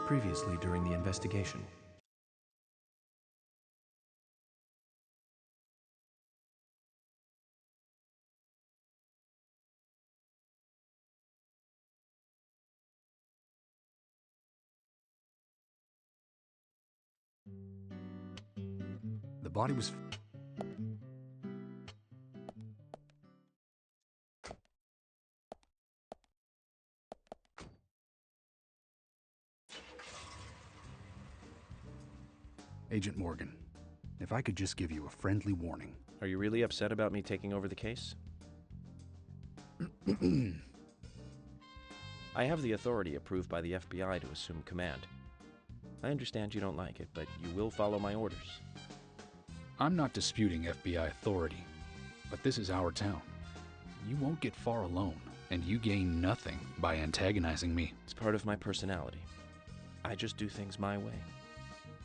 Previously during the investigation. The body was... Agent Morgan, if I could just give you a friendly warning. Are you really upset about me taking over the case? I have the authority approved by the FBI to assume command. I understand you don't like it, but you will follow my orders. I'm not disputing FBI authority, but this is our town. You won't get far alone, and you gain nothing by antagonizing me. It's part of my personality. I just do things my way.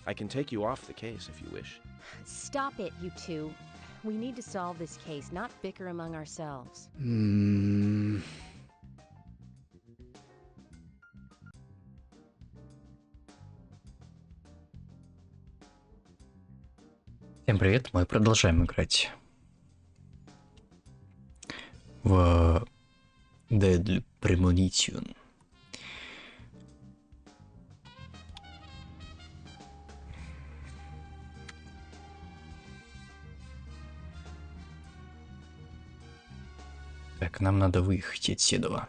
I can take you off the case if you wish. Stop it, you two. We need to solve this case, not bicker among ourselves. Всем привет, мы продолжаем играть в Premonition. Так, нам надо выехать отсюда.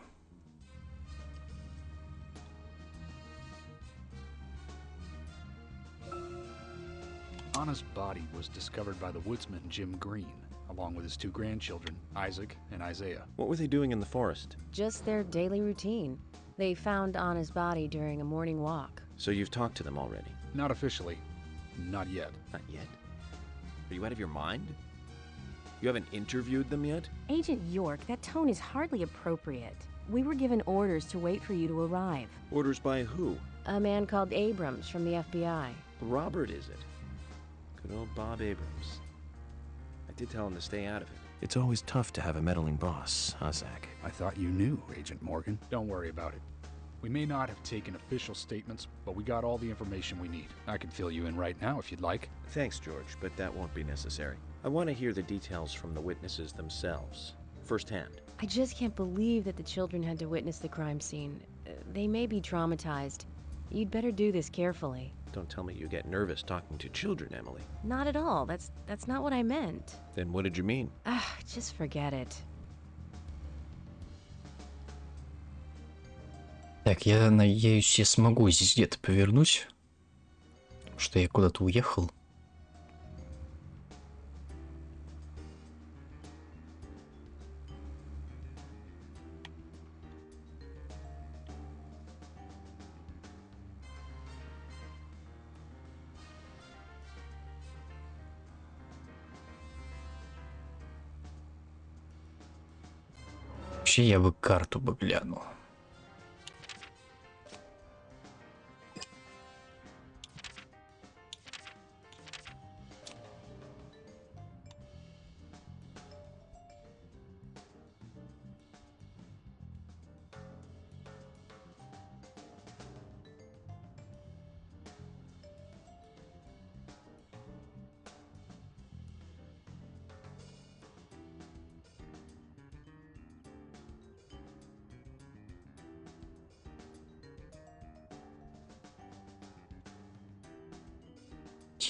Anna's body was discovered by the woodsman Jim Green, along with his two grandchildren, Isaac and Isaiah. What were they doing in the forest? Just their daily routine. They found Anna's body during a morning walk. So you've talked to them already? Not officially. Not yet. Not yet? Are you out of your mind? You haven't interviewed them yet? Agent York, that tone is hardly appropriate. We were given orders to wait for you to arrive. Orders by who? A man called Abrams from the FBI. Robert, is it? Good old Bob Abrams. I did tell him to stay out of it. It's always tough to have a meddling boss, huh, Zach? I thought you knew, Agent Morgan. Don't worry about it. We may not have taken official statements, but we got all the information we need. I can fill you in right now if you'd like. Thanks, George, but that won't be necessary. I want to hear the details from the witnesses themselves, firsthand. I just can't believe that the children had to witness the crime scene. They may be traumatized. You'd better do this carefully. Don't tell me you get nervous talking to children, Emily. Not at all. That's not what I meant. Then what did you mean? Just forget it. Так, я надеюсь, я смогу здесь где-то повернуть, потому что я куда-то уехал. Вообще, я бы карту бы глянул.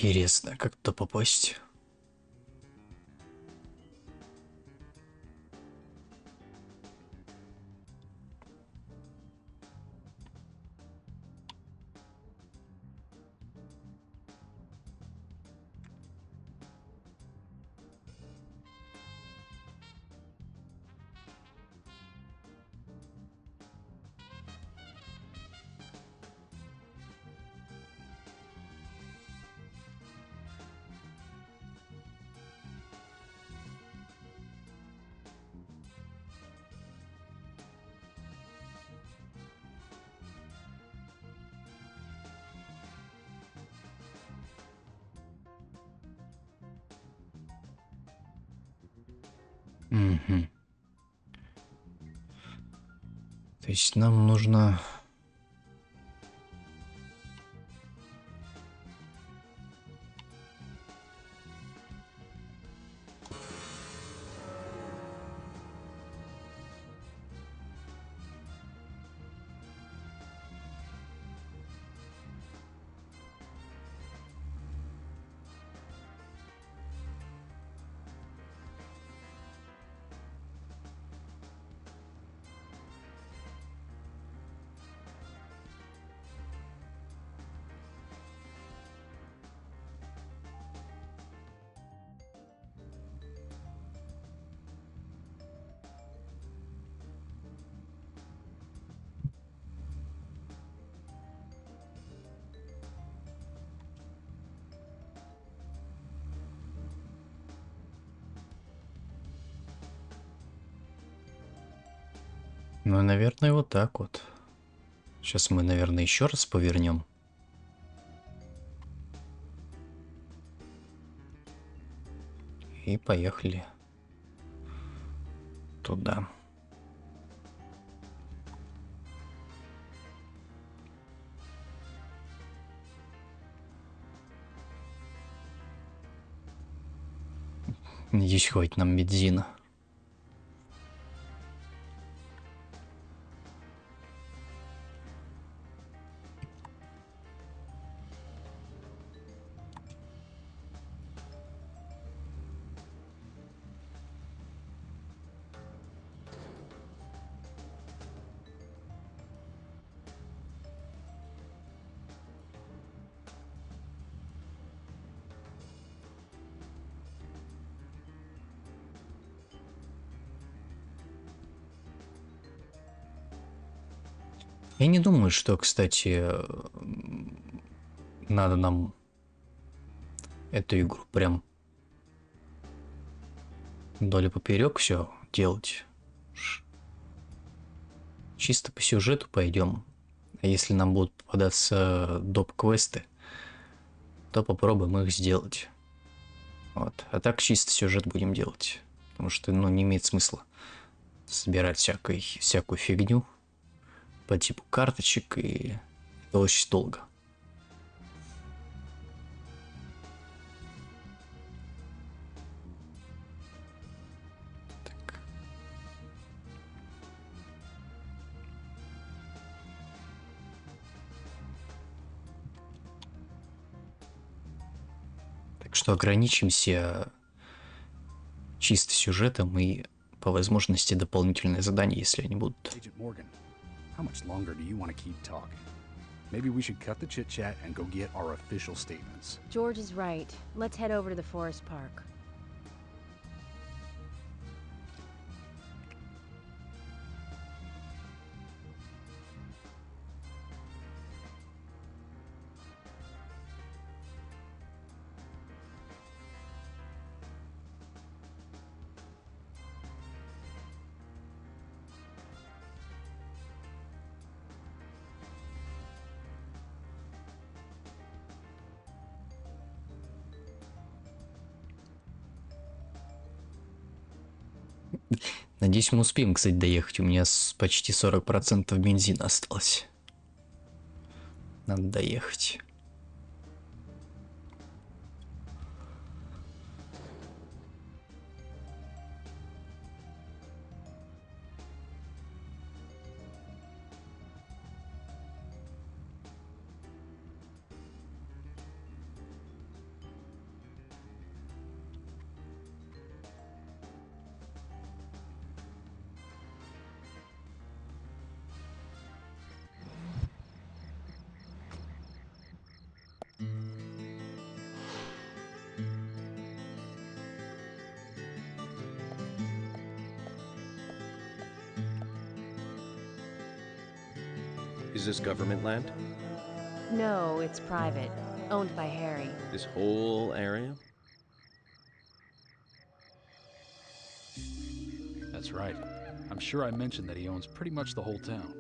Интересно, как туда попасть? Угу. То есть нам нужно... Ну, наверное, вот так вот. Сейчас мы, наверное, еще раз повернем. И поехали туда. Надеюсь, хватит нам бензина. Я не думаю, что, кстати, надо нам эту игру прям вдоль и поперек все делать. Чисто по сюжету пойдем. А если нам будут попадаться доп-квесты, то попробуем их сделать. Вот. А так чисто сюжет будем делать. Потому что, ну, не имеет смысла собирать всякую фигню по типу карточек, и это очень долго. Так. Так что ограничимся чисто сюжетом и по возможности дополнительные задания, если они будут. Agent Morgan, how much longer do you want to keep talking? Maybe we should cut the chit-chat and go get our official statements. George is right. Let's head over to the forest park. Надеюсь, мы успеем, кстати, доехать. У меня почти 40% бензина осталось. Надо доехать. Is this government land? No, it's private. Owned by Harry. This whole area? That's right. I'm sure I mentioned that he owns pretty much the whole town.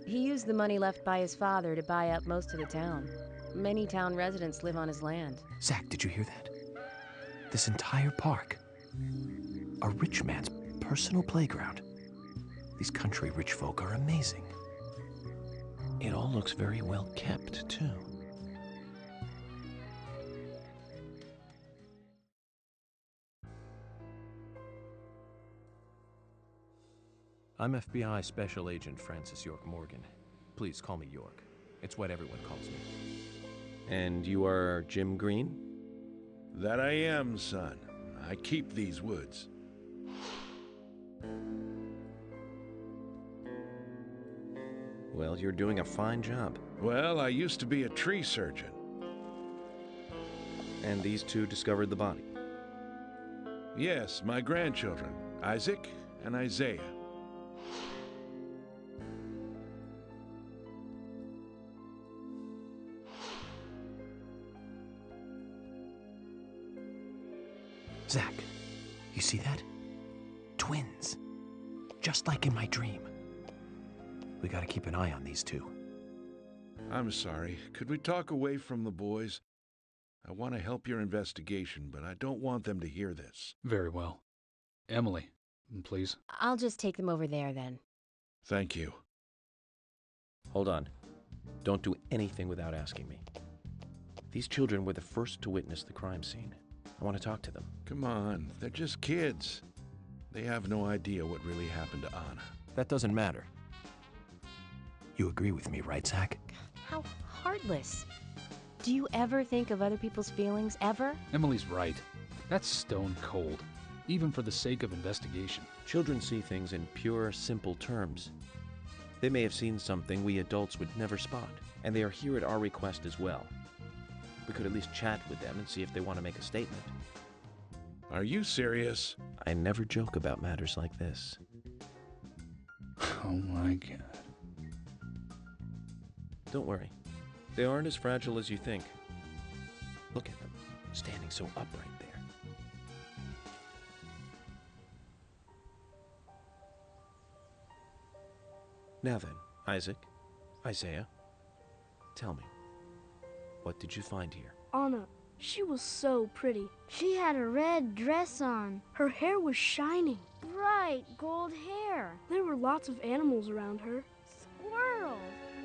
He used the money left by his father to buy up most of the town. Many town residents live on his land. Zach, did you hear that? This entire park. A rich man's personal playground. These country rich folk are amazing. It all looks very well kept, too. I'm FBI Special Agent Francis Yorka Morgan. Please call me York. It's what everyone calls me. And you are Jim Green? That I am, son. I keep these woods. Well, you're doing a fine job. Well, I used to be a tree surgeon. And these two discovered the body? Yes, my grandchildren, Isaac and Isaiah. Zach, you see that? Twins. Just like in my dream. We gotta keep an eye on these two. I'm sorry. Could we talk away from the boys? I want to help your investigation, but I don't want them to hear this. Very well. Emily, please. I'll just take them over there then. Thank you. Hold on. Don't do anything without asking me. These children were the first to witness the crime scene. I want to talk to them. Come on, they're just kids. They have no idea what really happened to Anna. That doesn't matter. You agree with me, right, Zach? How heartless. Do you ever think of other people's feelings, ever? Emily's right. That's stone cold, even for the sake of investigation. Children see things in pure, simple terms. They may have seen something we adults would never spot, and they are here at our request as well. We could at least chat with them and see if they want to make a statement. Are you serious? I never joke about matters like this. Oh my God. Don't worry. They aren't as fragile as you think. Look at them, standing so upright there. Now then, Isaac, Isaiah, tell me, what did you find here? Anna, she was so pretty. She had a red dress on. Her hair was shining. Bright gold hair. There were lots of animals around her. Squirrels,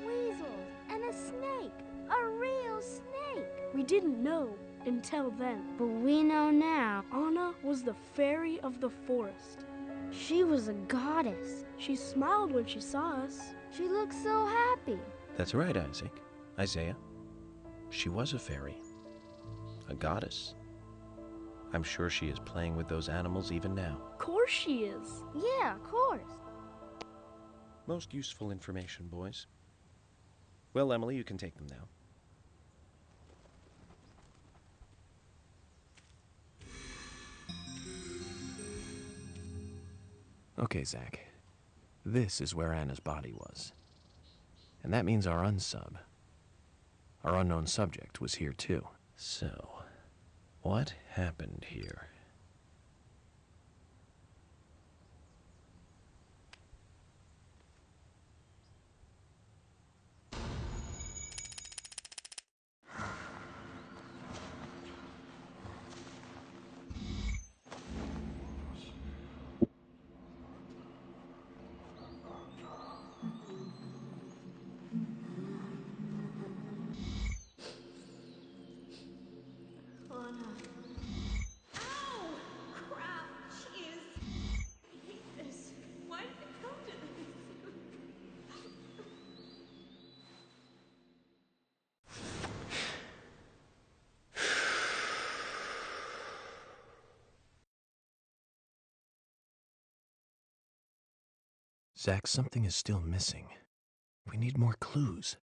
weasels, and a snake. A real snake. We didn't know until then. But we know now. Anna was the fairy of the forest. She was a goddess. She smiled when she saw us. She looked so happy. That's right, Isaac. Isaiah. She was a fairy. A goddess. I'm sure she is playing with those animals even now. Of course she is. Yeah, of course. Most useful information, boys. Well, Emily, you can take them now. Okay, Zach. This is where Anna's body was. And that means our unsub, our unknown subject, was here too. So, what happened here? Zach, something is still missing. We need more clues.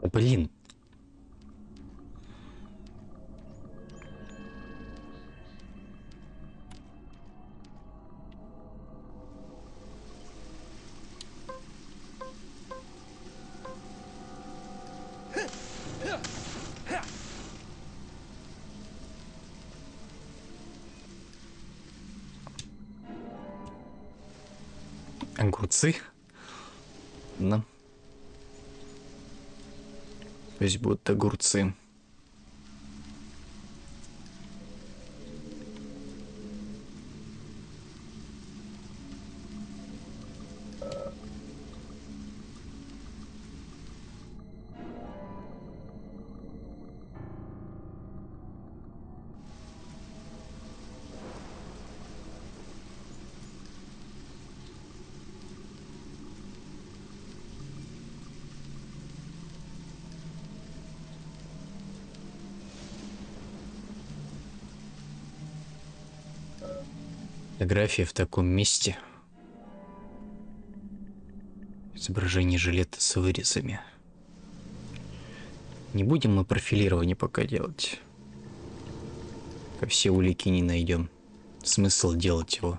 Блин. Огурцы. Да. Пусть будут огурцы. Фотография в таком месте. Изображение жилета с вырезами. Не будем мы профилирование пока делать. Пока все улики не найдем. Смысл делать его.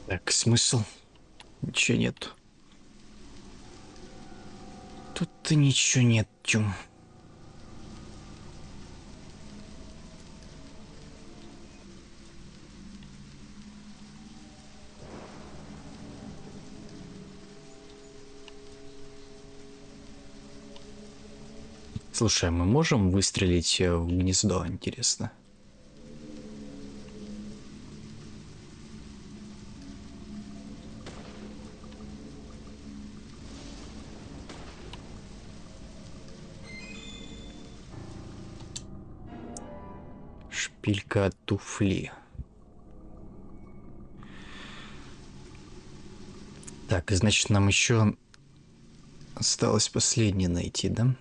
Так, смысл? Ничего нет. Тут-то ничего нет, чум. Слушай, а мы можем выстрелить в гнездо, интересно? Шпилька от туфли. Так, значит, нам еще осталось последнее найти, да?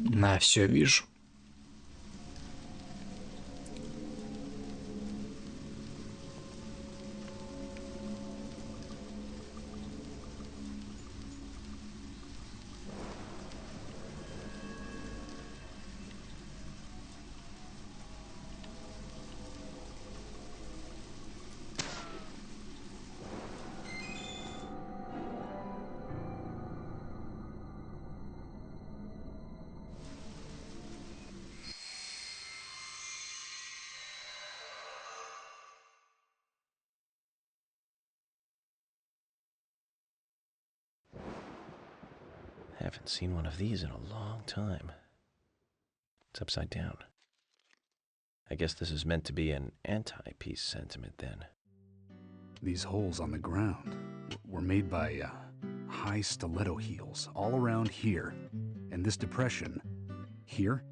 На, все вижу. Haven't seen one of these in a long time. It's upside down. I guess this is meant to be an anti-peace sentiment then. These holes on the ground were made by high stiletto heels all around here. And this depression here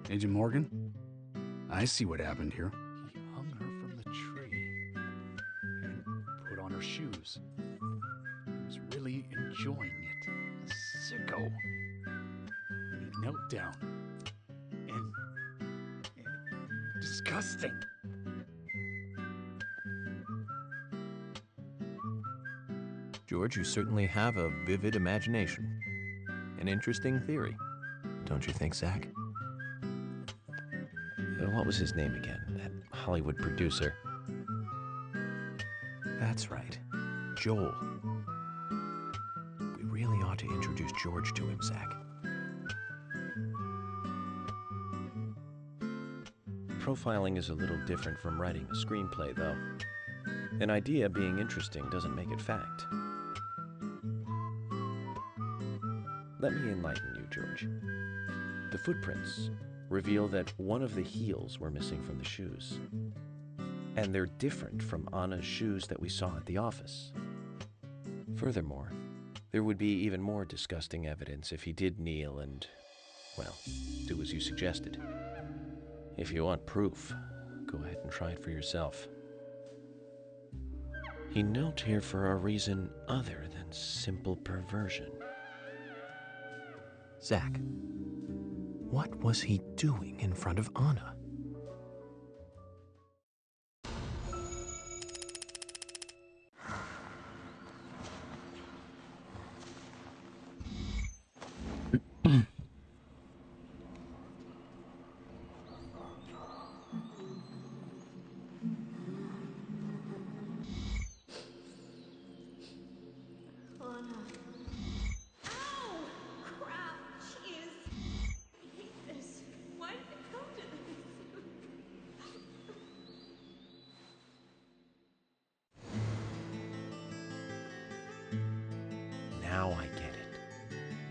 Agent Morgan, I see what happened here. He hung her from the tree and put on her shoes. He was really enjoying it. A sicko. And he knelt down. And disgusting. George, you certainly have a vivid imagination. An interesting theory. Don't you think, Zach? What was his name again? That Hollywood producer. That's right. Joel. We really ought to introduce George to him, Zach. Profiling is a little different from writing a screenplay, though. An idea being interesting doesn't make it fact. Let me enlighten you, George. The footprints reveal that one of the heels were missing from the shoes. And they're different from Anna's shoes that we saw at the office. Furthermore, there would be even more disgusting evidence if he did kneel and, well, do as you suggested. If you want proof, go ahead and try it for yourself. He knelt here for a reason other than simple perversion. Zach, what was he doing in front of Anna? Now I get it.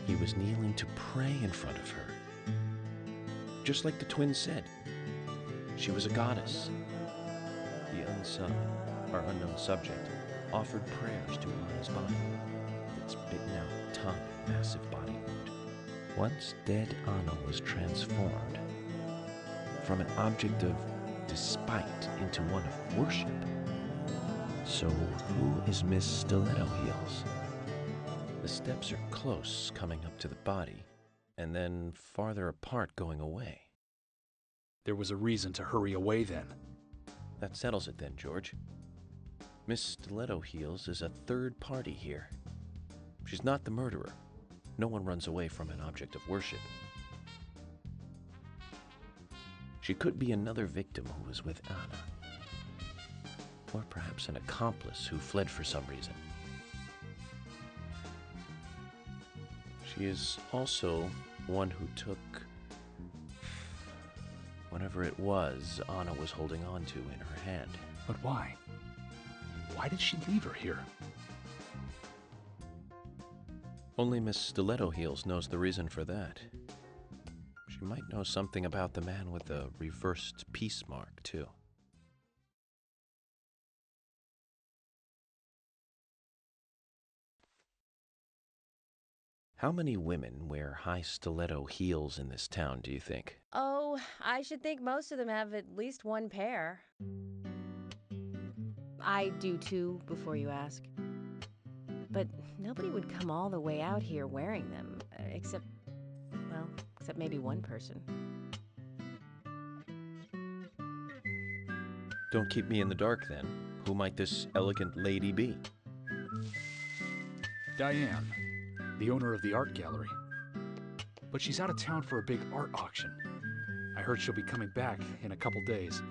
He was kneeling to pray in front of her. Just like the twins said. She was a goddess. The unsub, or unknown subject, offered prayers to Anna's body. Its bitten out tongue and massive body wound. Once dead Anna was transformed from an object of despite into one of worship. So who is Miss Stiletto Heels? The steps are close coming up to the body, and then farther apart going away. There was a reason to hurry away then. That settles it then, George. Miss Stiletto Heels is a third party here. She's not the murderer. No one runs away from an object of worship. She could be another victim who was with Anna. Or perhaps an accomplice who fled for some reason. She is also one who took whatever it was Anna was holding on to in her hand. But why? Why did she leave her here? Only Miss Stiletto Heels knows the reason for that. She might know something about the man with the reversed peace mark, too. How many women wear high stiletto heels in this town, do you think? Oh, I should think most of them have at least one pair. I do too, before you ask. But nobody would come all the way out here wearing them, except maybe one person. Don't keep me in the dark, then. Who might this elegant lady be? Diane, the owner of the art gallery. But she's out of town for a big art auction. I heard she'll be coming back in a couple days.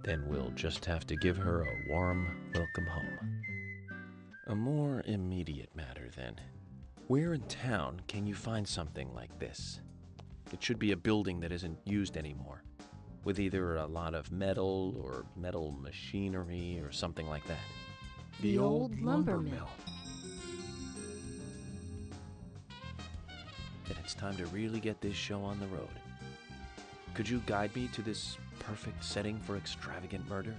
Then we'll just have to give her a warm welcome home. A more immediate matter, then. Where in town can you find something like this? It should be a building that isn't used anymore, with either a lot of metal or metal machinery or something like that. The old lumber mill. Then it's time to really get this show on the road. Could you guide me to this perfect setting for extravagant murder?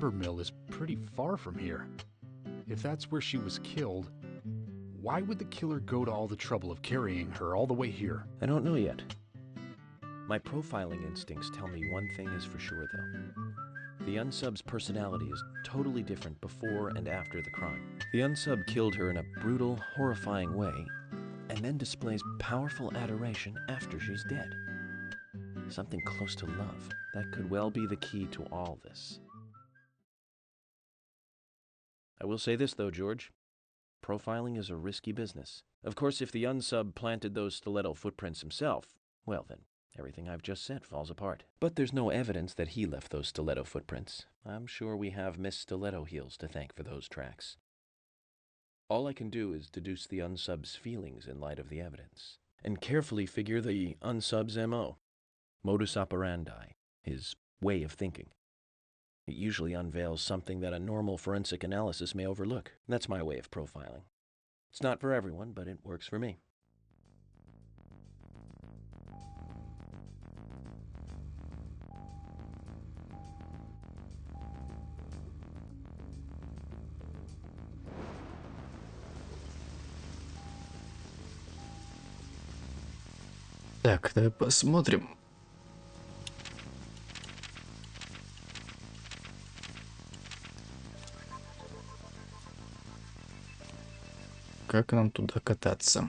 lumber mill is pretty far from here. If that's where she was killed, why would the killer go to all the trouble of carrying her all the way here? I don't know yet. My profiling instincts tell me one thing is for sure, though. The unsub's personality is totally different before and after the crime. The unsub killed her in a brutal, horrifying way, and then displays powerful adoration after she's dead. Something close to love. That could well be the key to all this. I will say this, though, George. Profiling is a risky business. Of course, if the unsub planted those stiletto footprints himself, well then, everything I've just said falls apart. But there's no evidence that he left those stiletto footprints. I'm sure we have Miss Stiletto Heels to thank for those tracks. All I can do is deduce the unsub's feelings in light of the evidence, and carefully figure the unsub's MO, modus operandi, his way of thinking. It usually unveils something that a normal forensic analysis may overlook. That's my way of profiling. It's not for everyone, but it works for me. Так, давай посмотрим. Как нам туда кататься?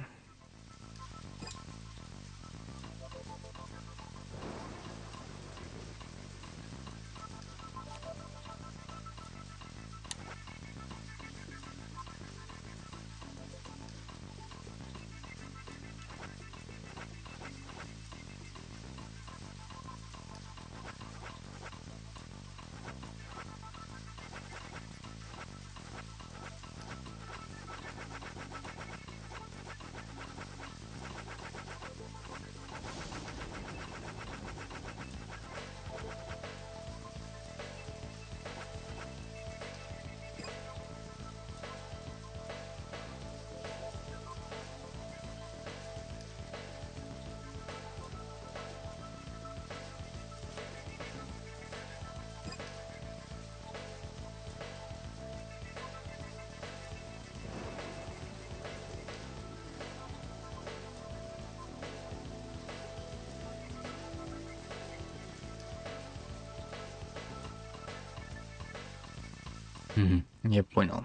Я понял.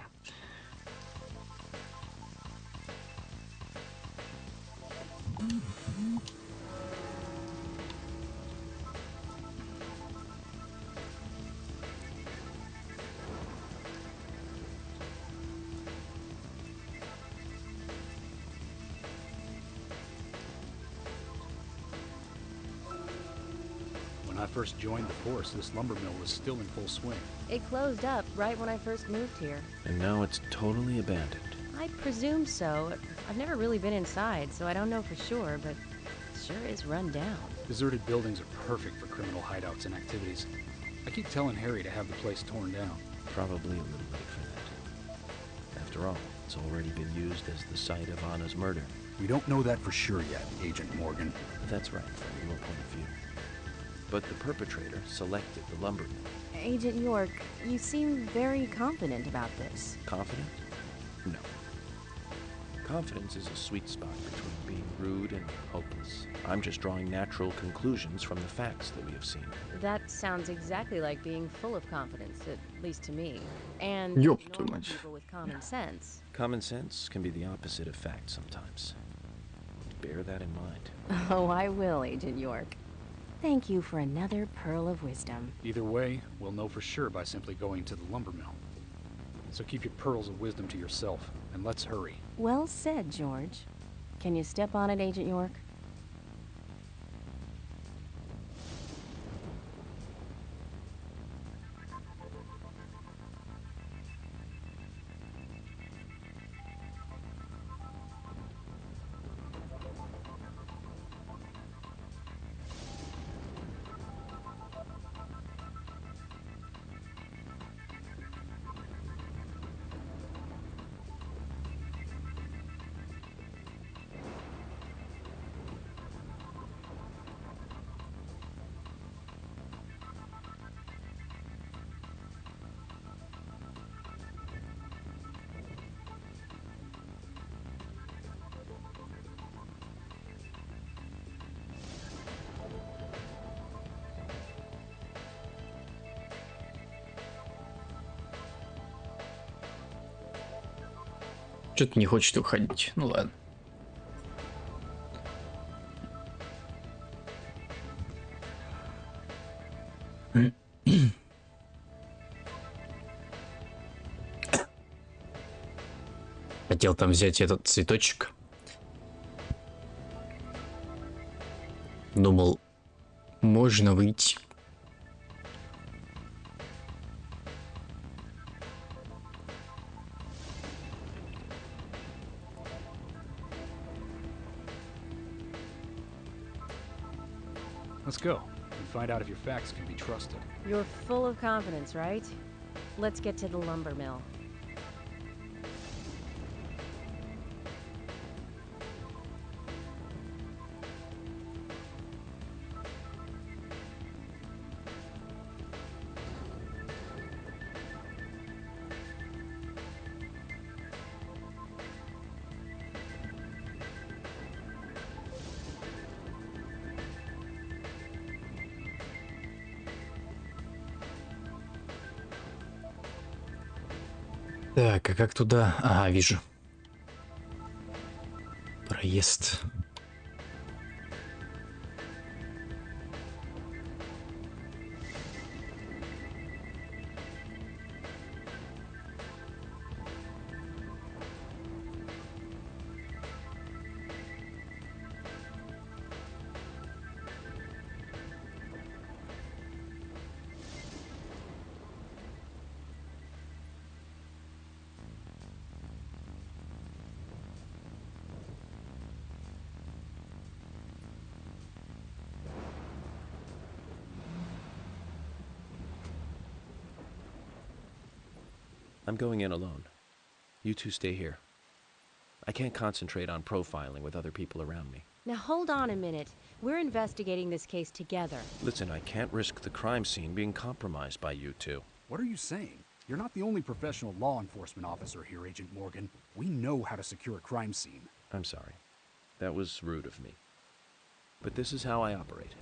When I first joined the force, this lumber mill was still in full swing. It closed up right when I first moved here. And now it's totally abandoned. I presume so. I've never really been inside, so I don't know for sure, but it sure is run down. Deserted buildings are perfect for criminal hideouts and activities. I keep telling Harry to have the place torn down. Probably a little late for that. After all, it's already been used as the site of Anna's murder. We don't know that for sure yet, Agent Morgan. That's right, from your point of view. But the perpetrator selected the lumber mill. Agent York, you seem very confident about this. Confident? No. Confidence is a sweet spot between being rude and hopeless. I'm just drawing natural conclusions from the facts that we have seen. That sounds exactly like being full of confidence, at least to me. And Ёб твою normal мать. people with common sense. Common sense can be the opposite of fact sometimes. Bear that in mind. Oh, I will, Agent York. Thank you for another pearl of wisdom. Either way, we'll know for sure by simply going to the lumber mill. So keep your pearls of wisdom to yourself, and let's hurry. Well said, George. Can you step on it, Agent York? Что-то не хочет уходить. Ну ладно. Хотел там взять этот цветочек. Думал, можно выйти. Let's go and find out if your facts can be trusted. You're full of confidence, right? Let's get to the lumber mill. Так, а как туда? Ага, вижу. Проезд. I'm going in alone. You two stay here. I can't concentrate on profiling with other people around me. Now hold on a minute. We're investigating this case together. Listen, I can't risk the crime scene being compromised by you two. What are you saying? You're not the only professional law enforcement officer here, Agent Morgan. We know how to secure a crime scene. I'm sorry. That was rude of me. But this is how I operate.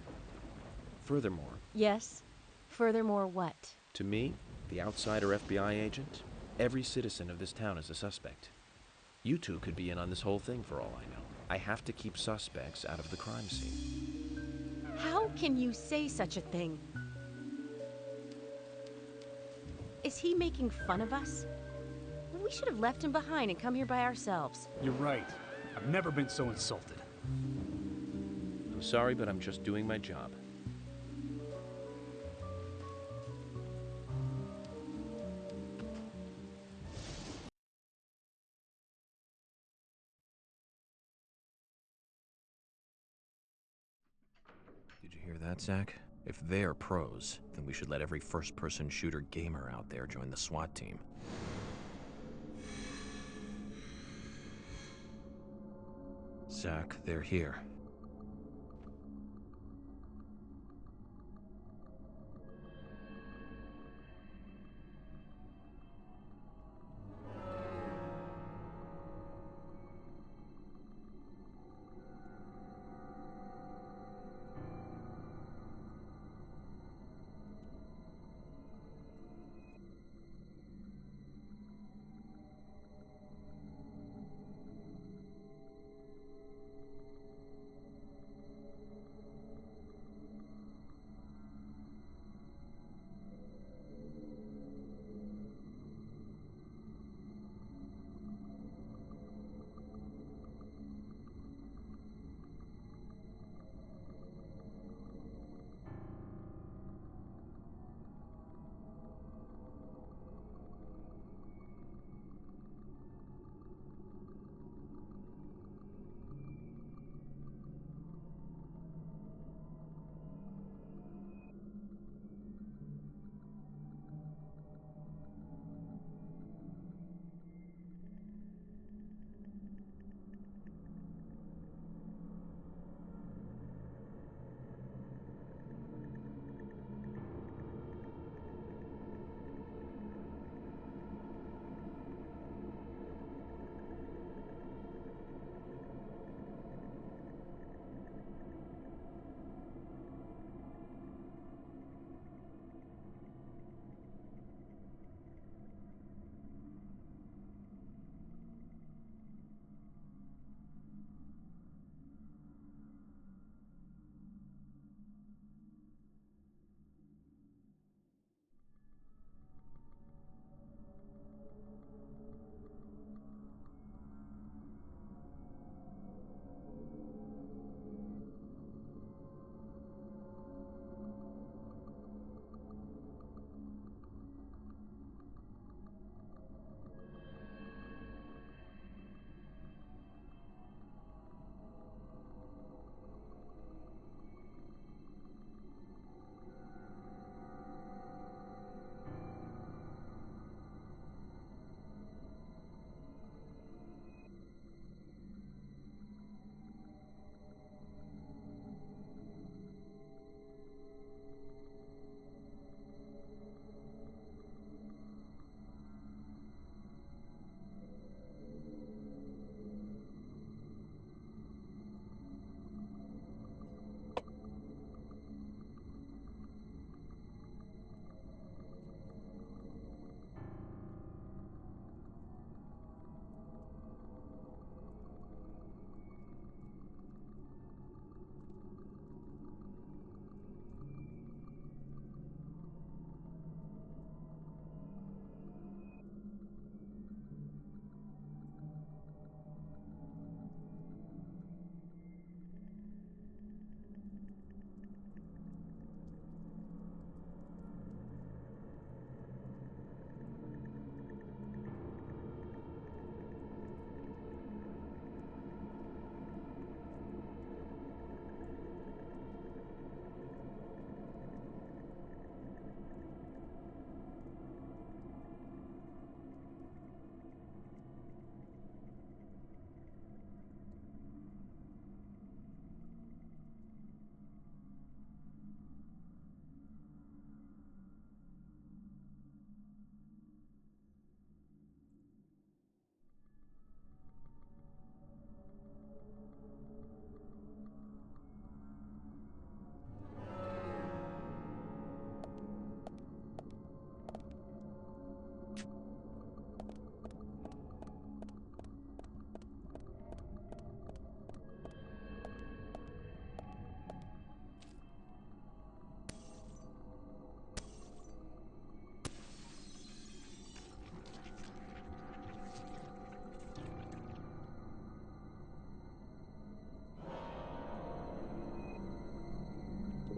Furthermore... Yes? Furthermore what? To me, the outsider FBI agent, every citizen of this town is a suspect. You two could be in on this whole thing for all I know. I have to keep suspects out of the crime scene. How can you say such a thing? Is he making fun of us? We should have left him behind and come here by ourselves. You're right. I've never been so insulted. I'm sorry, but I'm just doing my job. Did you hear that, Zach? If they're pros, then we should let every first-person shooter gamer out there join the SWAT team. Zach, they're here.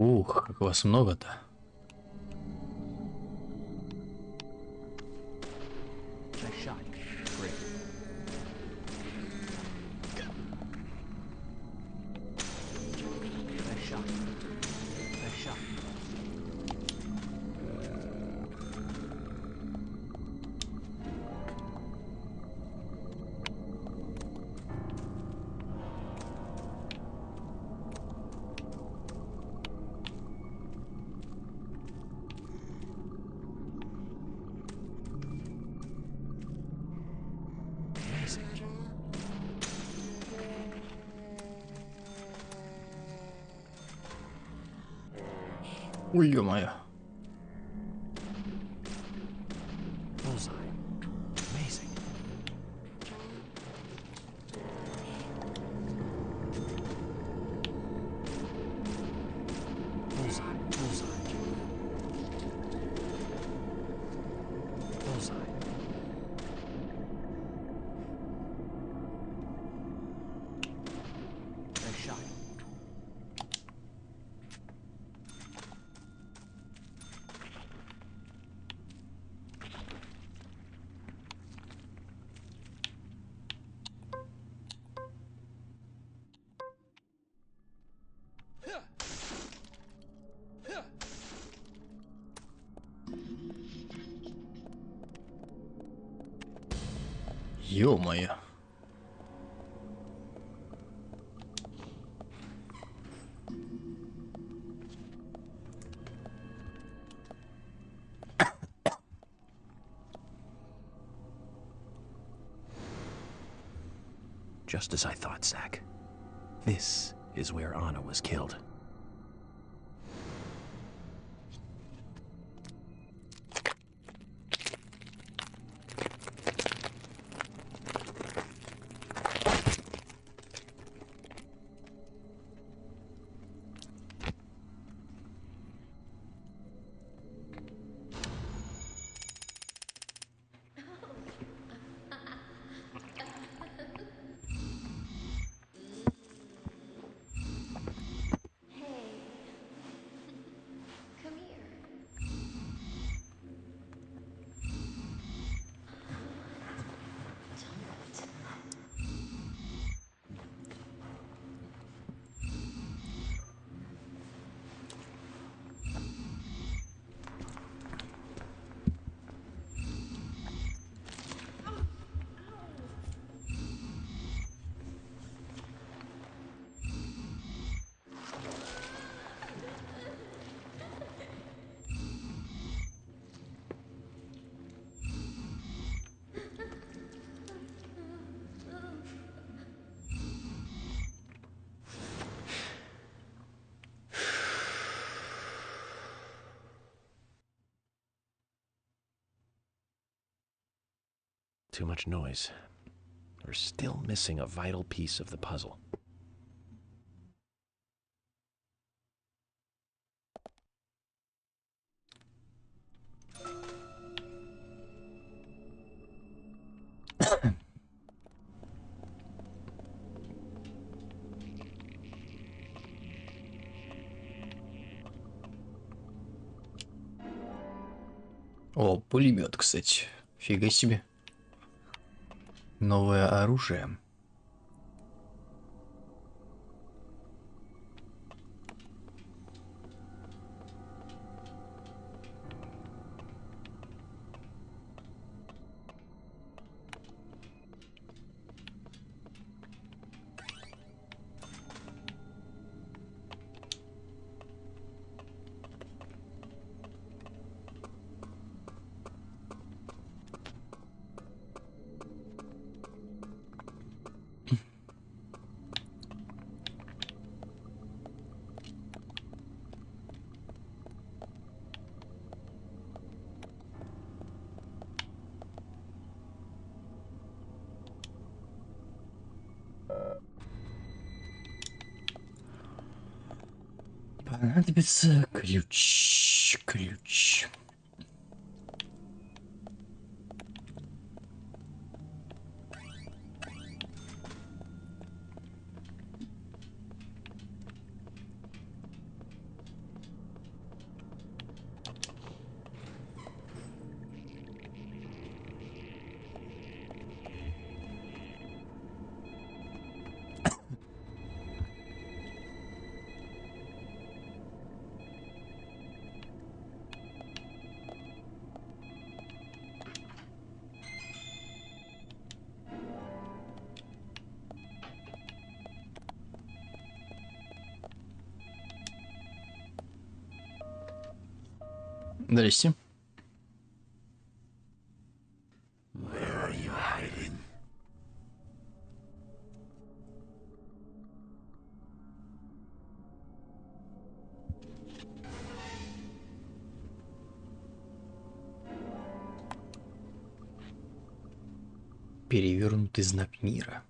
Ух, как вас много-то. Nice shot. Great. Nice shot. Nice shot. Ой, ё-моё. Bullseye. Amazing. Bullseye. Bullseye. Bullseye. Nice shot. Ё-моё. Just as I thought, Zach. This is where Anna was killed. Too much noise. We're still missing a vital piece of the puzzle. О, пулемет, кстати. Фига себе. Новое оружие. Понадобится ключ. Ключ. Здрасте. Where are you hiding? Перевернутый знак мира.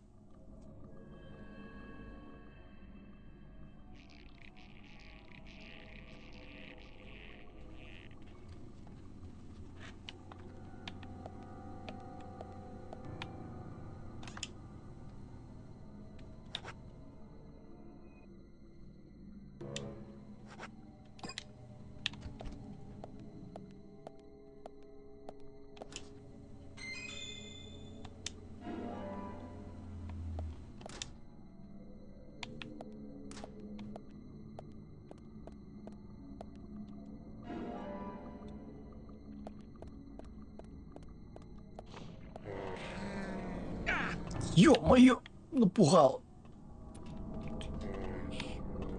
Ё-моё, напугал.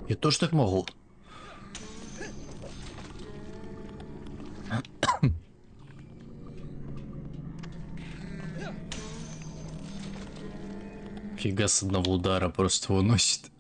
Я тоже так могу. Фига, с одного удара просто выносит.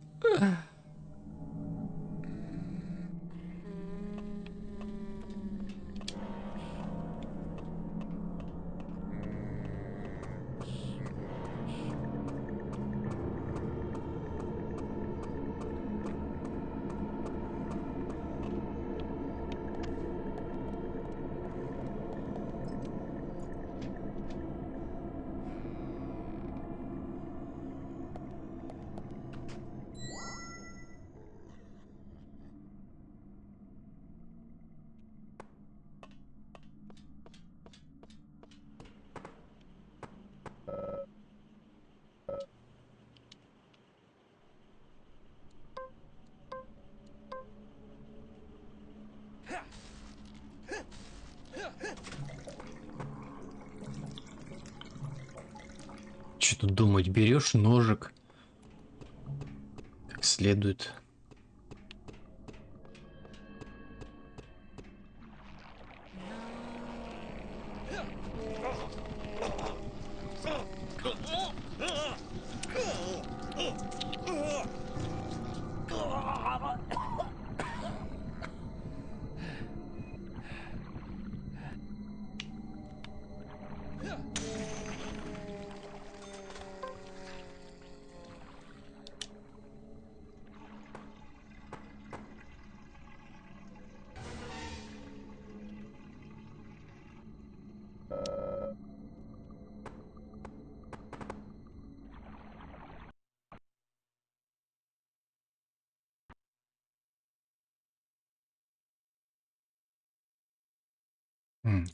Что тут думать? Берешь ножик как следует.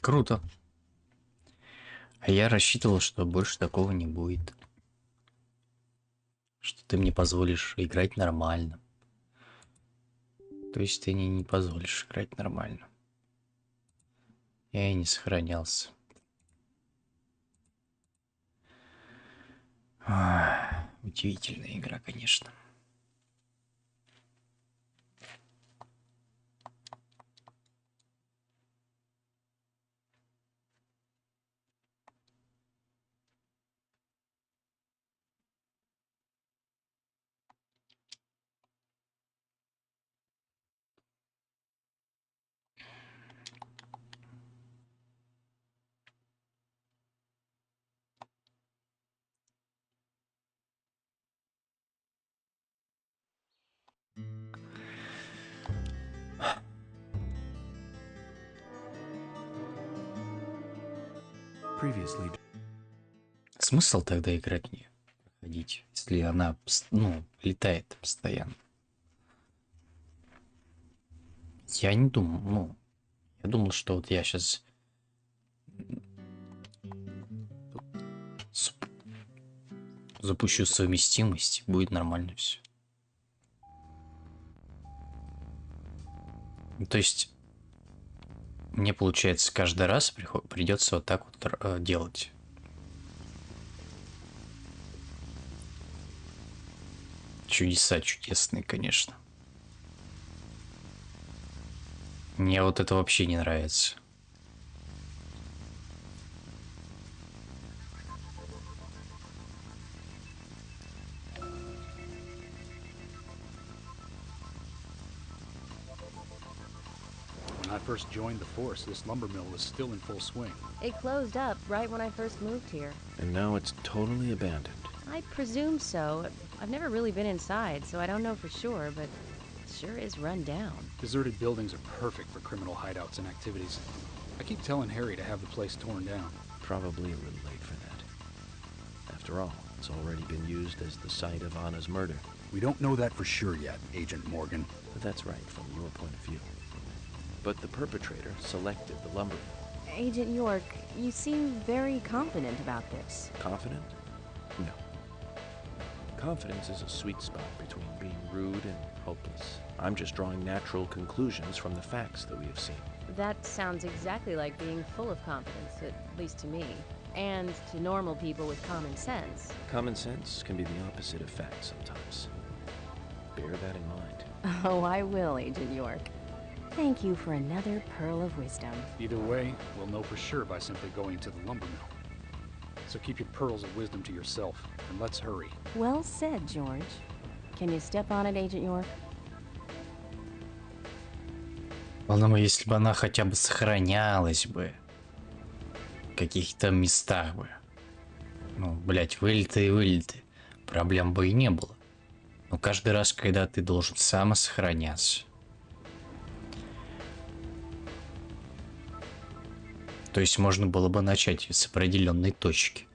Круто. А я рассчитывал, что больше такого не будет. Что ты мне позволишь играть нормально. То есть ты мне не позволишь играть нормально. Я и не сохранялся. Удивительная игра, конечно. Previously. Смысл тогда играть не проходить, если она, ну, летает постоянно? Я не думал, ну, я думал, что вот я сейчас запущу совместимость, и будет нормально все. То есть мне, получается, каждый раз придется вот так вот делать. Чудеса чудесные, конечно. Мне вот это вообще не нравится. When I first joined the force, this lumber mill was still in full swing. It closed up right when I first moved here. And now it's totally abandoned. I presume so. I've never really been inside, so I don't know for sure, but it sure is run down. Deserted buildings are perfect for criminal hideouts and activities. I keep telling Harry to have the place torn down. Probably a little late for that. After all, it's already been used as the site of Anna's murder. We don't know that for sure yet, Agent Morgan. But that's right, from your point of view. But the perpetrator selected the lumber mill. Agent York, you seem very confident about this. Confident? No. Confidence is a sweet spot between being rude and hopeless. I'm just drawing natural conclusions from the facts that we have seen. That sounds exactly like being full of confidence, at least to me. And to normal people with common sense. Common sense can be the opposite of fact sometimes. Bear that in mind. Oh, I will, Agent York. Thank you for another pearl of wisdom. Either way, we'll know for sure by simply going to the lumber mill. So keep your pearls of wisdom to yourself, and let's hurry. Well said, George. Can you step on it, Agent York? Ладно, если бы она хотя бы сохранялась бы в каких-то местах бы. Ну, блять, вылеты и вылеты. Проблем бы и не было. Но каждый раз, когда ты должен самосохраняться. То есть можно было бы начать с определенной точки.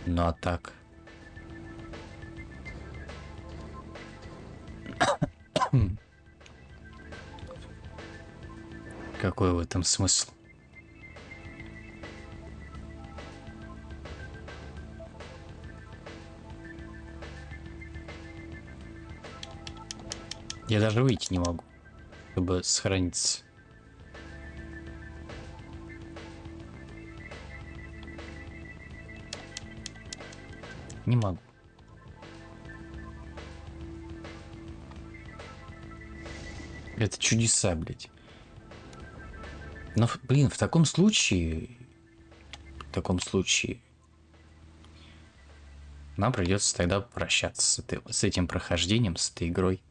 Ну а так. Какой в этом смысл? Я даже выйти не могу, чтобы сохраниться. Не могу. Это чудеса, блядь. Но, блин, в таком случае нам придется тогда прощаться с этим прохождением, с этой игрой.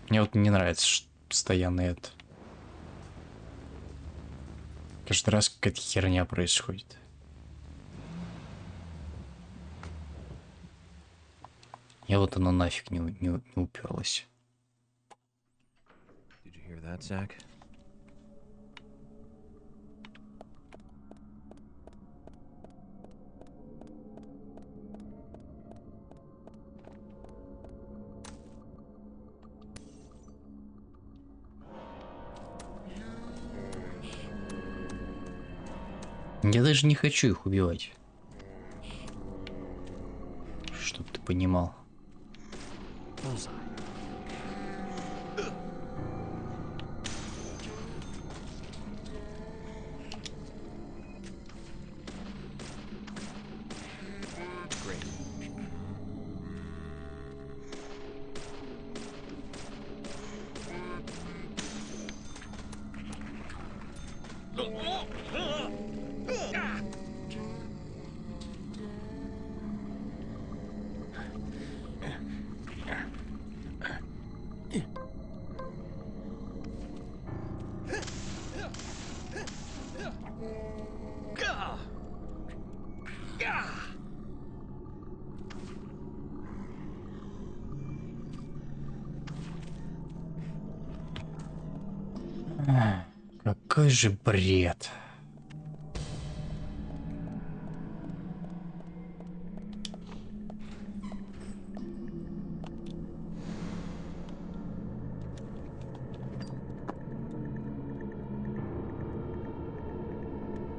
Мне вот не нравится, что постоянно это. Каждый раз какая-то херня происходит. И вот оно нафиг не уперлось. Did you hear that, Zach? Я даже не хочу их убивать. Чтоб ты понимал. Какой же бред.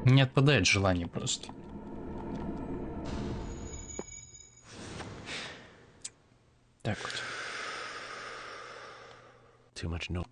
Не отпадает желание просто. Так вот. Too much no.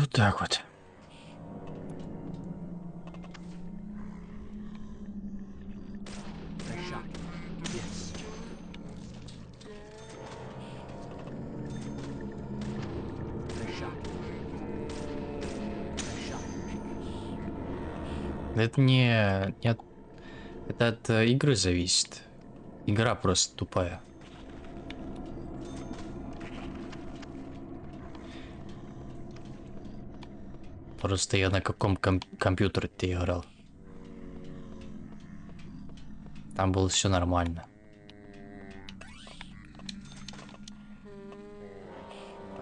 Вот так вот. Это это от игры зависит. Игра просто тупая. Просто я на каком компьютере ты играл. Там было все нормально.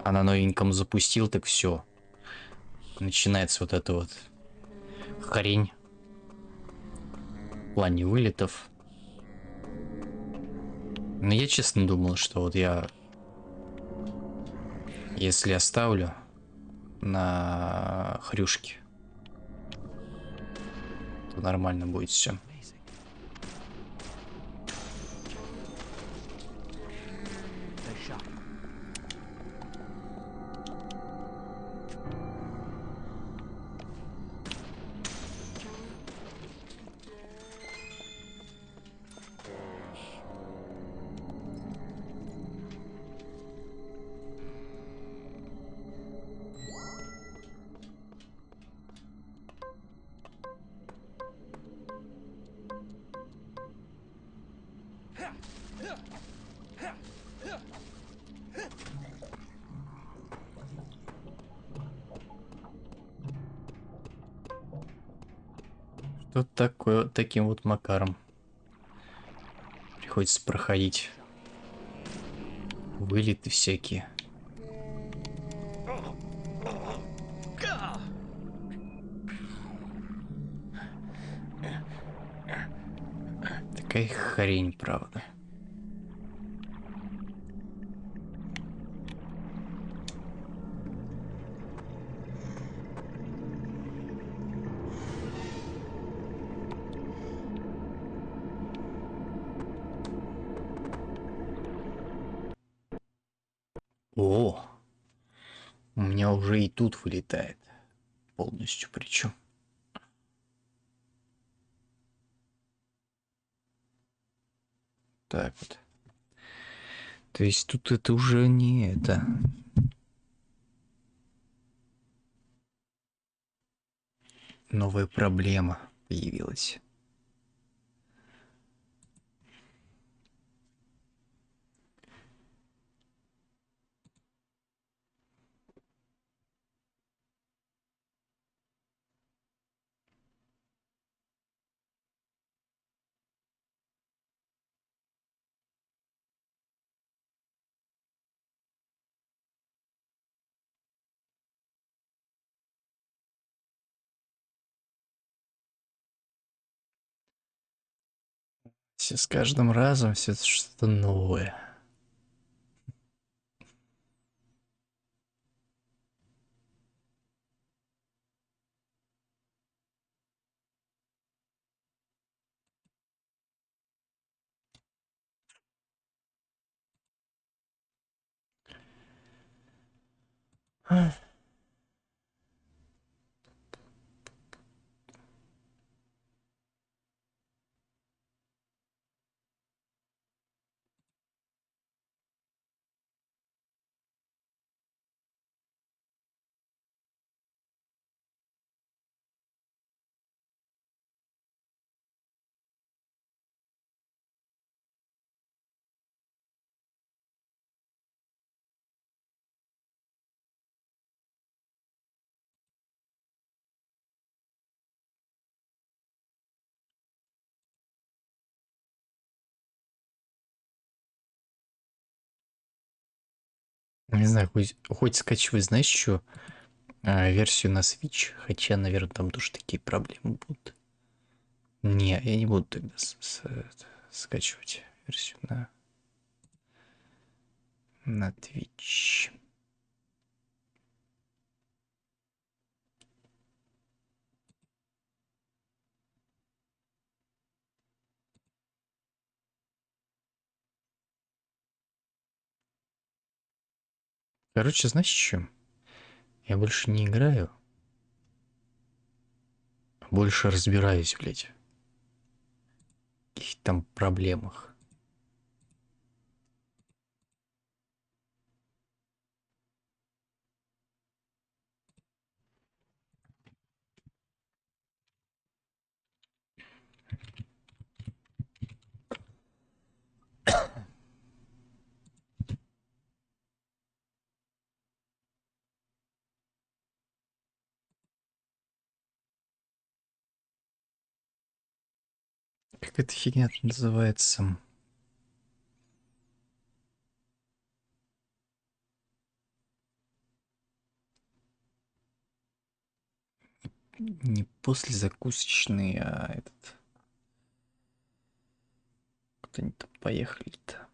А на новеньком запустил, так все. Начинается вот эта вот хрень. В плане вылетов. Но я честно думал, что вот я... Если оставлю на хрюшке, то нормально будет все. Что такое вот таким вот макаром приходится проходить вылеты всякие. Такая хрень, правда. О, у меня уже и тут вылетает. Полностью причем. Так вот. То есть тут это уже не это. Новая проблема появилась. Все с каждым разом все что-то новое. Не знаю, хоть скачивай, знаешь, что версию на Switch, хотя, наверное, там тоже такие проблемы будут. Не, я не буду тогда скачивать версию на Twitch. Короче, знаешь что? Я больше не играю. Больше разбираюсь, блядь. В каких-то там проблемах. Как эта фигня называется? Не послезакусочный, а этот... Куда они там поехали-то?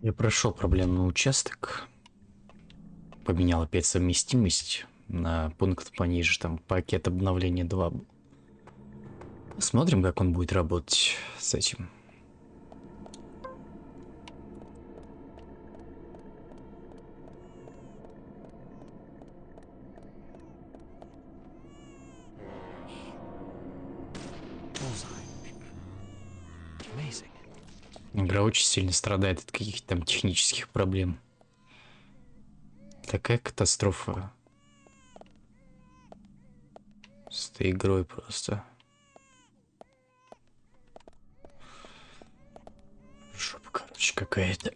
Я прошел проблемный участок. Поменял опять совместимость на пункт пониже. Там пакет обновления 2 был. Посмотрим, как он будет работать с этим. Игра очень сильно страдает от каких-то там технических проблем. Такая катастрофа с этой игрой просто. Жопа, короче, какая-то.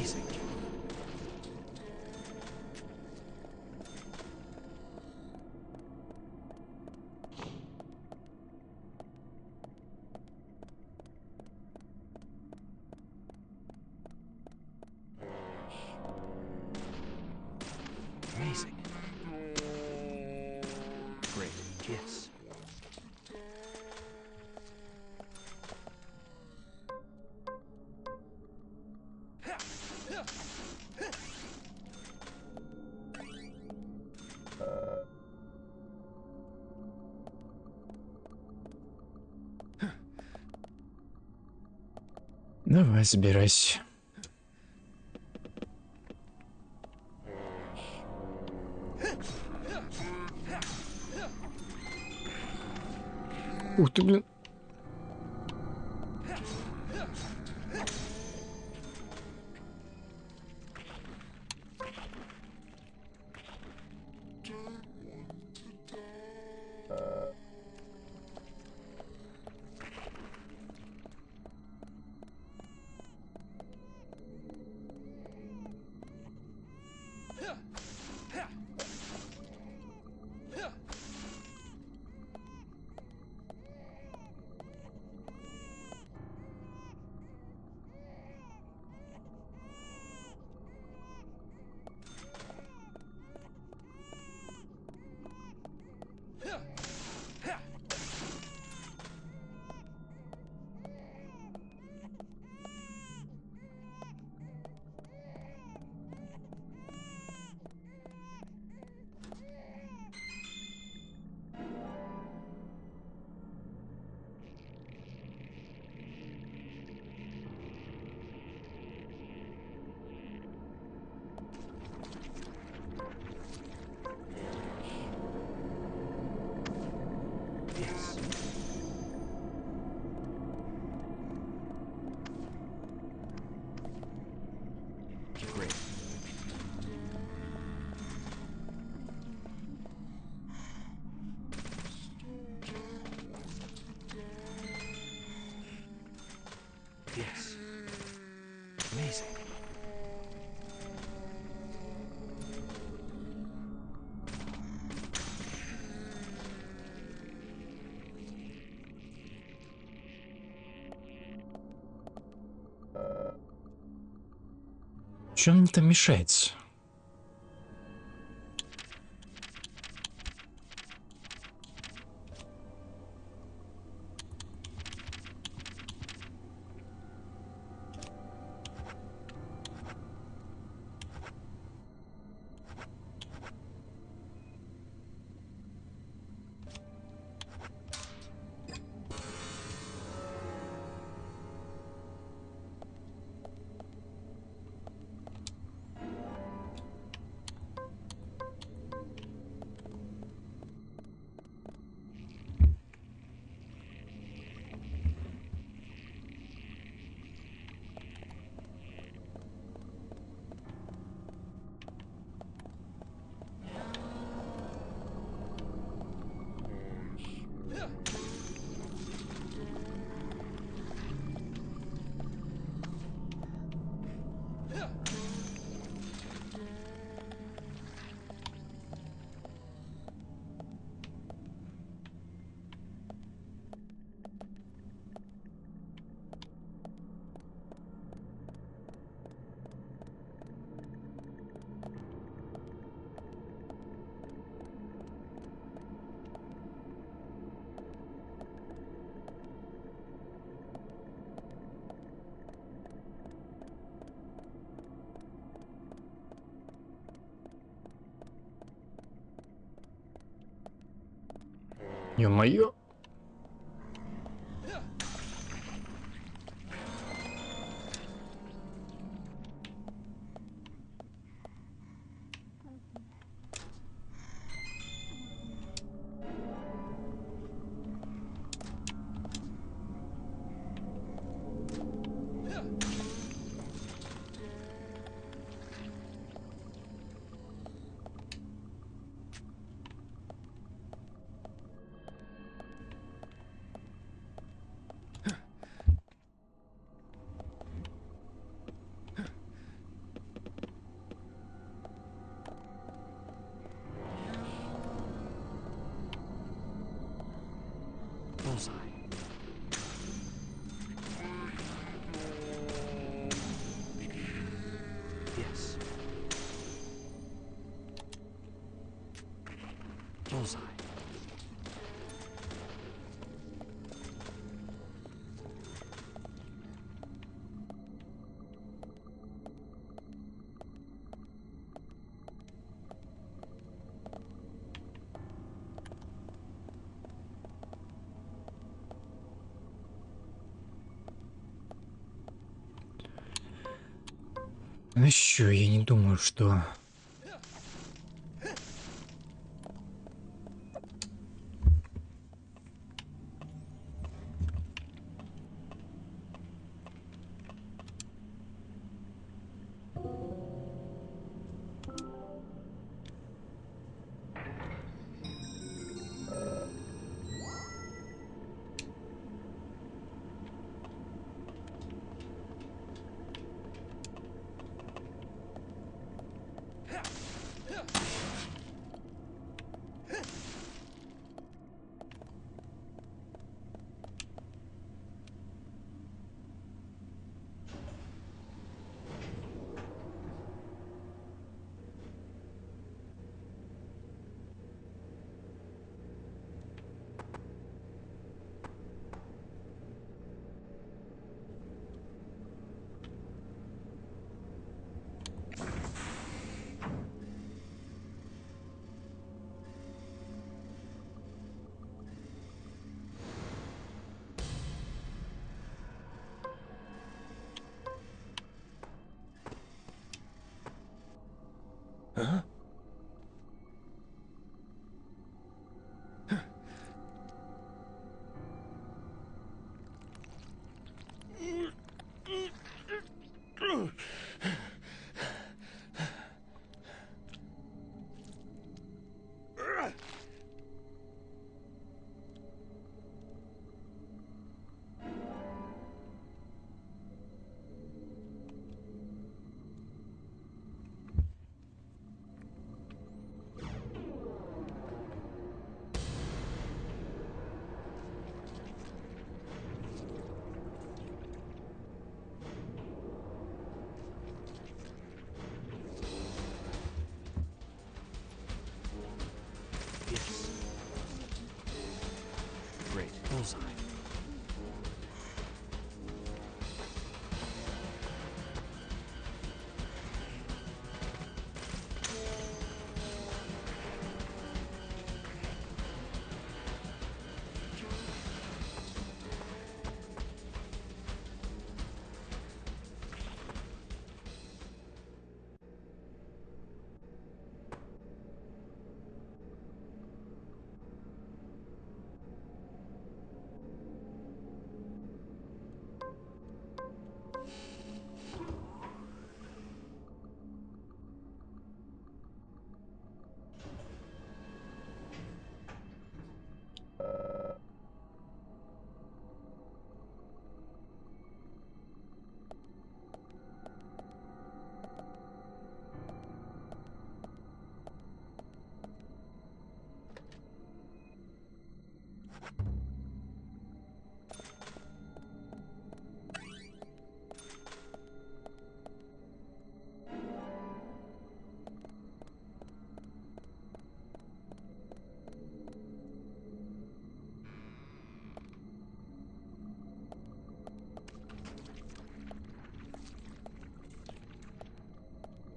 Amazing. Amazing. Great. Yes. Давай, забирайся. Ух ты, блин. Yes. Great. Yes. Amazing. Чем мне там мешается? Ё-моё. Ну еще, я не думаю, что... Huh? Bullseye.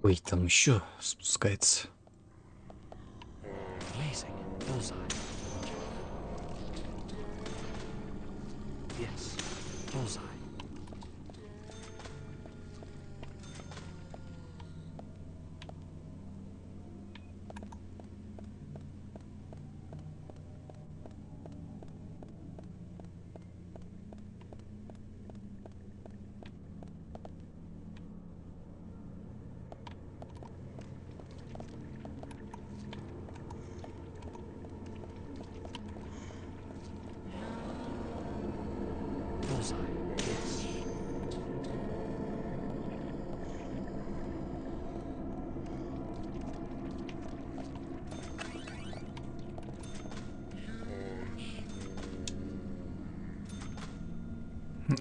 Ой, там еще спускается. Amazing. Bullseye. Yes. Bullseye. Bullseye. Yes.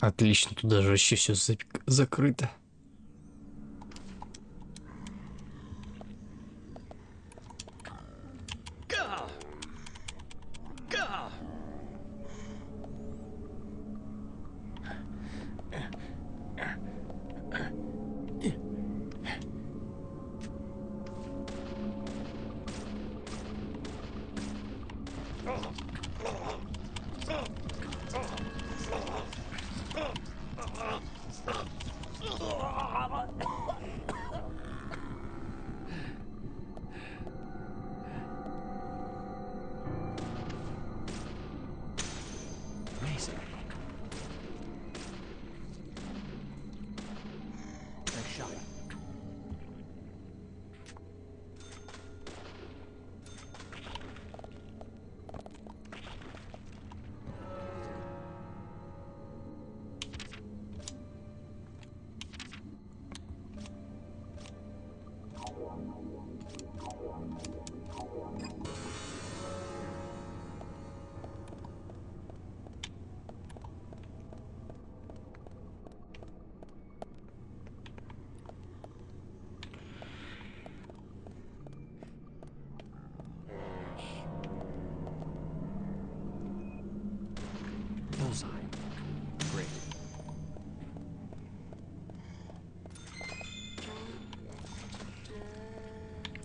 Отлично, тут даже вообще все закрыто.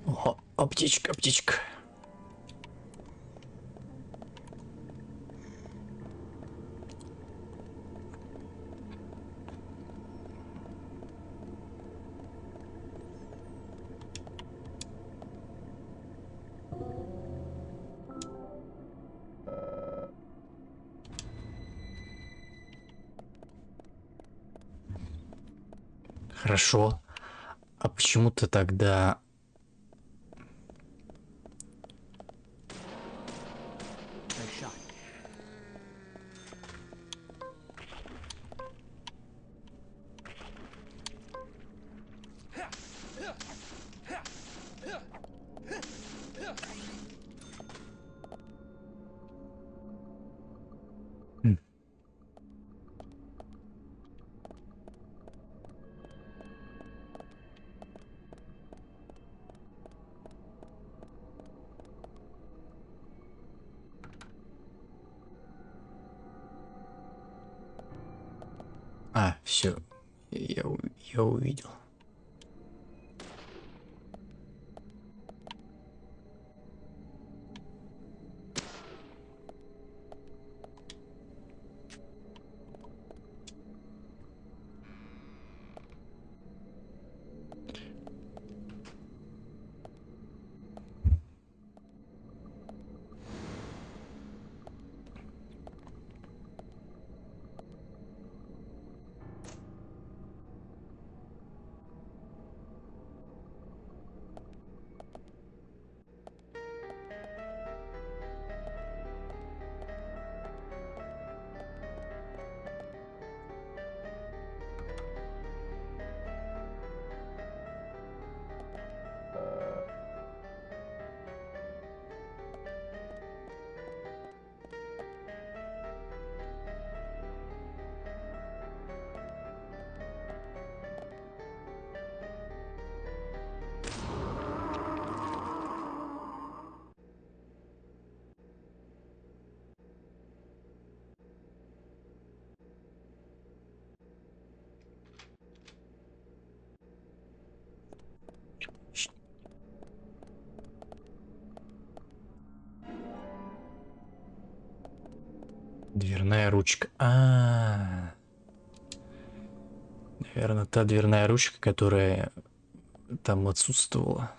О, аптечка, аптечка. Хорошо. А почему ты тогда... А, все, я увидел. Дверная ручка. Наверное, та дверная ручка, которая там отсутствовала.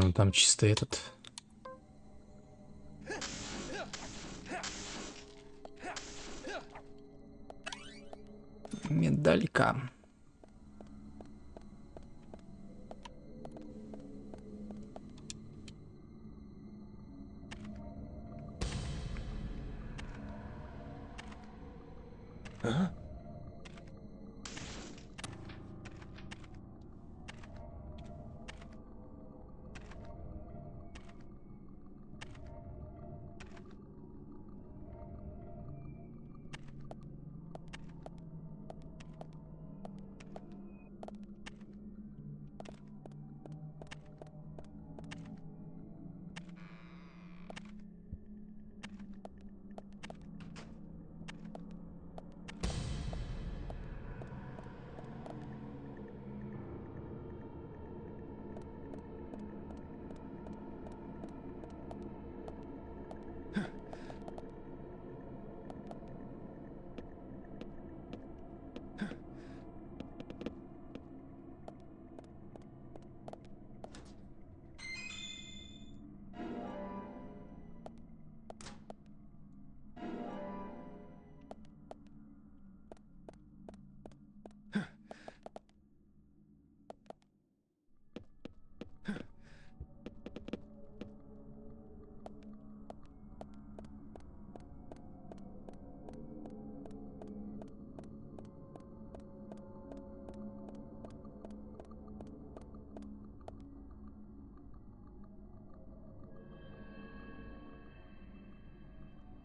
Ну там чисто этот... Медалька. Huh?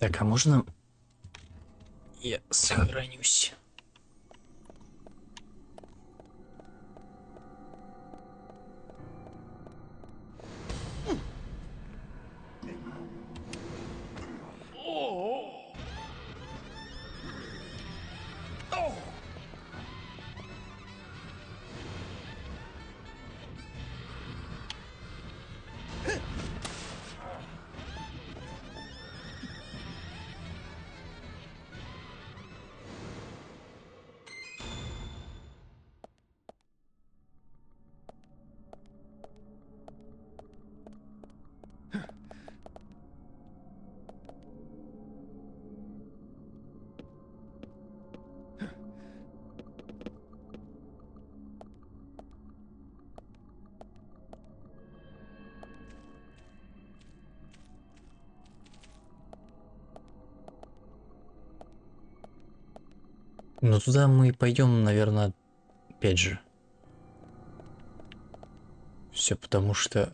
Так, а можно я сохранюсь? Ну туда мы пойдем, наверное, опять же. Все потому что...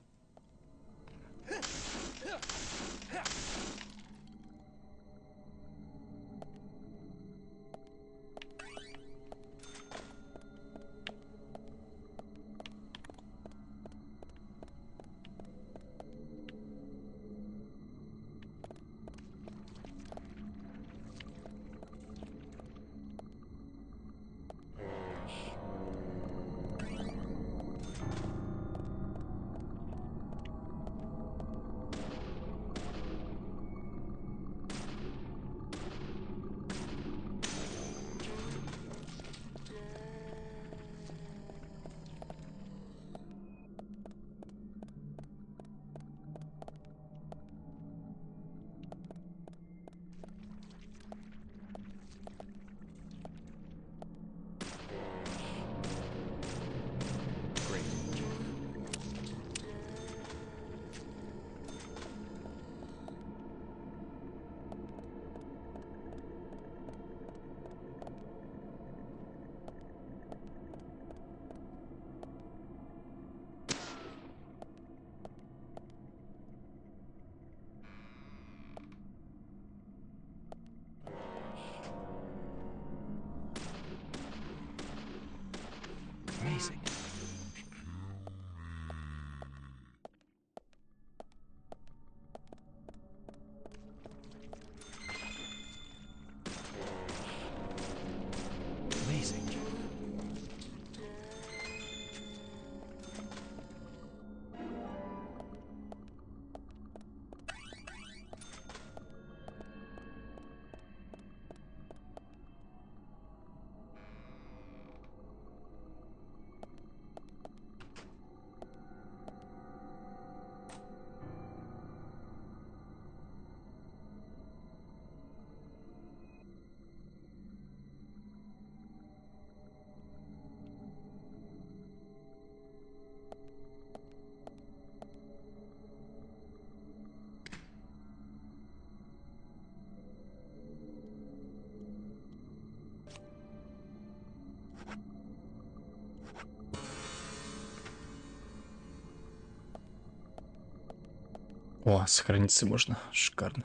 О, сохраниться можно. Шикарно.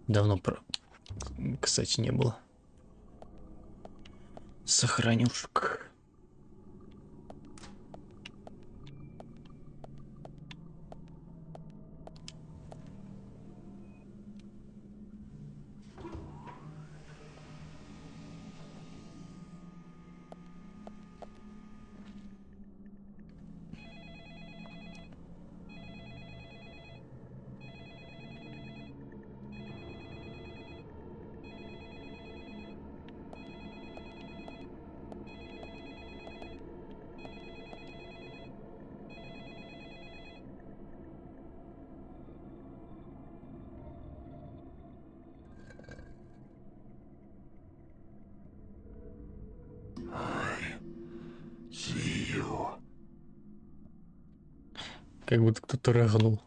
Давно, кстати, не было. Сохранюшек. Как будто кто-то рыгнул.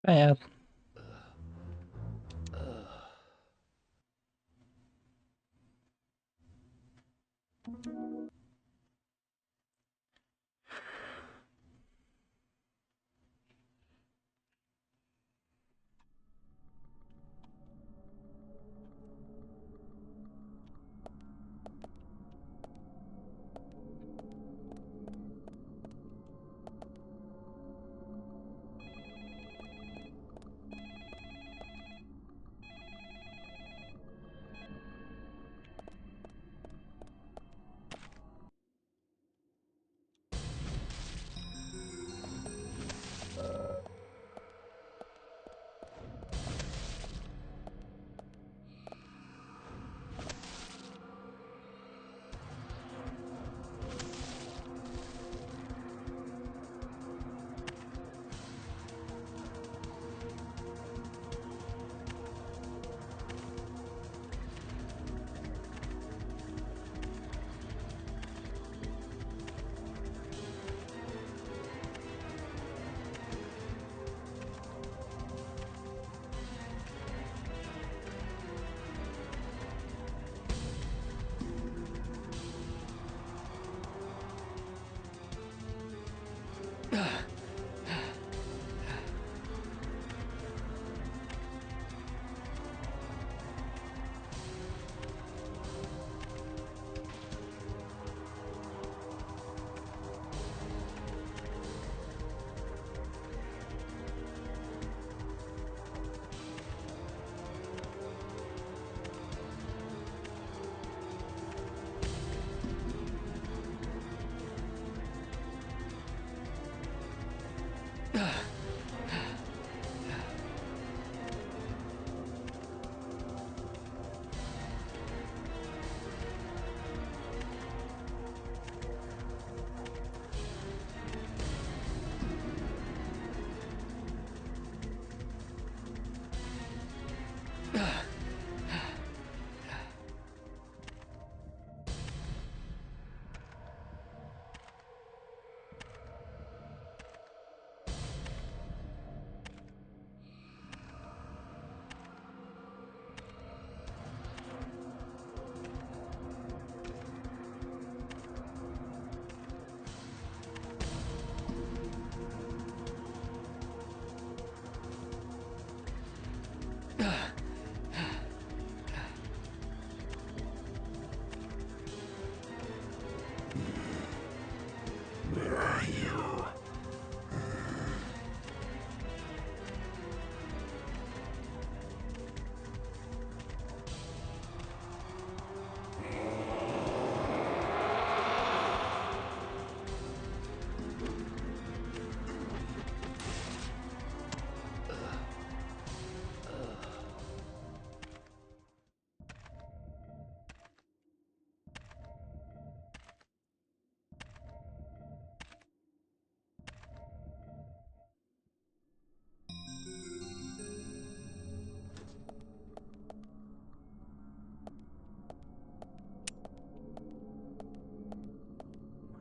Понятно.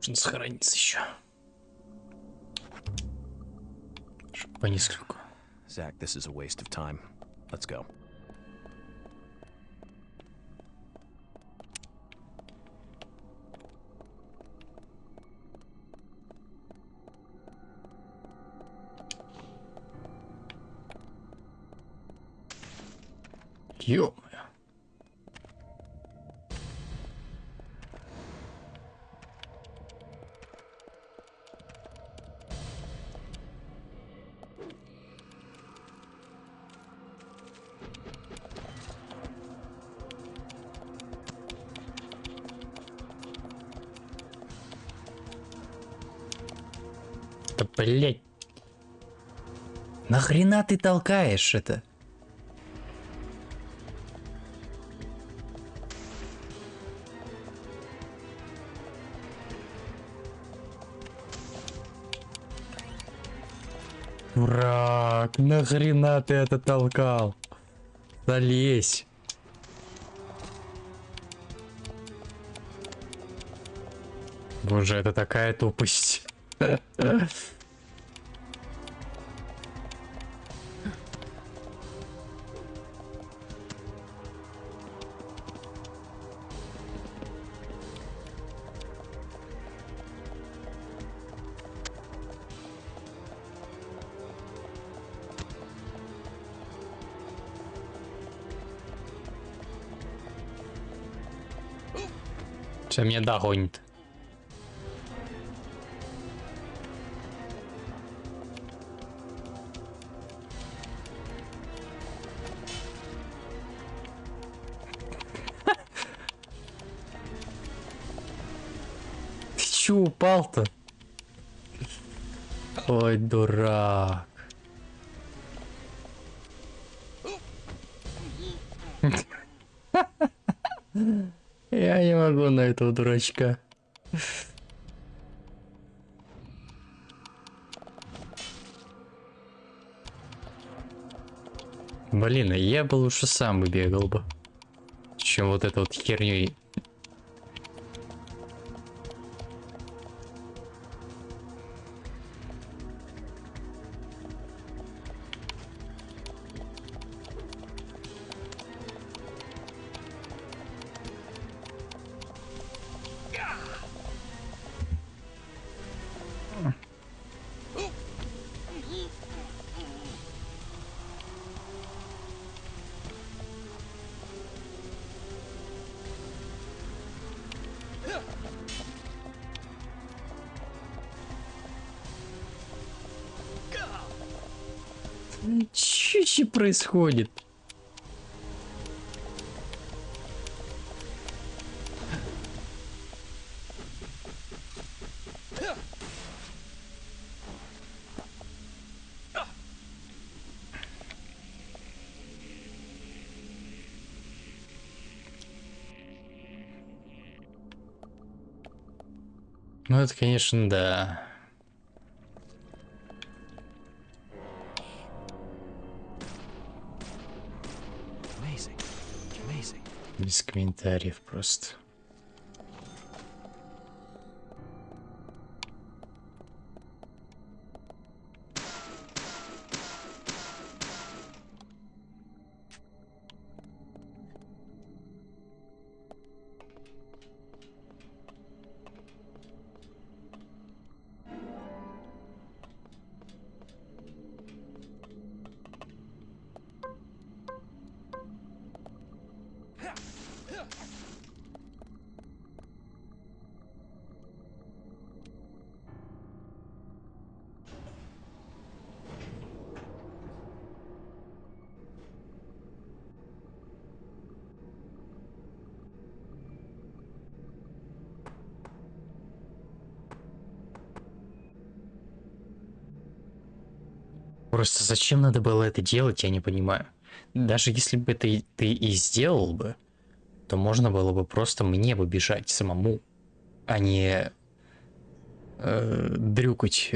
Можно сохраниться еще. По нескольку. Zach, this is a waste of time. Let's go. Ё-моё. Да блять. Нахрена ты толкаешь это? Дурак, нахрена ты это толкал? Залезь. Боже, это такая тупость. Все, меня догонит. Ты чё упал-то? Ой, дурак. Я не могу на этого дурачка. Блин, я бы лучше сам бы бегал бы, чем вот эта вот херню. Че происходит? Ну это, конечно, да. Без комментариев просто. Просто зачем надо было это делать, я не понимаю. Даже если бы ты и сделал бы, то можно было бы просто мне бы бежать самому, а не дрюкать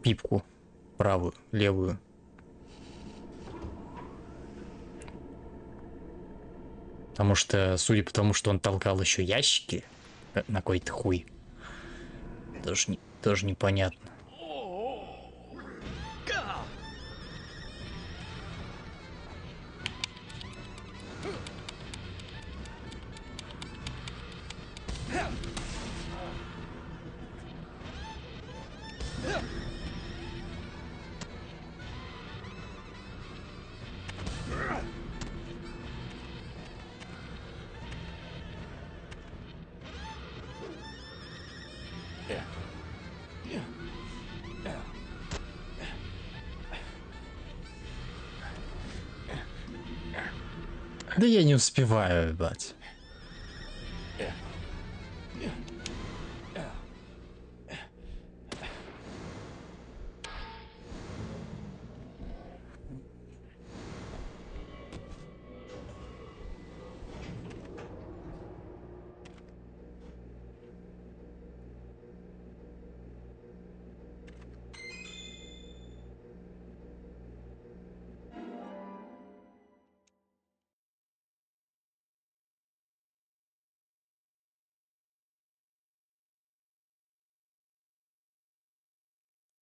пипку правую, левую. Потому что, судя по тому, что он толкал еще ящики на какой-то хуй, тоже непонятно. Да я не успеваю, ебать.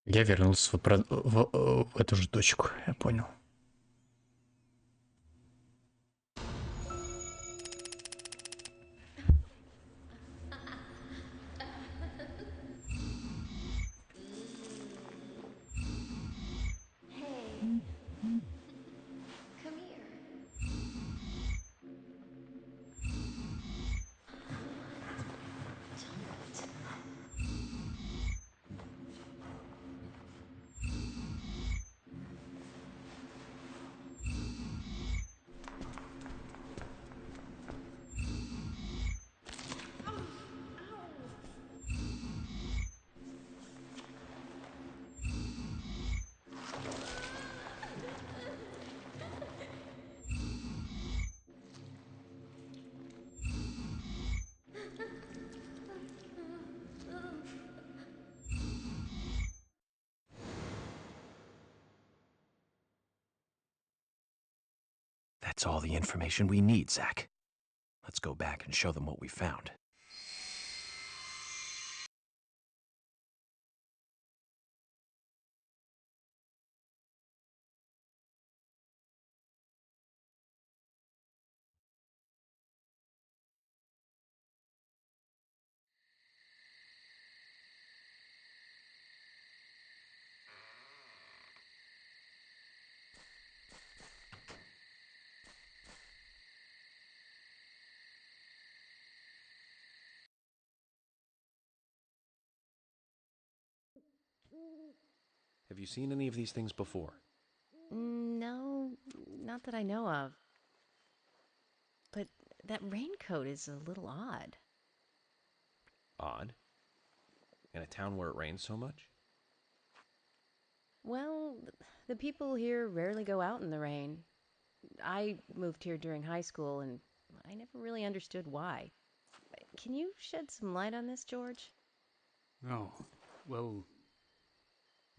Я вернулся в эту же точку, я понял. That's all the information we need, Zach. Let's go back and show them what we found. Have you seen any of these things before? No, not that I know of. But that raincoat is a little odd. Odd? In a town where it rains so much? Well, the people here rarely go out in the rain. I moved here during high school, and I never really understood why. Can you shed some light on this, George? Oh, well,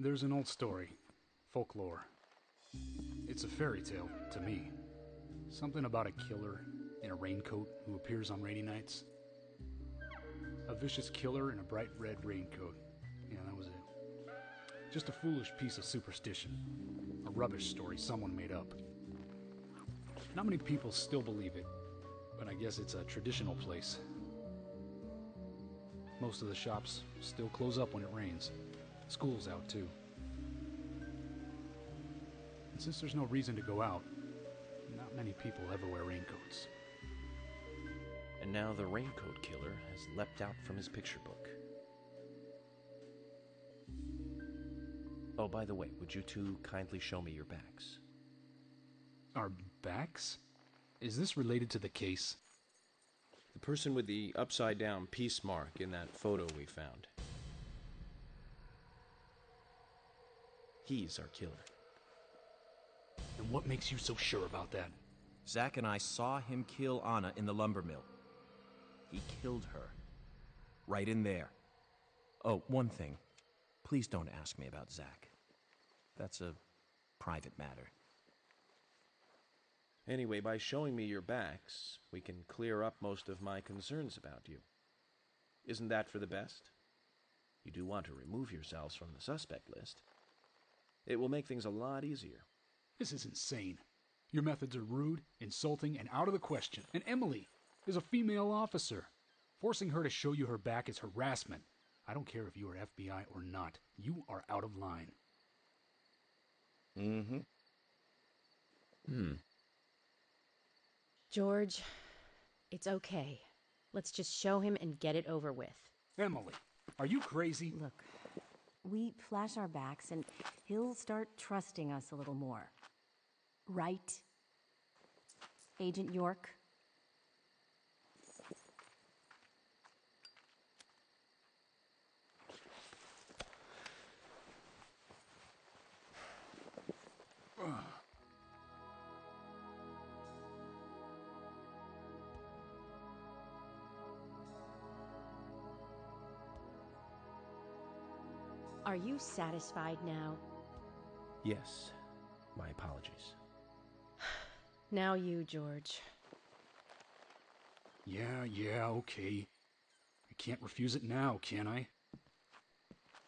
there's an old story, folklore. It's a fairy tale to me. Something about a killer in a raincoat who appears on rainy nights. A vicious killer in a bright red raincoat. Yeah, that was it. Just a foolish piece of superstition. A rubbish story someone made up. Not many people still believe it, but I guess it's a traditional place. Most of the shops still close up when it rains. School's out too. And since there's no reason to go out, not many people ever wear raincoats. And now the raincoat killer has leapt out from his picture book. Oh, by the way, would you two kindly show me your backs? Our backs? Is this related to the case? The person with the upside-down peace mark in that photo we found. He's our killer. And what makes you so sure about that? Zach and I saw him kill Anna in the lumber mill. He killed her. Right in there. Oh, one thing. Please don't ask me about Zach. That's a private matter. Anyway, by showing me your backs, we can clear up most of my concerns about you. Isn't that for the best? You do want to remove yourselves from the suspect list. It will make things a lot easier. This is insane. Your methods are rude, insulting, and out of the question. And Emily is a female officer. Forcing her to show you her back is harassment. I don't care if you are FBI or not. You are out of line. George, it's okay. Let's just show him and get it over with. Emily, are you crazy? Look, we flash our backs and he'll start trusting us a little more. Right? Agent York? Are you satisfied now? Yes. My apologies. Now you, George. Yeah, okay. I can't refuse it now, can I?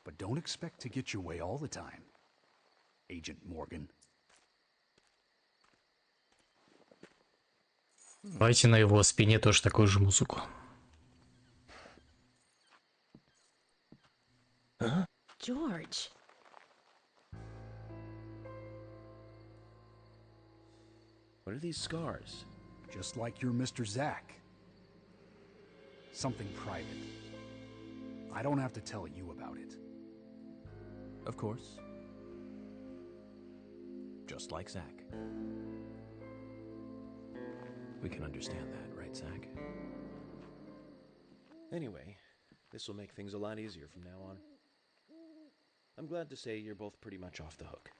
But don't expect to get your way all the time, Agent Morgan. Давайте на его спине тоже такую же музыку. George. What are these scars? Just like your Mr. Zach. Something private. I don't have to tell you about it. Of course. Just like Zach. We can understand that, right, Zach? Anyway, this will make things a lot easier from now on. I'm glad to say you're both pretty much off the hook.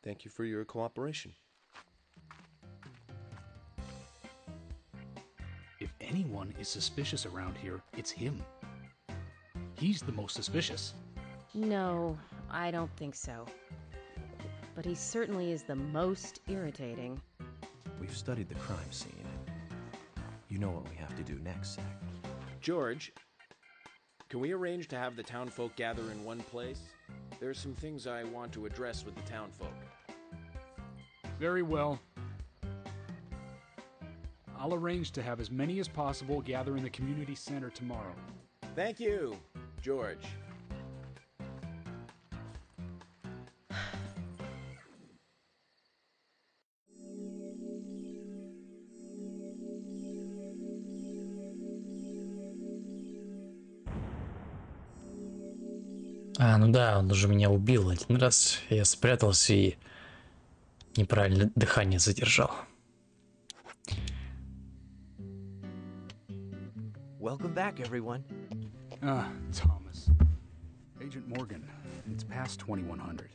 Thank you for your cooperation. If anyone is suspicious around here, it's him. He's the most suspicious. No, I don't think so. But he certainly is the most irritating. We've studied the crime scene. You know what we have to do next, Zach. George, can we arrange to have the townfolk gather in one place? There are some things I want to address with the townfolk. Very well. I'll arrange to have as many as possible gather in the community center tomorrow. Thank you, George. А, ну да, он уже меня убил один раз. Я спрятался и неправильно дыхание задержал. Welcome back, everyone. Thomas. Agent Morgan, it's past 2100.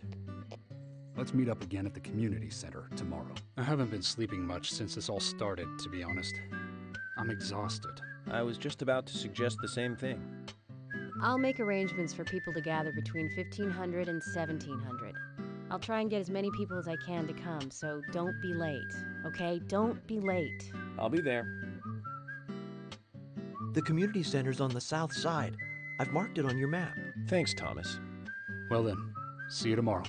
Let's meet up again at the community center tomorrow. I haven't been sleeping much since this all started, to be honest. I'm exhausted. I was just about to suggest the same thing. I'll make arrangements for people to gather between 1500 and 1700. I'll try and get as many people as I can to come, so don't be late, okay? Don't be late. I'll be there. The community center's on the south side. I've marked it on your map. Thanks, Thomas. Well then, see you tomorrow.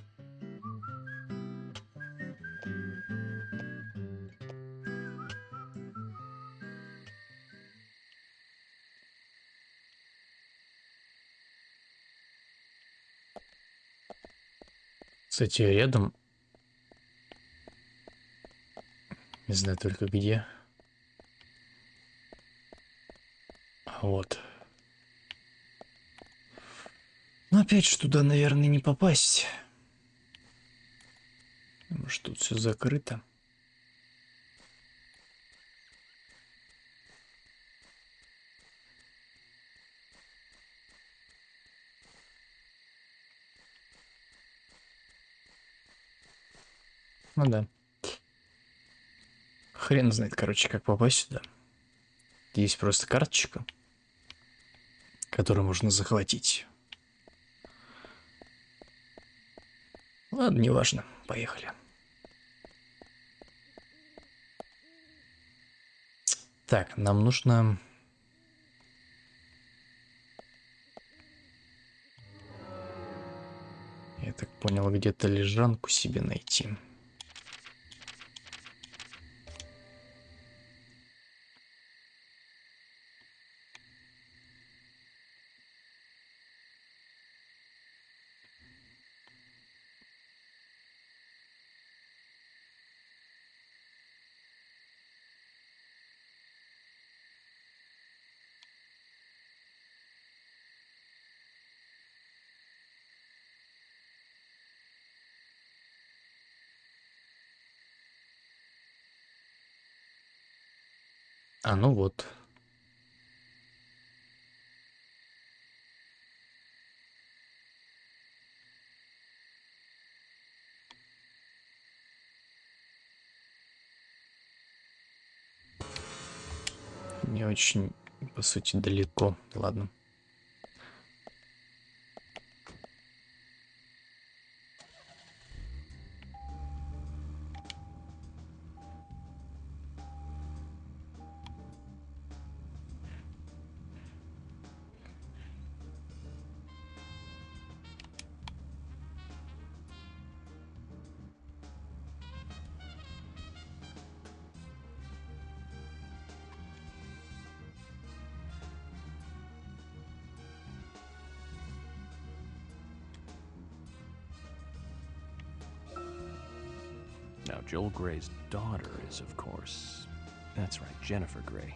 Кстати, рядом. Не знаю только где. А вот. Но опять же туда, наверное, не попасть. Может, тут все закрыто. Ну да. Хрен знает, короче, как попасть сюда. Есть просто карточка, которую можно захватить. Ладно, неважно. Поехали. Так, нам нужно... Я так понял, где-то лежанку себе найти. А, ну вот. Не очень, по сути, далеко. Ладно. Now, Joel Gray's daughter is, of course... That's right, Jennifer Grey.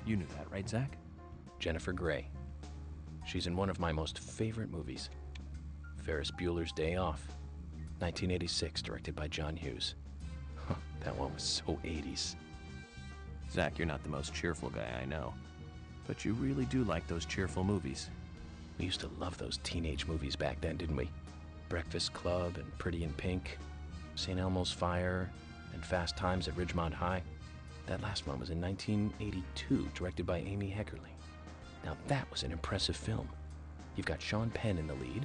You knew that, right, Zach? Jennifer Grey. She's in one of my most favorite movies, Ferris Bueller's Day Off, 1986, directed by John Hughes. That one was so 80s. Zach, you're not the most cheerful guy I know, but you really do like those cheerful movies. We used to love those teenage movies back then, didn't we? Breakfast Club and Pretty in Pink, St. Elmo's Fire, and Fast Times at Ridgemont High. That last one was in 1982, directed by Amy Heckerling. Now that was an impressive film. You've got Sean Penn in the lead,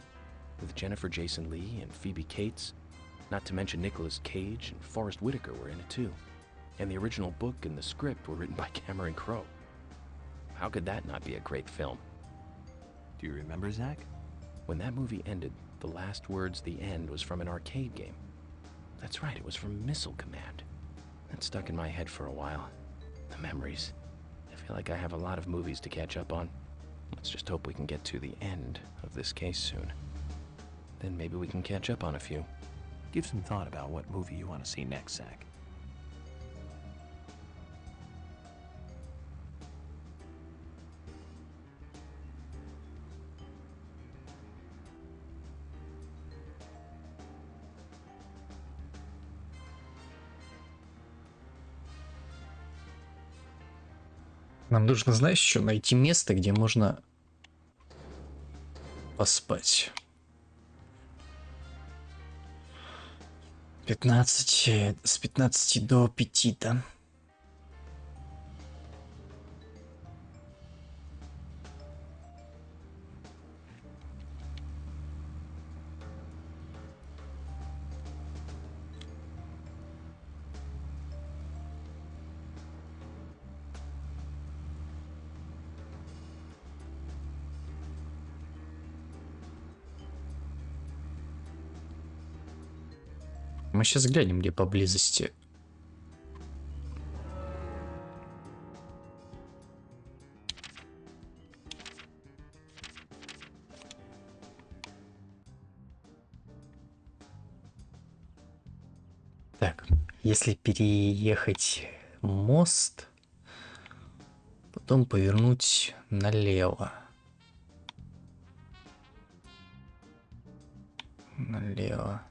with Jennifer Jason Leigh and Phoebe Cates, not to mention Nicolas Cage and Forrest Whitaker were in it too. And the original book and the script were written by Cameron Crowe. How could that not be a great film? Do you remember, Zach? When that movie ended, the last words, the end, was from an arcade game. That's right, it was from Missile Command. That stuck in my head for a while. The memories. I feel like I have a lot of movies to catch up on. Let's just hope we can get to the end of this case soon. Then maybe we can catch up on a few. Give some thought about what movie you want to see next, Zach. Нам нужно, знаешь, еще найти место, где можно поспать. с 15 до 5, да? Мы сейчас глянем, где поблизости. Так, если переехать мост, потом повернуть налево. Налево.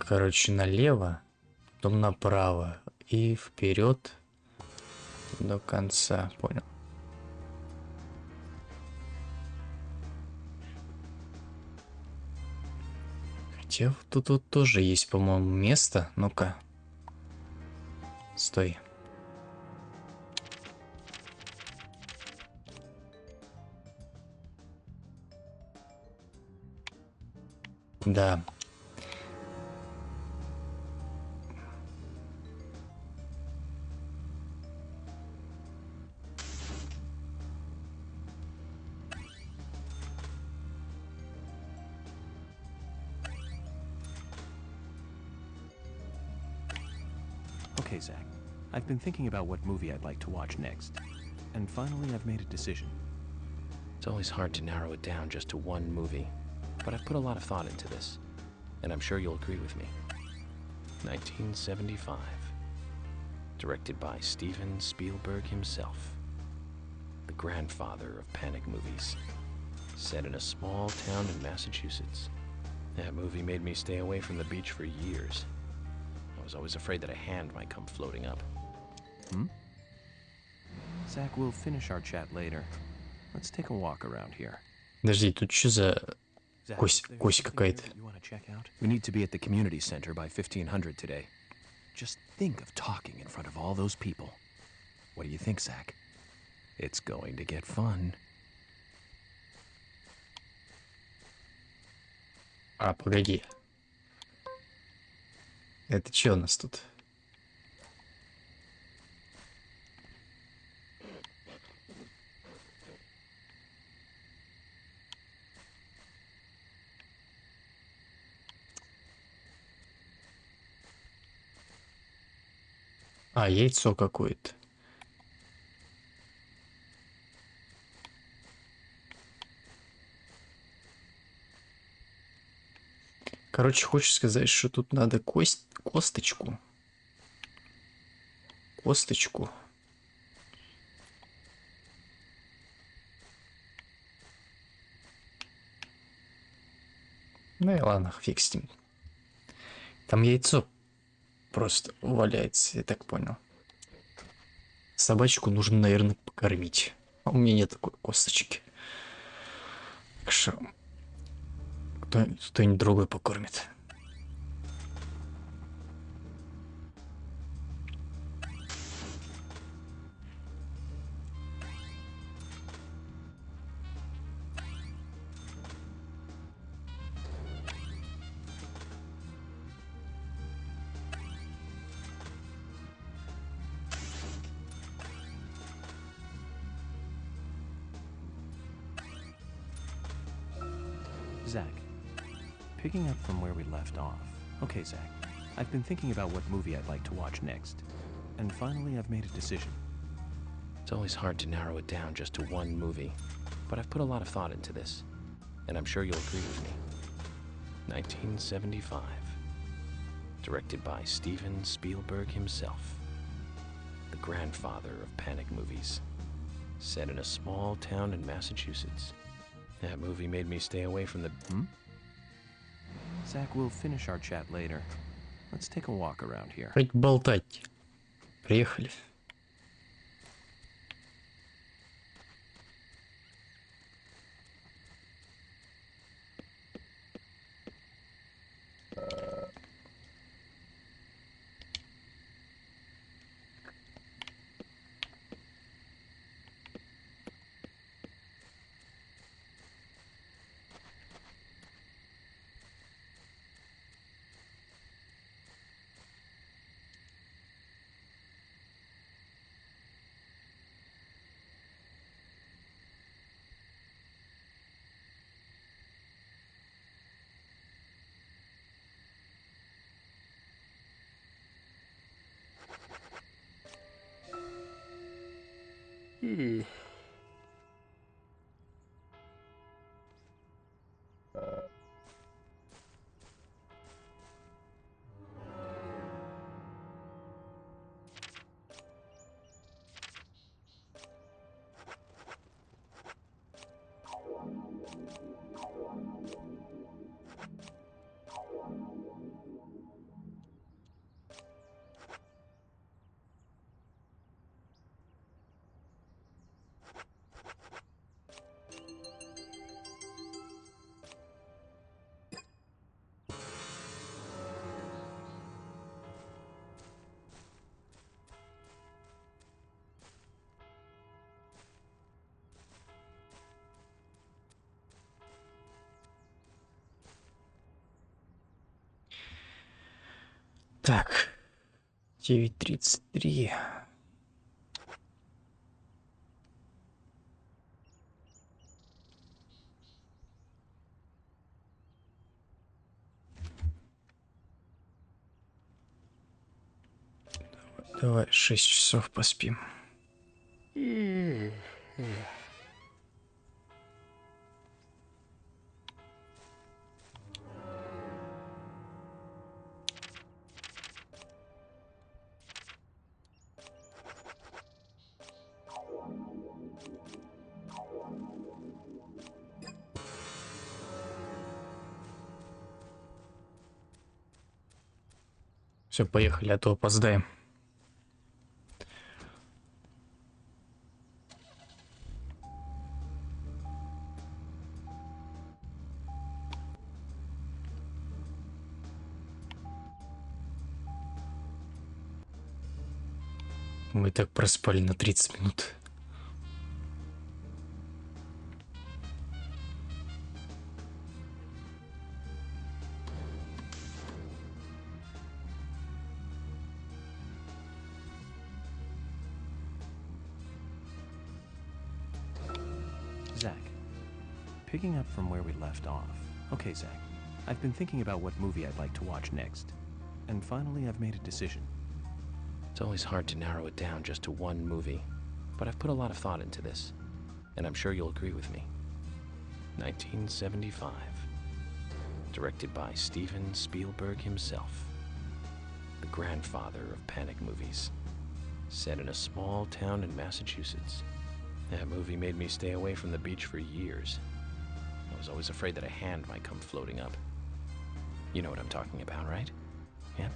Короче, налево, потом направо и вперед до конца. Понял. Хотя тут тоже есть, по-моему, место. Ну-ка. Стой. Да. Okay, Zach. I've been thinking about what movie I'd like to watch next. And finally, I've made a decision. It's always hard to narrow it down just to one movie, but I've put a lot of thought into this, and I'm sure you'll agree with me. 1975. Directed by Steven Spielberg himself. The grandfather of panic movies. Set in a small town in Massachusetts. That movie made me stay away from the beach for years. I was always afraid that a hand might come floating up. Hmm? Zach, we'll finish our chat later. Let's take a walk around here. Подожди, тут что за Zach, кость is there какая-то? something here that you want to check out? We need to be at the community center by 1500 today. Just think of talking in front of all those people. What do you think, Zach? It's going to get fun. А, погоди. Это что у нас тут? А, яйцо какое-то. Короче, хочешь сказать, что тут надо косточку. Косточку. Ну и ладно, фиг с ним. Там яйцо просто валяется, я так понял. Собачку нужно, наверное, покормить. А у меня нет такой косточки. Так что кто-нибудь другой покормит. Zach, picking up from where we left off. Okay, Zach, I've been thinking about what movie I'd like to watch next. And finally, I've made a decision. It's always hard to narrow it down just to one movie, but I've put a lot of thought into this, and I'm sure you'll agree with me. 1975. Directed by Steven Spielberg himself. The grandfather of panic movies. Set in a small town in Massachusetts. That movie made me stay away from the... Hmm? Zach, we'll finish our chat later. Let's take a walk around here. Хоть болтать. Приехали. Так, 9:33. Давай 6 часов поспим. Все, поехали, а то опоздаем. Мы так проспали на 30 минут. Zach, picking up from where we left off. Okay, Zach, I've been thinking about what movie I'd like to watch next. And finally, I've made a decision. It's always hard to narrow it down just to one movie, but I've put a lot of thought into this, and I'm sure you'll agree with me. 1975. Directed by Steven Spielberg himself. The grandfather of panic movies. Set in a small town in Massachusetts. That movie made me stay away from the beach for years. I was always afraid that a hand might come floating up. You know what I'm talking about, right? Yeah?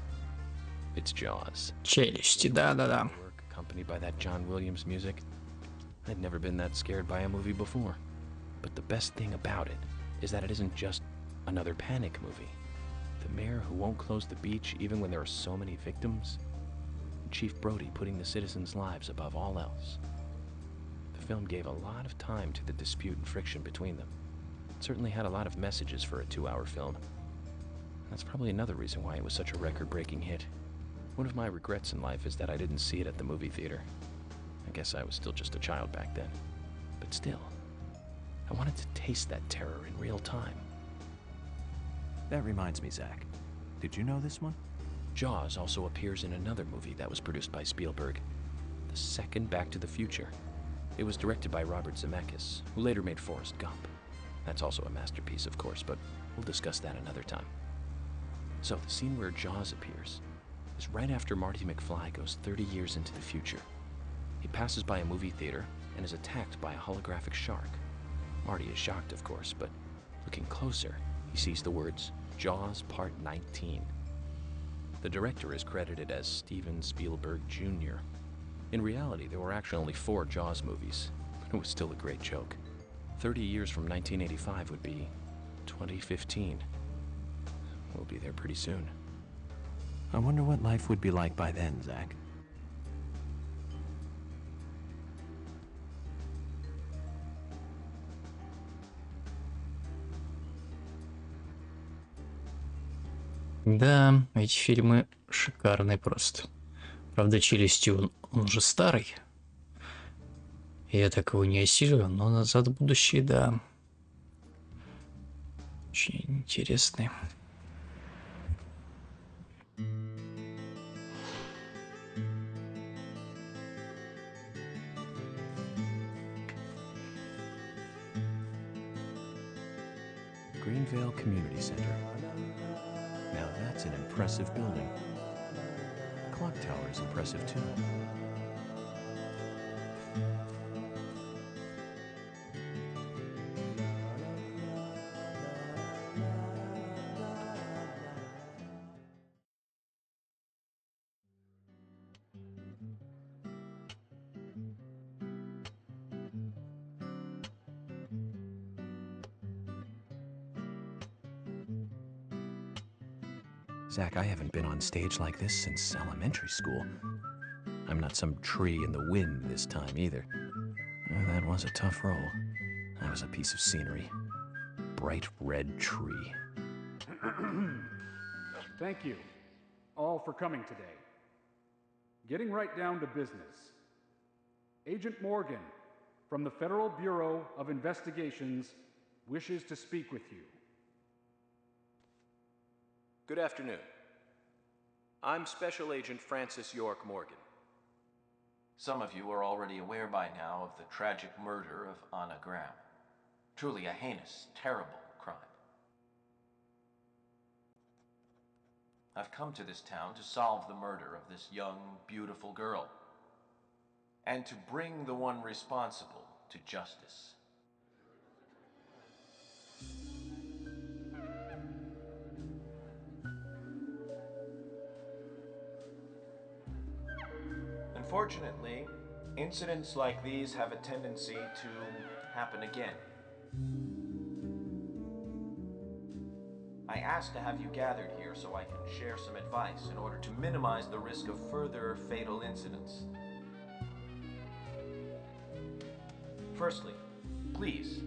It's Jaws. Челюсти, да-да-да. Accompanied by that John Williams music. I'd never been that scared by a movie before. But the best thing about it is that it isn't just another panic movie. The mayor who won't close the beach even when there are so many victims. Chief Brody putting the citizens' lives above all else. The film gave a lot of time to the dispute and friction between them. It certainly had a lot of messages for a 2-hour film. That's probably another reason why it was such a record-breaking hit. One of my regrets in life is that I didn't see it at the movie theater. I guess I was still just a child back then. But still, I wanted to taste that terror in real time. That reminds me, Zach. Did you know this one? Jaws also appears in another movie that was produced by Spielberg. The second Back to the Future. It was directed by Robert Zemeckis, who later made Forrest Gump. That's also a masterpiece, of course, but we'll discuss that another time. So, the scene where Jaws appears is right after Marty McFly goes 30 years into the future. He passes by a movie theater and is attacked by a holographic shark. Marty is shocked, of course, but looking closer, he sees the words, Jaws Part 19. The director is credited as Steven Spielberg Jr. In reality, there were actually only 4 Jaws movies, but it was still a great joke. 30 years from 1985 would be 2015. We'll be there pretty soon. I wonder what life would be like by then, Zach. Да, эти фильмы шикарные просто. Правда, «Челюсти» он уже старый. Я так его не осилил, но «Назад в будущее», да. Очень интересный. Grinvэйл Community Center. Now that's an impressive building. Clock tower is impressive too. Zach, I haven't been on stage like this since elementary school. I'm not some tree in the wind this time either. That was a tough role. That was a piece of scenery. Bright red tree. Thank you. all for coming today. Getting right down to business. Agent Morgan from the Federal Bureau of Investigations wishes to speak with you. Good afternoon. I'm Special Agent Frэнsiса Yorka Mоргана. Some of you are already aware by now of the tragic murder of Anna Graham. Truly a heinous, terrible crime. I've come to this town to solve the murder of this young, beautiful girl, and to bring the one responsible to justice. Unfortunately, incidents like these have a tendency to happen again. I asked to have you gathered here so I can share some advice in order to minimize the risk of further fatal incidents. Firstly, please,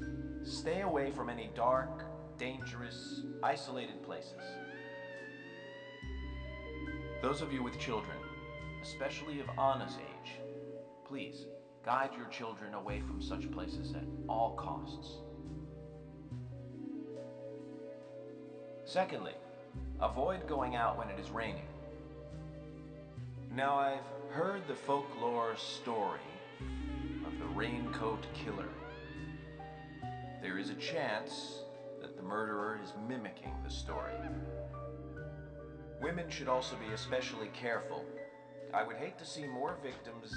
stay away from any dark, dangerous, isolated places. Those of you with children, especially of Anna's age, please, guide your children away from such places at all costs. Secondly, avoid going out when it is raining. Now, I've heard the folklore story of the raincoat killer. There is a chance that the murderer is mimicking the story. Women should also be especially careful. I would hate to see more victims.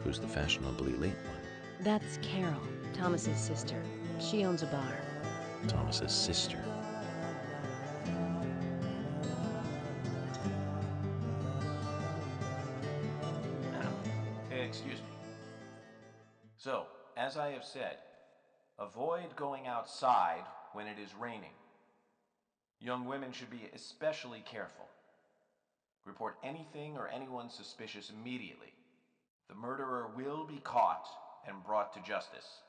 Who's the fashionably late one? That's Carol, Thomas's sister. She owns a bar. Thomas's sister. Excuse me. So, as I have said, avoid going outside when it is raining. Young women should be especially careful. Report anything or anyone suspicious immediately. The murderer will be caught and brought to justice.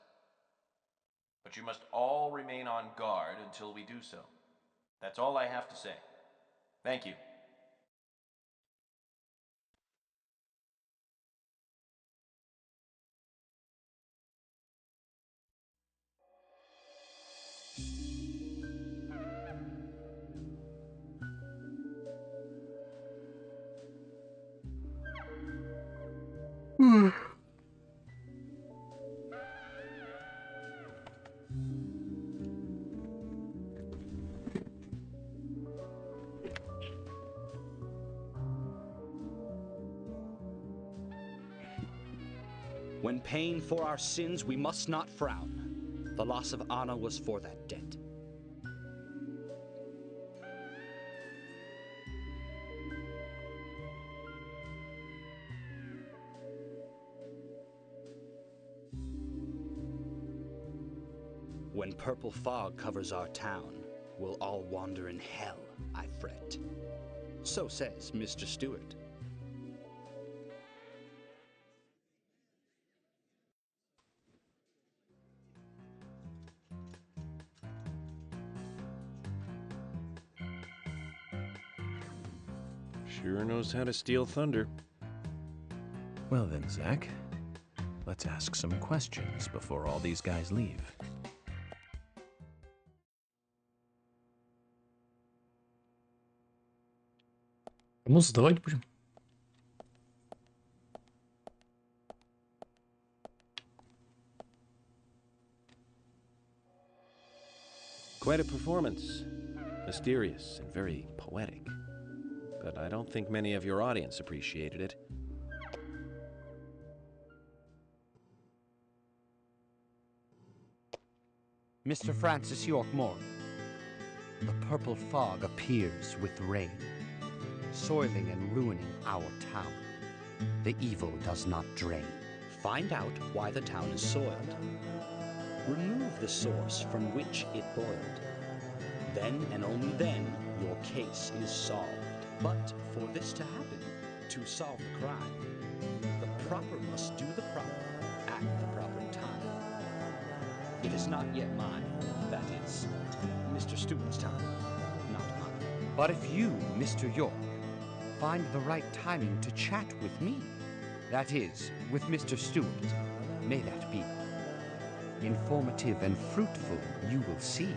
But you must all remain on guard until we do so. That's all I have to say. Thank you. When paying for our sins, we must not frown. The loss of Anna was for that debt. When purple fog covers our town, we'll all wander in hell, I fret. So says Mr. Stewart. Sure knows how to steal thunder. Well then, Zach, let's ask some questions before all these guys leave. Кому задавать будем? Quite a performance. Mysterious and very poetic. But I don't think many of your audience appreciated it. Mr. Fránsisa Yorka Morgana, the purple fog appears with rain, soiling and ruining our town. The evil does not drain, Find out why the town is soiled. Remove the source from which it boiled. Then and only then your case is solved. But for this to happen, to solve the crime, the proper must do the proper at the proper time. It is not yet mine, that is, Mr. Stewart's time, not mine. But if you, Mr. York, find the right timing to chat with me, that is, with Mr. Stewart, may that be informative and fruitful, you will see.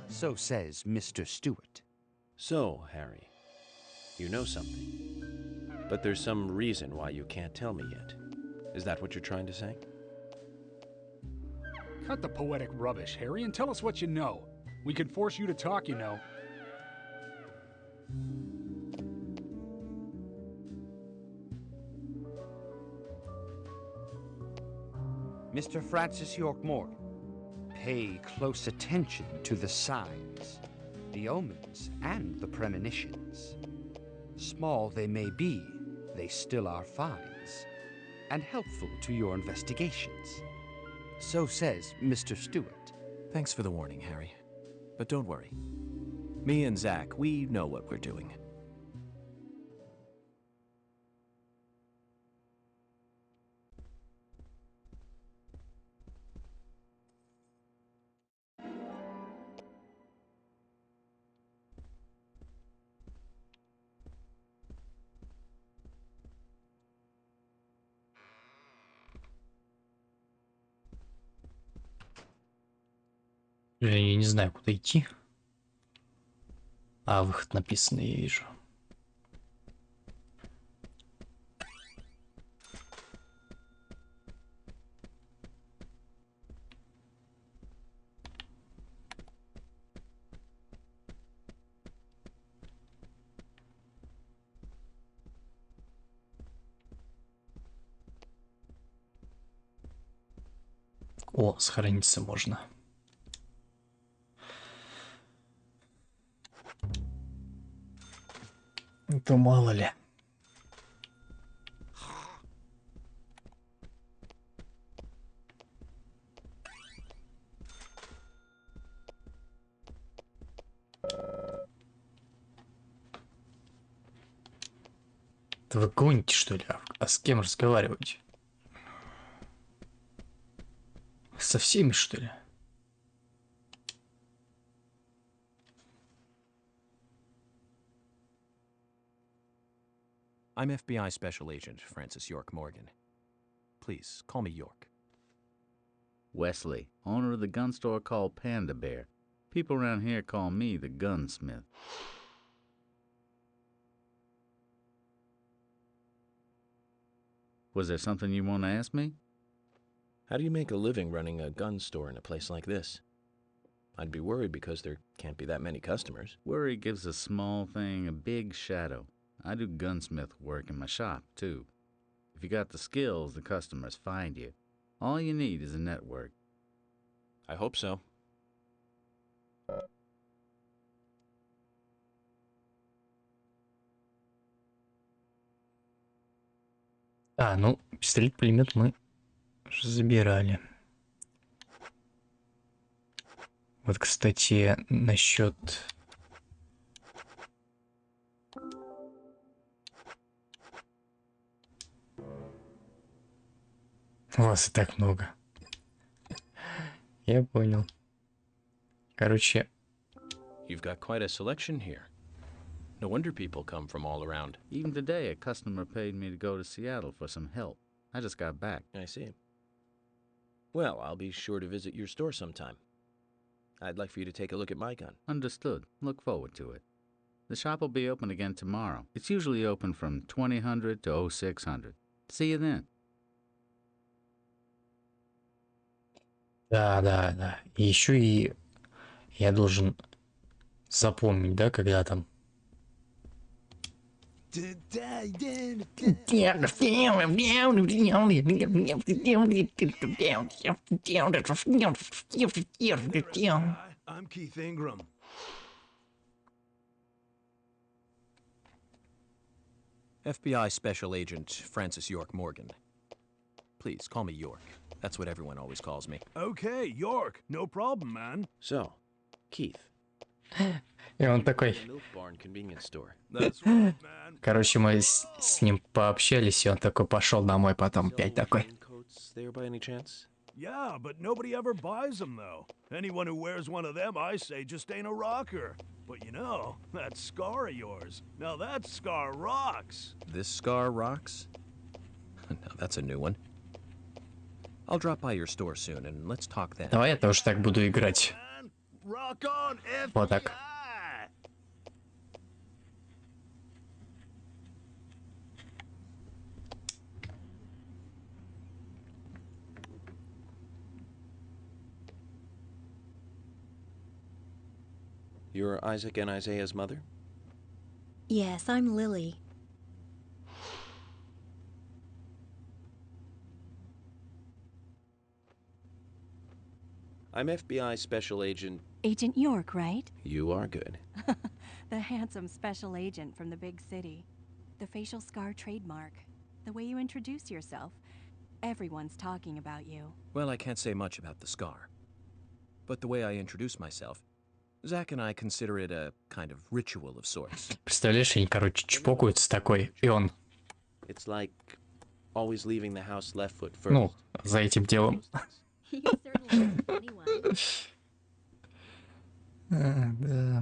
So says Mr. Stewart. So, Harry, you know something. But there's some reason why you can't tell me yet. Is that what you're trying to say? Cut the poetic rubbish, Harry, and tell us what you know. We could force you to talk, you know. Mr. Francis York Morgan, pay close attention to the signs, the omens, and the premonitions. Small they may be, they still are finds, and helpful to your investigations. So says Mr. Stewart. Thanks for the warning, Harry. But don't worry. Me and Zach, we know what we're doing. Я не знаю, куда идти. А, выход написанный, я вижу. О, сохраниться можно. Это мало ли. Да вы гоните, что ли? А с кем разговариваете? Со всеми, что ли? I'm FBI Special Agent Francis York Morgan. Please, call me York. Wesley, owner of the gun store called Panda Bear. People around here call me the gunsmith. Was there something you want to ask me? How do you make a living running a gun store in a place like this? I'd be worried because there can't be that many customers. Worry gives a small thing a big shadow. I do gunsmith work in my shop, too. If you got the skills, the customers find you. All you need is a network. I hope so. А, ну, пистолет-пулемет мы уже забирали. Вот, кстати, насчет... У вас и так много. Я понял. Короче... You've got quite a selection here. No wonder people come from all around. Even today, a customer paid me to go to Seattle for some help. I just got back. I see. Well, I'll be sure to visit your store sometime. I'd like for you to take a look at my gun. Understood. Look forward to it. The shop will be open again tomorrow. It's usually open from 2000 to 0600. See you then. Да. И еще и я должен запомнить, да, когда там... I'm Keith Ingram. FBI Special Agent Francis York Morgan. Please, call me York. That's what everyone always calls me. Okay, York. No problem, man. So, Keith. И он такой... Milk Barn convenience store. That's right, man. Короче, мы с ним пообщались, и он такой пошел домой, потом опять такой. Raincoats there by any chance? Yeah, but nobody ever buys them, though. Anyone who wears one of them, I say, just ain't a rocker. But you know, that scar of yours. Now that scar rocks. This scar rocks? Now that's a new one. I'll drop by your store soon, and let's talk then. Давай я тоже так буду играть. Rock on, FBI! Вот так. You're Isaac and Isaiah's mother? Yes, I'm Lily. I'm FBI Special Agent... Agent York, right? You are good. The handsome special agent from the big city. The facial scar trademark. The way you introduce yourself. Everyone's talking about you. Well, I can't say much about the scar. But the way I introduce myself, Zach and I consider it a kind of ritual of sorts. Представляешь, они, короче, чпокаются такой, и он... It's like always leaving the house left foot first. Ну, за этим делом. Да.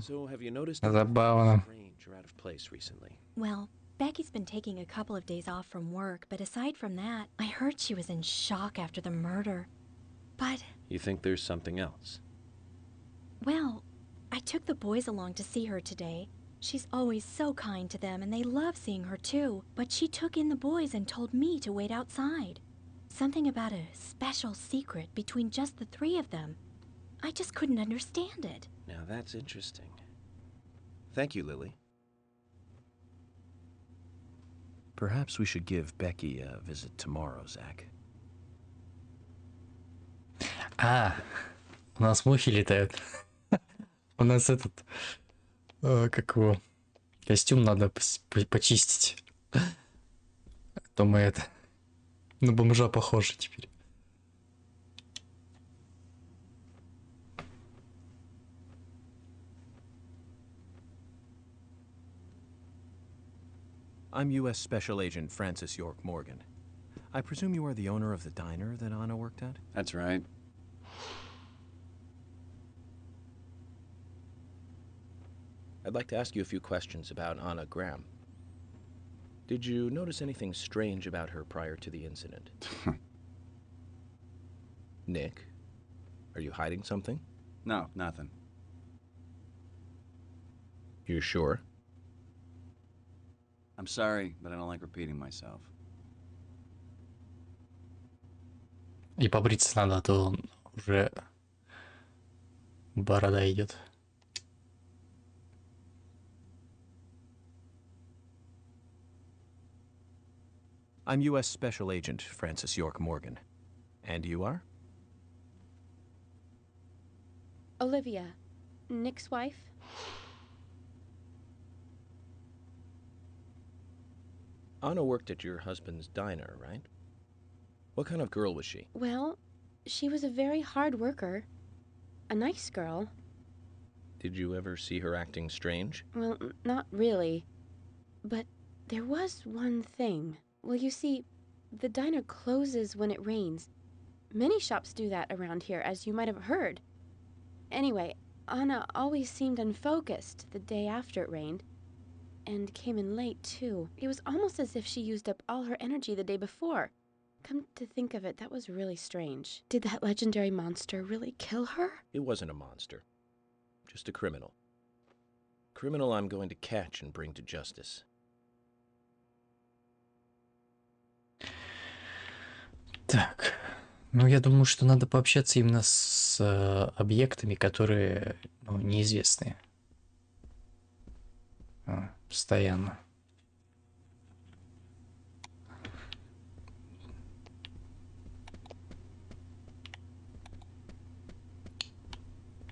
So have you noticed Забавно. strange or out of place recently? Well, Becky's been taking a couple of days off from work, but aside from that, I heard she was in shock after the murder. But, You think there's something else? well, I took the boys along to see her today. She's always so kind to them, and they love seeing her too. But she took in the boys and told me to wait outside. Something about a special secret between just the three of them. I just couldn't understand it. Now that's interesting. Thank you, Lily. Perhaps we should give Becky a visit tomorrow, Zach. А, у нас мухи летают. У нас этот... как его... Костюм надо почистить. А то мы это... На бомжа похожи теперь. I'm U.S. Special Agent Francis York Morgan. I presume you are the owner of the diner that Anna worked at? That's right. I'd like to ask you a few questions about Anna Graham. Did you notice anything strange about her prior to the incident? Nick, are you hiding something? No, nothing. You're sure? I'm sorry, but I don't like repeating myself. И побриться надо, а то уже борода идет. I'm U.S. Special Agent Francis York Morgan. And you are? Olivia, Nick's wife. Anna worked at your husband's diner, right? What kind of girl was she? Well, she was a very hard worker. A nice girl. Did you ever see her acting strange? Well, not really. But there was one thing. Well, you see, the diner closes when it rains. Many shops do that around here, as you might have heard. Anyway, Anna always seemed unfocused the day after it rained. And came in late, too. It was almost as if she used up all her energy the day before. Come to think of it, that was really strange. Did that legendary monster really kill her? It wasn't a monster. Just a criminal. Criminal I'm going to catch and bring to justice. Так, ну я думаю, что надо пообщаться именно с объектами, которые неизвестные. Постоянно.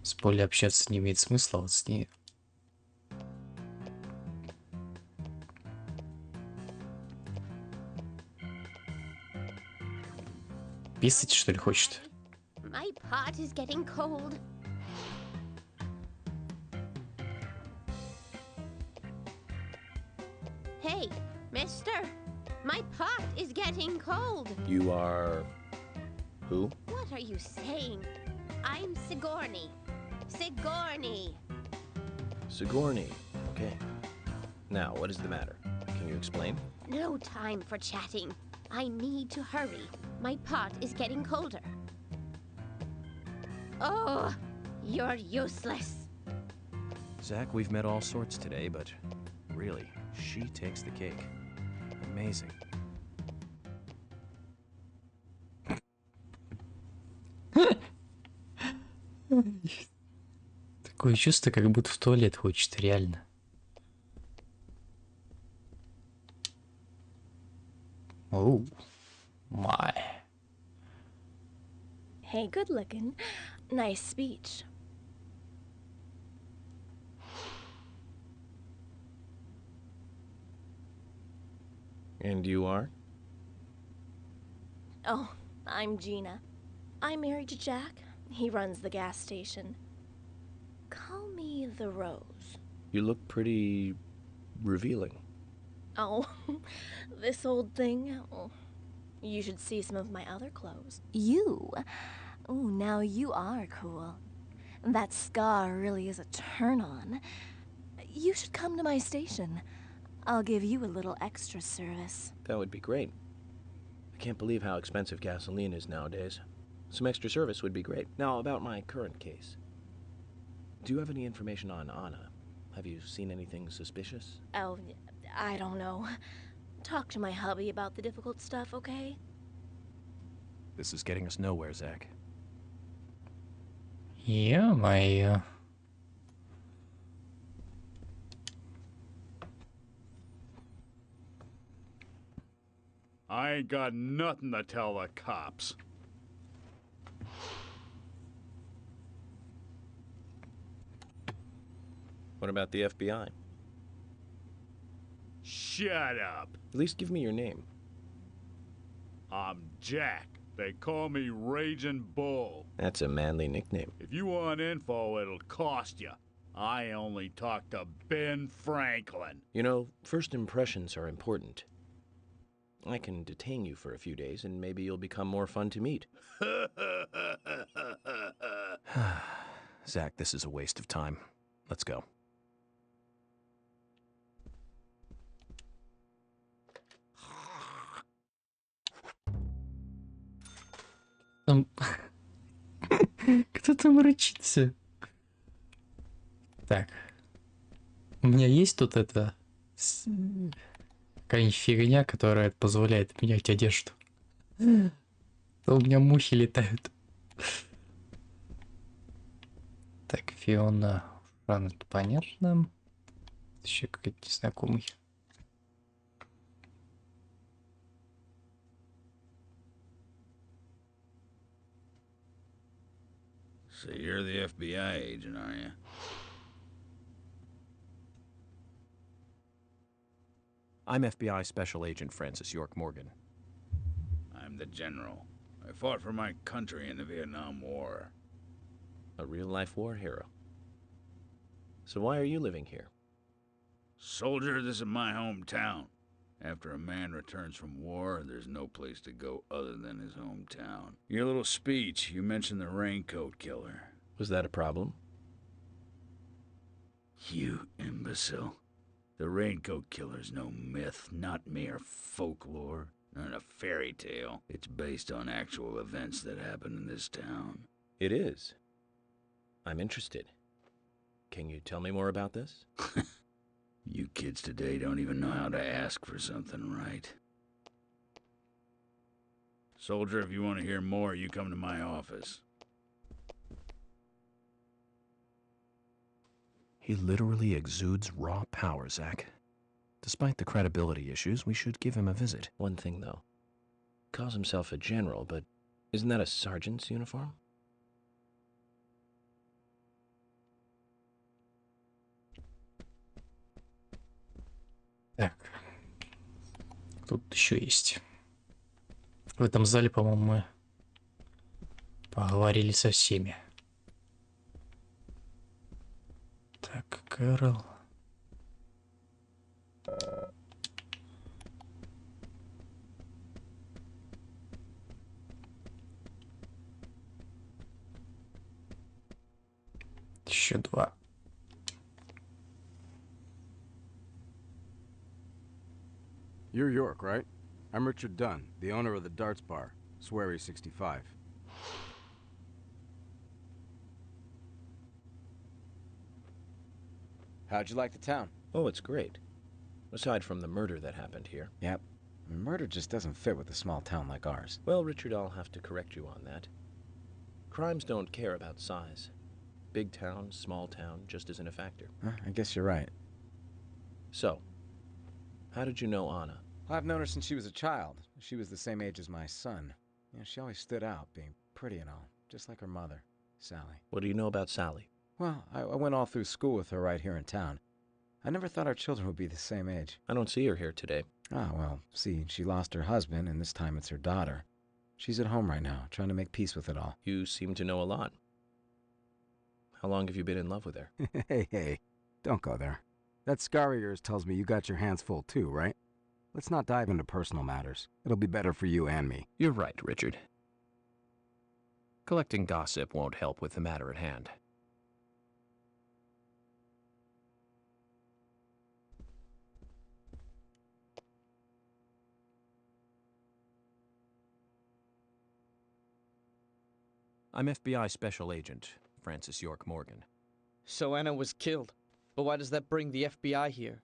С Полей общаться не имеет смысла, вот с ней. Писать, что ли, хочет? My pot is getting cold. Hey, mister, my pot is getting cold. You are... who? What are you saying? I'm Sigourney. Sigourney. Sigourney. Okay. Now, what is the matter? Can you explain? No time for chatting. I need to hurry. My pot is getting colder. Oh, you're useless. Zach, we've met all sorts today, but really, she takes the cake. Amazing. Такое чувство, как будто в туалет хочет, реально. Оу, my. Hey, good looking. Nice speech. And you are? Oh, I'm Gina. I'm married to Jack. He runs the gas station. Call me the Rose. You look pretty... revealing. Oh, this old thing. Oh, you should see some of my other clothes. You? Oh, now you are cool. That scar really is a turn-on. You should come to my station. I'll give you a little extra service. That would be great. I can't believe how expensive gasoline is nowadays. Some extra service would be great. Now, about my current case. Do you have any information on Anna? Have you seen anything suspicious? Oh, I don't know. Talk to my hubby about the difficult stuff, okay? This is getting us nowhere, Zach. Ё-моё. I ain't got nothing to tell the cops. What about the FBI? Shut up. At least give me your name. I'm Jack. They call me Raging Bull. That's a manly nickname. If you want info, it'll cost you. I only talk to Ben Franklin. You know, first impressions are important. I can detain you for a few days, and maybe you'll become more fun to meet. Zach, this is a waste of time. Let's go. Там... Кто там рычится? Так. У меня есть тут это... какая-нибудь фигня, которая позволяет менять одежду. То у меня мухи летают. Так, Фиона... Рано, это понятно. Еще какой-то незнакомый. So you're the FBI agent, are you? I'm FBI Special Agent Francis Yorka Morgana. I'm the general. I fought for my country in the Vietnam War. A real-life war hero. So why are you living here? Soldier, this is my hometown. After a man returns from war, there's no place to go other than his hometown. Your little speech, you mentioned the raincoat killer. Was that a problem? You imbecile. The raincoat killer's no myth, not mere folklore, not a fairy tale. It's based on actual events that happened in this town. It is. I'm interested. Can you tell me more about this? You kids today don't even know how to ask for something right. Soldier, if you want to hear more, you come to my office. He literally exudes raw power, Zach. Despite the credibility issues, we should give him a visit. One thing, though. Calls himself a general, but isn't that a sergeant's uniform? Так. Тут еще есть. В этом зале, по-моему, мы Поговорили со всеми. Так, Кэрол. Еще 2. You're York, right? I'm Richard Dunn, the owner of the darts bar, Swery 65. How'd you like the town? Oh, it's great. Aside from the murder that happened here. Yep. Murder just doesn't fit with a small town like ours. Well, Richard, I'll have to correct you on that. Crimes don't care about size. Big town, small town, just isn't a factor. I guess you're right. So, how did you know Anna? I've known her since she was a child. She was the same age as my son. You know, she always stood out, being pretty and all, just like her mother, Sally. What do you know about Sally? Well, I went all through school with her right here in town. I never thought our children would be the same age. I don't see her here today. Ah, well, see, she lost her husband, and this time it's her daughter. She's at home right now, trying to make peace with it all. You seem to know a lot. How long have you been in love with her? Hey, don't go there. That scar of yours tells me you got your hands full too, right? Let's not dive into personal matters. It'll be better for you and me. You're right, Richard. Collecting gossip won't help with the matter at hand. I'm FBI Special Agent Fränsisa Yorka Morgana. So Anna was killed. But why does that bring the FBI here?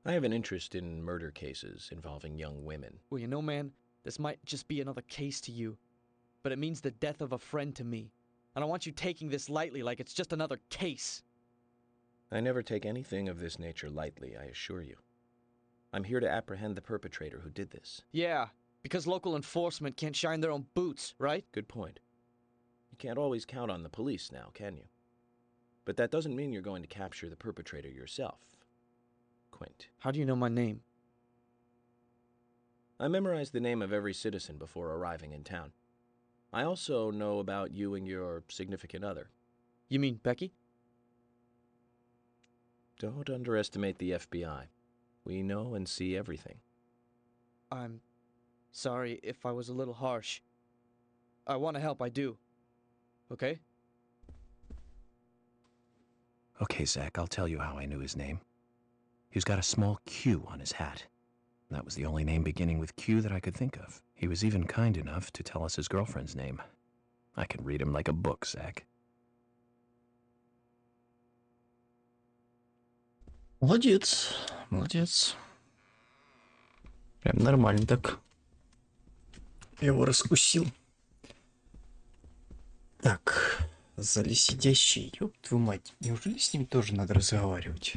I have an interest in murder cases involving young women. Well, you know, man, this might just be another case to you. But it means the death of a friend to me. I don't want you taking this lightly like it's just another case. I never take anything of this nature lightly, I assure you. I'm here to apprehend the perpetrator who did this. Yeah, because local enforcement can't shine their own boots, right? Good point. You can't always count on the police now, can you? But that doesn't mean you're going to capture the perpetrator yourself. Quint. How do you know my name? I memorized the name of every citizen before arriving in town. I also know about you and your significant other. You mean Becky? Don't underestimate the FBI. We know and see everything. I'm sorry if I was a little harsh. I want to help, I do. Okay? Okay, Zach, I'll tell you how I knew his name. He's got a small Q on his hat. That was the only name beginning with Q that I could think of. He was even kind enough to tell us his girlfriend's name. I can read him like a book, Zach. Молодец, молодец. Прям нормально так. Я его раскусил. Так, залесидящий, ёб твою мать. Неужели с ним тоже надо разговаривать?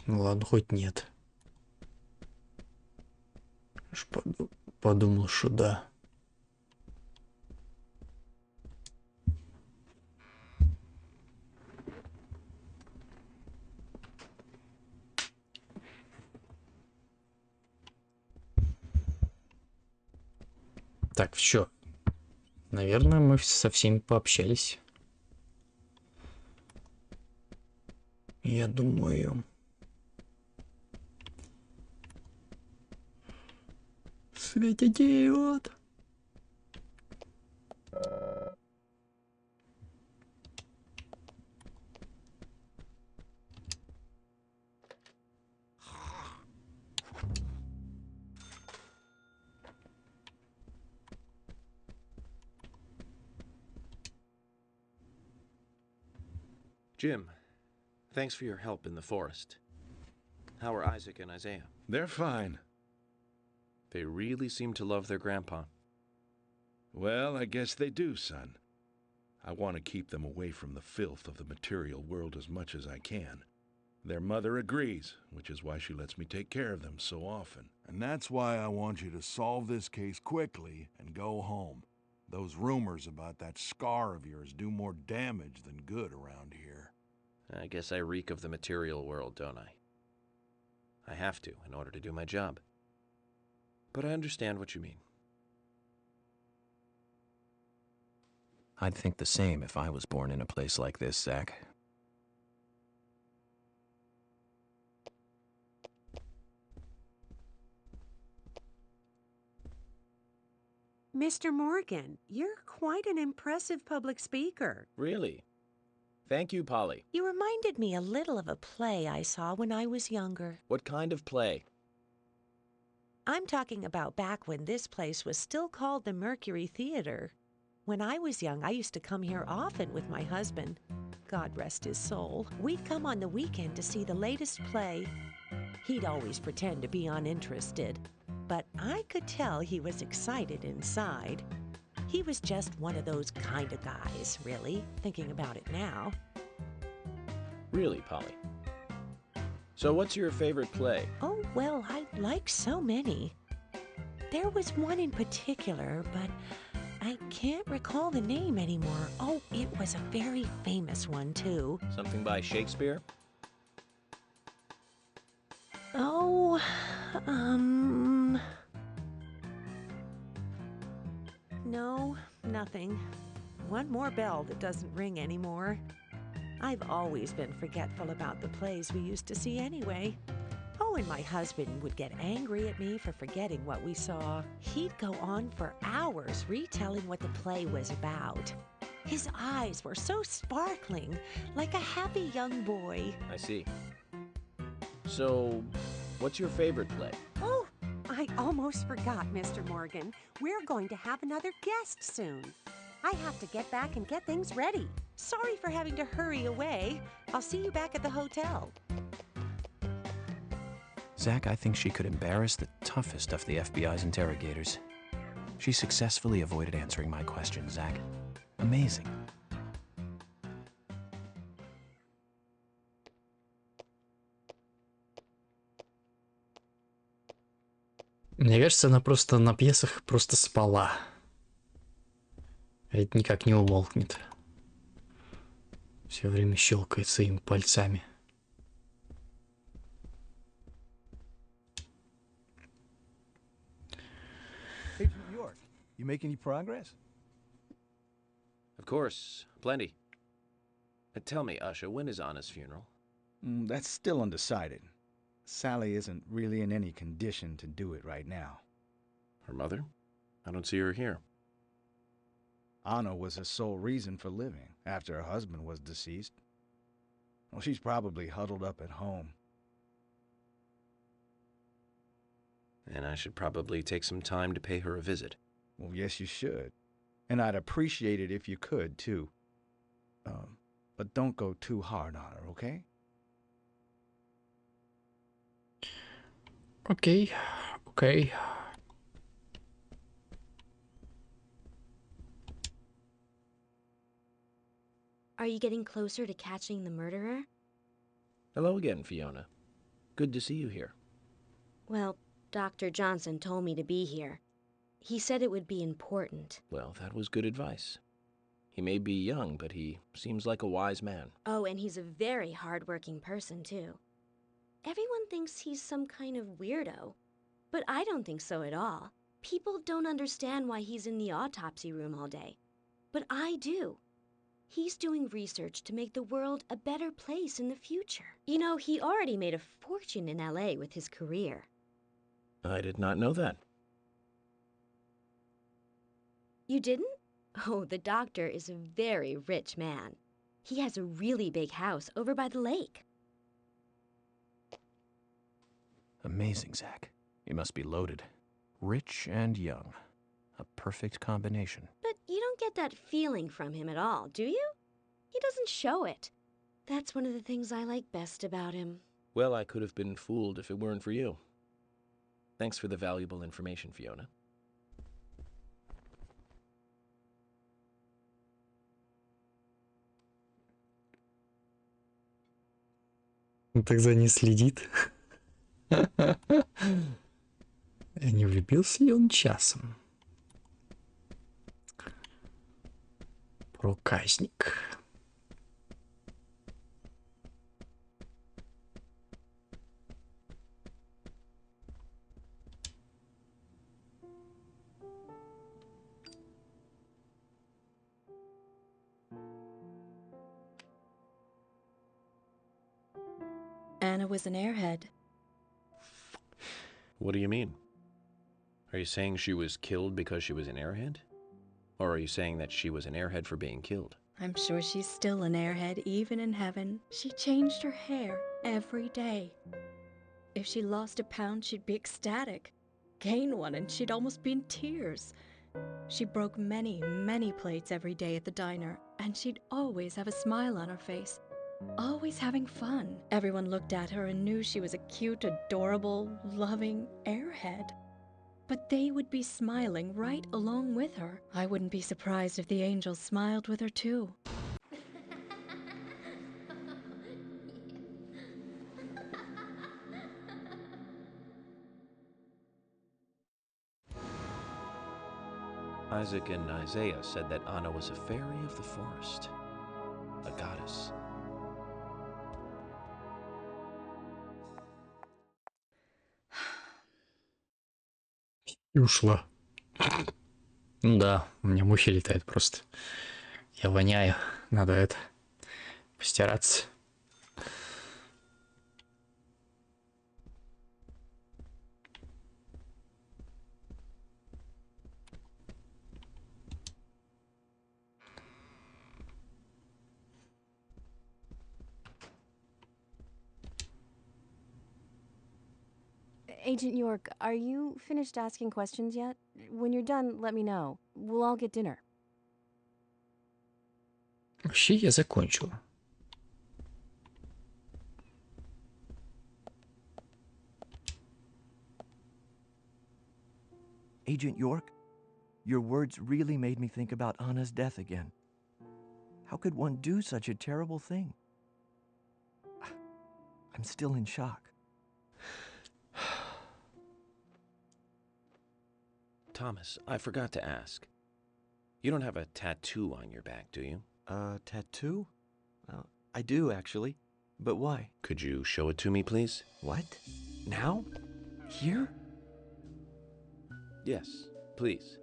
Ну ладно, хоть нет. Аж подумал, что да. Так, все. Наверное, мы со всеми пообщались. Я думаю... Светодиод. Jim, thanks for your help in the forest. How are Isaac and Isaiah? They're fine. They really seem to love their grandpa. Well, I guess they do, son. I want to keep them away from the filth of the material world as much as I can. Their mother agrees, which is why she lets me take care of them so often. And that's why I want you to solve this case quickly and go home. Those rumors about that scar of yours do more damage than good around here. I guess I reek of the material world, don't I? I have to in order to do my job. But I understand what you mean. I'd think the same if I was born in a place like this, Zach. Mr. Morgan, you're quite an impressive public speaker. Really? Thank you, Polly. You reminded me a little of a play I saw when I was younger. What kind of play? I'm talking about back when this place was still called the Mercury Theater. When I was young, I used to come here often with my husband. God rest his soul. We'd come on the weekend to see the latest play. He'd always pretend to be uninterested, but I could tell he was excited inside. He was just one of those kind of guys, really, thinking about it now. Really, Polly? So what's your favorite play? Oh, well, I like so many. There was one in particular, but I can't recall the name anymore. Oh, it was a very famous one, too. Something by Shakespeare? Oh, no, nothing. One more bell that doesn't ring anymore. I've always been forgetful about the plays we used to see anyway. Oh, and my husband would get angry at me for forgetting what we saw. He'd go on for hours retelling what the play was about. His eyes were so sparkling, like a happy young boy. I see. So, what's your favorite play? Oh, I almost forgot, Mr. Morgan. We're going to have another guest soon. I have to get back and get things ready. Sorry for having to hurry away. I'll see you back at the hotel. Zach, I think she could embarrass the toughest of the FBI's interrogators. She successfully avoided answering my question, Zach. Amazing. Мне кажется, она просто на пьесах просто спала. Это никак не умолкнет. Все время щелкает своими пальцами. Agent York, you make any progress? Of course, plenty. Tell me, Usha, when is Anna's funeral? That's still undecided. Sally isn't really in any condition to do it right now. Her mother? I don't see her here. Anna was her sole reason for living after her husband was deceased. Well, she's probably huddled up at home. And I should probably take some time to pay her a visit. Well, yes, you should. And I'd appreciate it if you could, too. But don't go too hard on her, okay? Okay, okay. Are you getting closer to catching the murderer? Hello again, Fiona. Good to see you here. Well, Dr. Johnson told me to be here. He said it would be important. Well, that was good advice. He may be young, but he seems like a wise man. Oh, and he's a very hard-working person, too. Everyone thinks he's some kind of weirdo, but I don't think so at all. People don't understand why he's in the autopsy room all day, but I do. He's doing research to make the world a better place in the future. You know, he already made a fortune in LA with his career. I did not know that. You didn't? Oh, the doctor is a very rich man. He has a really big house over by the lake. Amazing, Zach. You must be loaded. Rich and young. A perfect combination. But you don't get that feeling from him at all, do you? He doesn't show it. That's one of the things I like best about him. Well, I could have been fooled if it weren't for you. Thanks for the valuable information, Fiona. Он так за ней следит. Не влюбился ли он часом? Проказник. Anna was an airhead. What do you mean? Are you saying she was killed because she was an airhead? Or are you saying that she was an airhead for being killed? I'm sure she's still an airhead, even in heaven. She changed her hair every day. If she lost a pound, she'd be ecstatic. Gain one, and she'd almost be in tears. She broke many, many plates every day at the diner, and she'd always have a smile on her face. Always having fun. Everyone looked at her and knew she was a cute, adorable, loving airhead. But they would be smiling right along with her. I wouldn't be surprised if the angels smiled with her too. Isaac and Isaiah said that Anna was a fairy of the forest, a goddess. И ушла. Ну да, у меня мухи летают просто. Я воняю. Надо это... постираться. Agent York, are you finished asking questions yet? When you're done, let me know. We'll all get dinner. Вообще я закончил. Agent York, your words really made me think about Anna's death again. How could one do such a terrible thing? I'm still in shock. Thomas, I forgot to ask. You don't have a tattoo on your back, do you? Tattoo? I do, actually. But why? Could you show it to me, please? What? Now? Here? Yes, please.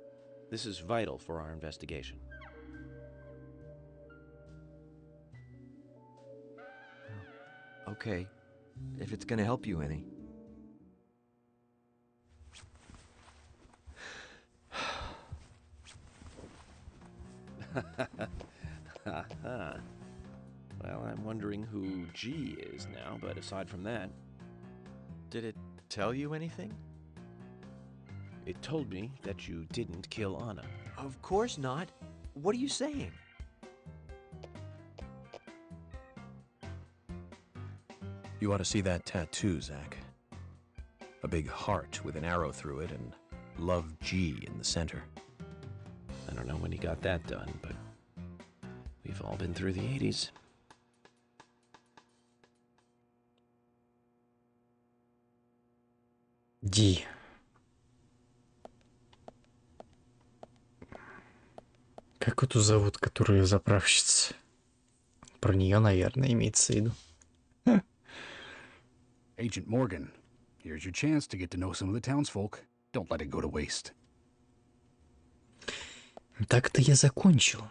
This is vital for our investigation. Okay. If it's gonna help you any. Well, I'm wondering who G is now, but aside from that... Did it tell you anything? It told me that you didn't kill Anna. Of course not. What are you saying? You ought to see that tattoo, Zach. A big heart with an arrow through it and Love G in the center. I don't know when he got that done, but we've all been through the 80s. Ди. Как эту зовут, которую заправщица? Про нее, наверное, имеется в виду. Agent Morgan, here's your chance to get to know some of the townsfolk. Don't let it go to waste. Так-то я закончил.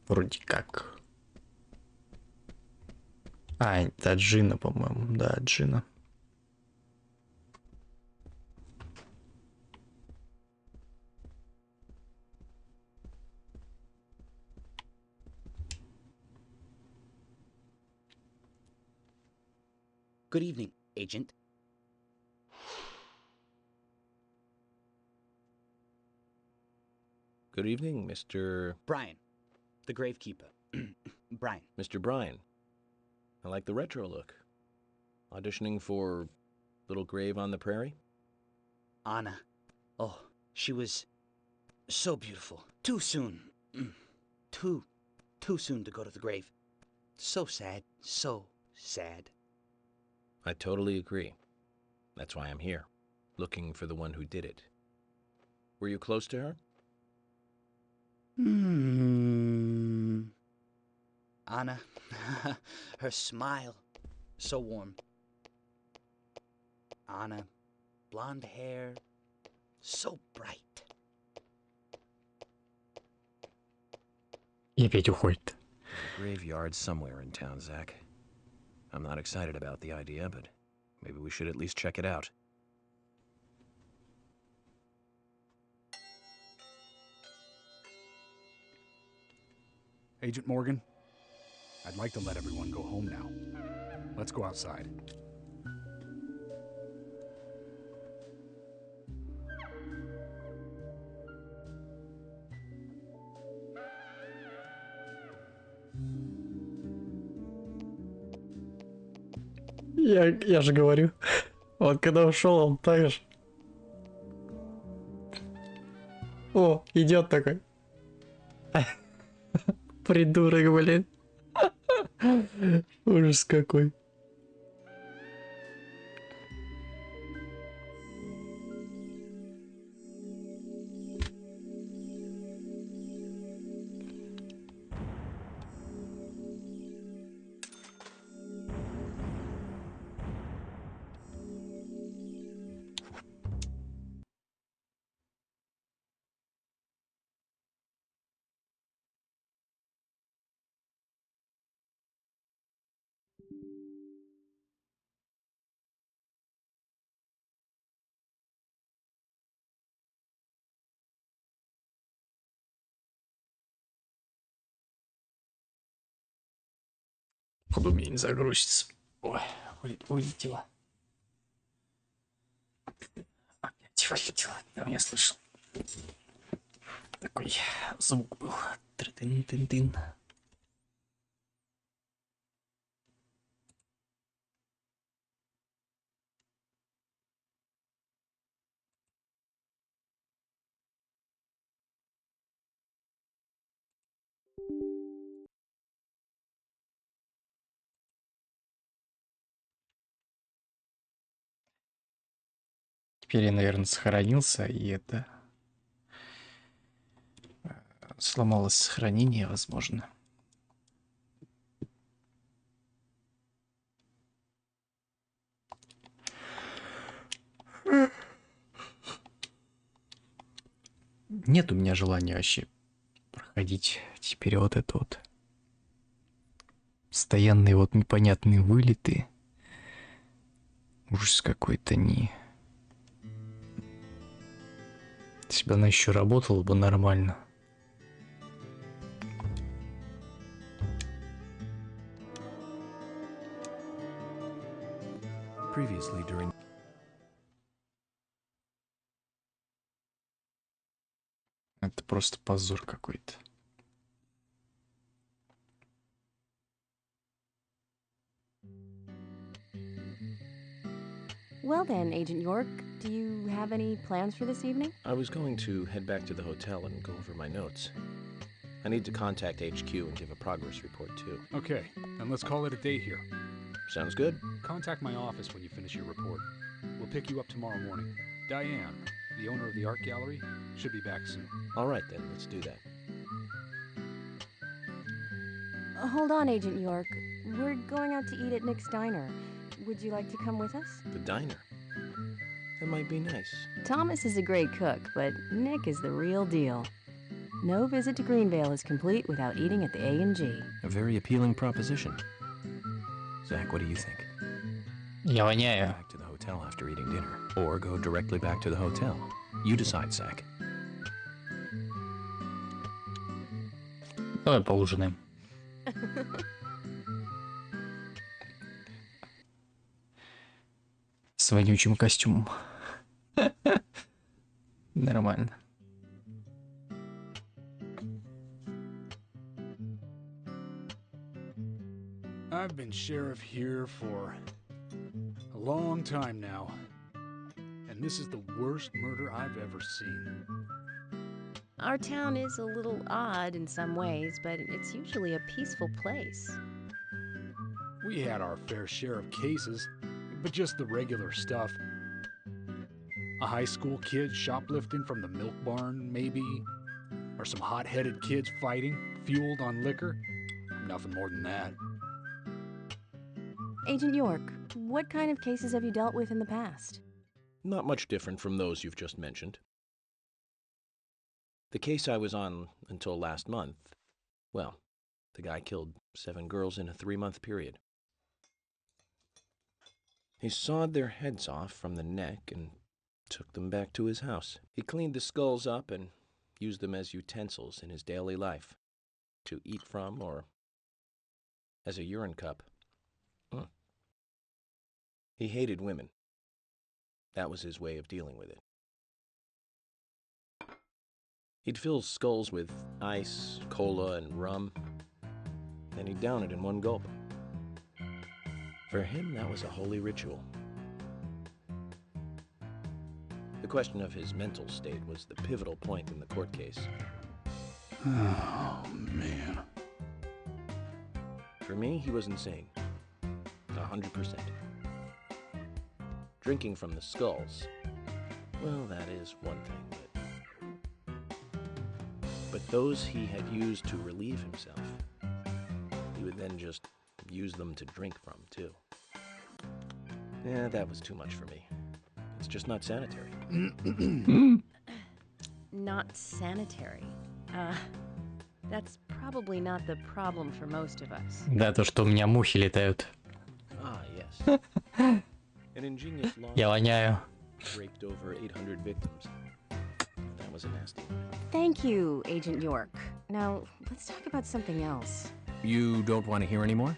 Вроде как. А, это Джина, по-моему. Да, Джина. Good evening, Agent. Good evening, Mr. Brian, the gravekeeper. Brian. Mr. Brian. I like the retro look. Auditioning for Little Grave on the Prairie? Anna. Oh, she was so beautiful. Too soon. Too soon to go to the grave. So sad. So sad. I totally agree. That's why I'm here, looking for the one who did it. Were you close to her? Anna, her smile, so warm. Anna, blonde hair, so bright. И опять уходит. Graveyard somewhere in town, Zach. I'm not excited about the idea, but maybe we should at least check it out. Agent Morgan, I'd like to let everyone go home now. Let's go outside. Я же говорю. Вот когда ушел, он так же. О, идет такой. Придурок, блин. Ужас какой. Походу, у меня не загрузится. Ой, вылетело. Опять вылетело. Да, я слышал. Такой звук был. Трын-тын-тын. Теперь я, наверное, сохранился, и это сломалось сохранение, возможно. Нет у меня желания вообще проходить теперь вот это вот. Постоянные вот непонятные вылеты. Ужас какой-то не... Если бы она еще работала бы нормально. Previously during... Это просто позор какой-то. Well then, Agent York, do you have any plans for this evening? I was going to head back to the hotel and go over my notes. I need to contact HQ and give a progress report too. Okay, then let's call it a day here. Sounds good. Contact my office when you finish your report. We'll pick you up tomorrow morning. Diane, the owner of the art gallery, should be back soon. All right then, let's do that. Hold on, Agent York. We're going out to eat at Nick's Diner. Would you like to come with us? The diner. That might be nice. Thomas is a great cook, but Nick is the real deal. No visit to Greenvale is complete without eating at the A&G. A very appealing proposition. Zach, what do you think? Я воняю. Back to the hotel after eating dinner, or go directly back to the hotel. You decide, Zach. Давай поужинаем. С вонючим костюмом. Нормально. I've been sheriff here for a long time now, and this is the worst murder I've ever seen. Our town is a little odd in some ways, but it's usually a peaceful place. We had our fair share of cases, but just the regular stuff. A high school kid shoplifting from the milk barn, maybe. Are some hot-headed kids fighting, fueled on liquor? Nothing more than that. Agent York, what kind of cases have you dealt with in the past? Not much different from those you've just mentioned. The case I was on until last month, well, the guy killed 7 girls in a 3-month period. He sawed their heads off from the neck and took them back to his house. He cleaned the skulls up and used them as utensils in his daily life, to eat from or as a urine cup. He hated women. That was his way of dealing with it. He'd fill skulls with ice, cola, and rum, then he'd down it in one gulp. For him, that was a holy ritual. The question of his mental state was the pivotal point in the court case. Oh, man. For me, he was insane. 100%. Drinking from the skulls, well, that is one thing, but those he had used to relieve himself, he would then just use them to drink from, too. Yeah, that was too much for me. It's just not sanitary. Not sanitary. That's probably not the problem for most of us. Да, то, что у меня мухи летают. Ah, yes. An ingenious law Я воняю. raped over 800 victims. That was a nasty one. Thank you, Agent York. Now, let's talk about something else. You don't want to hear anymore?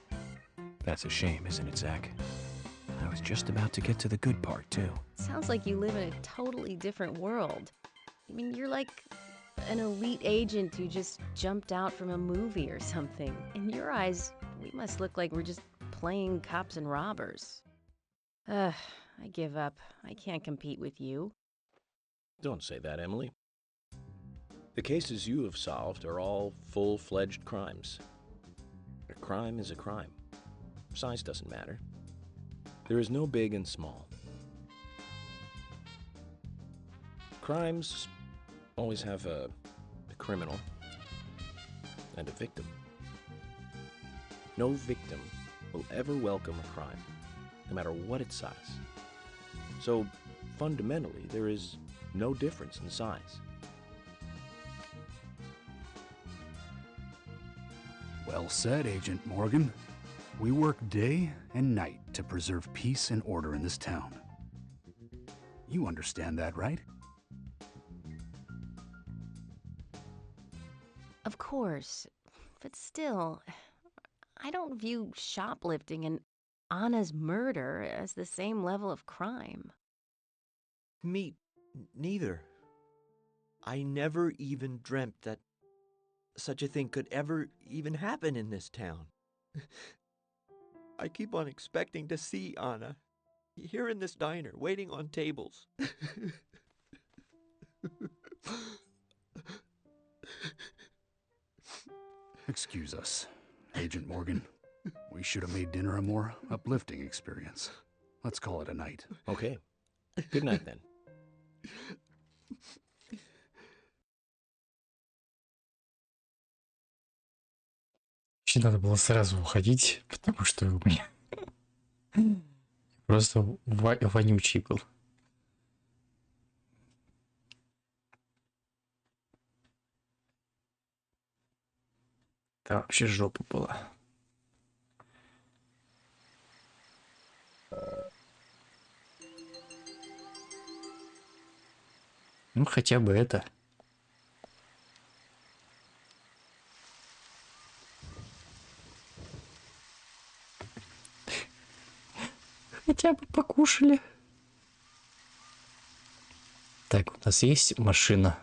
That's a shame, isn't it, Zach? I was just about to get to the good part, too. Sounds like you live in a totally different world. I mean, you're like an elite agent who just jumped out from a movie or something. In your eyes, we must look like we're just playing cops and robbers. I give up. I can't compete with you. Don't say that, Emily. The cases you have solved are all full-fledged crimes. A crime is a crime. Size doesn't matter. There is no big and small. Crimes always have a criminal and a victim. No victim will ever welcome a crime, no matter what its size. So, fundamentally, there is no difference in size. Well said, Agent Morgan. We work day and night to preserve peace and order in this town. You understand that, right? Of course. But still, I don't view shoplifting and Anna's murder as the same level of crime. Me neither. I never even dreamt that such a thing could ever even happen in this town. I keep on expecting to see Anna here in this diner, waiting on tables. Excuse us, Agent Morgan. We should have made dinner a more uplifting experience. Let's call it a night. Okay. Good night, then. Вообще надо было сразу уходить, потому что у меня просто вонючий был. Да вообще жопа была. Ну хотя бы это. Хотя бы покушали. Так, у нас есть машина.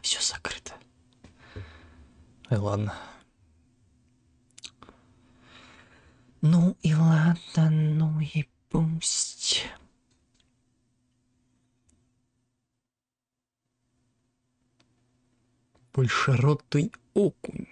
все закрыто. Ой, ладно. Ну и ладно, ну и пусть. Большеротый окунь.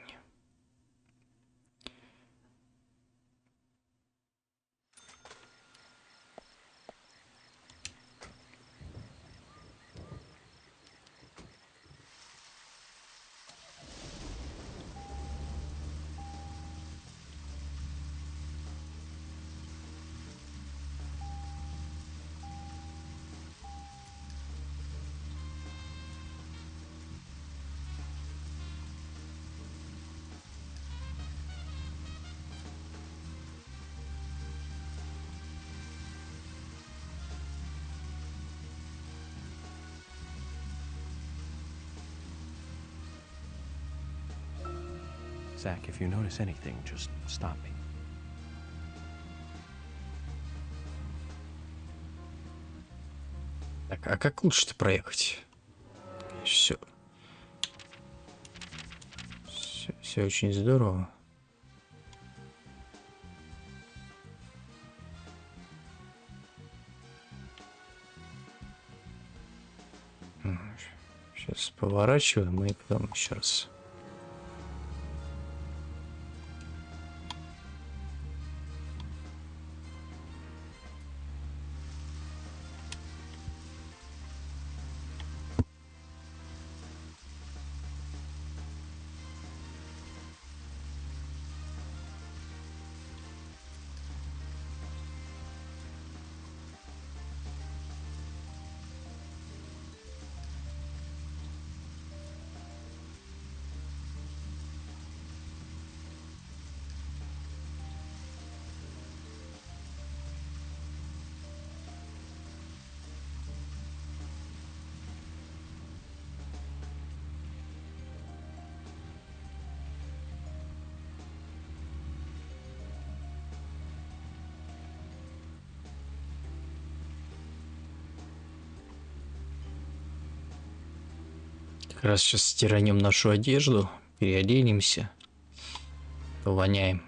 Zach, if you notice anything, just stop me. Так, а как лучше-то проехать? Все. Все очень здорово. Сейчас поворачиваем и потом еще раз. Как раз сейчас стиранем нашу одежду, переоденемся, повоняем.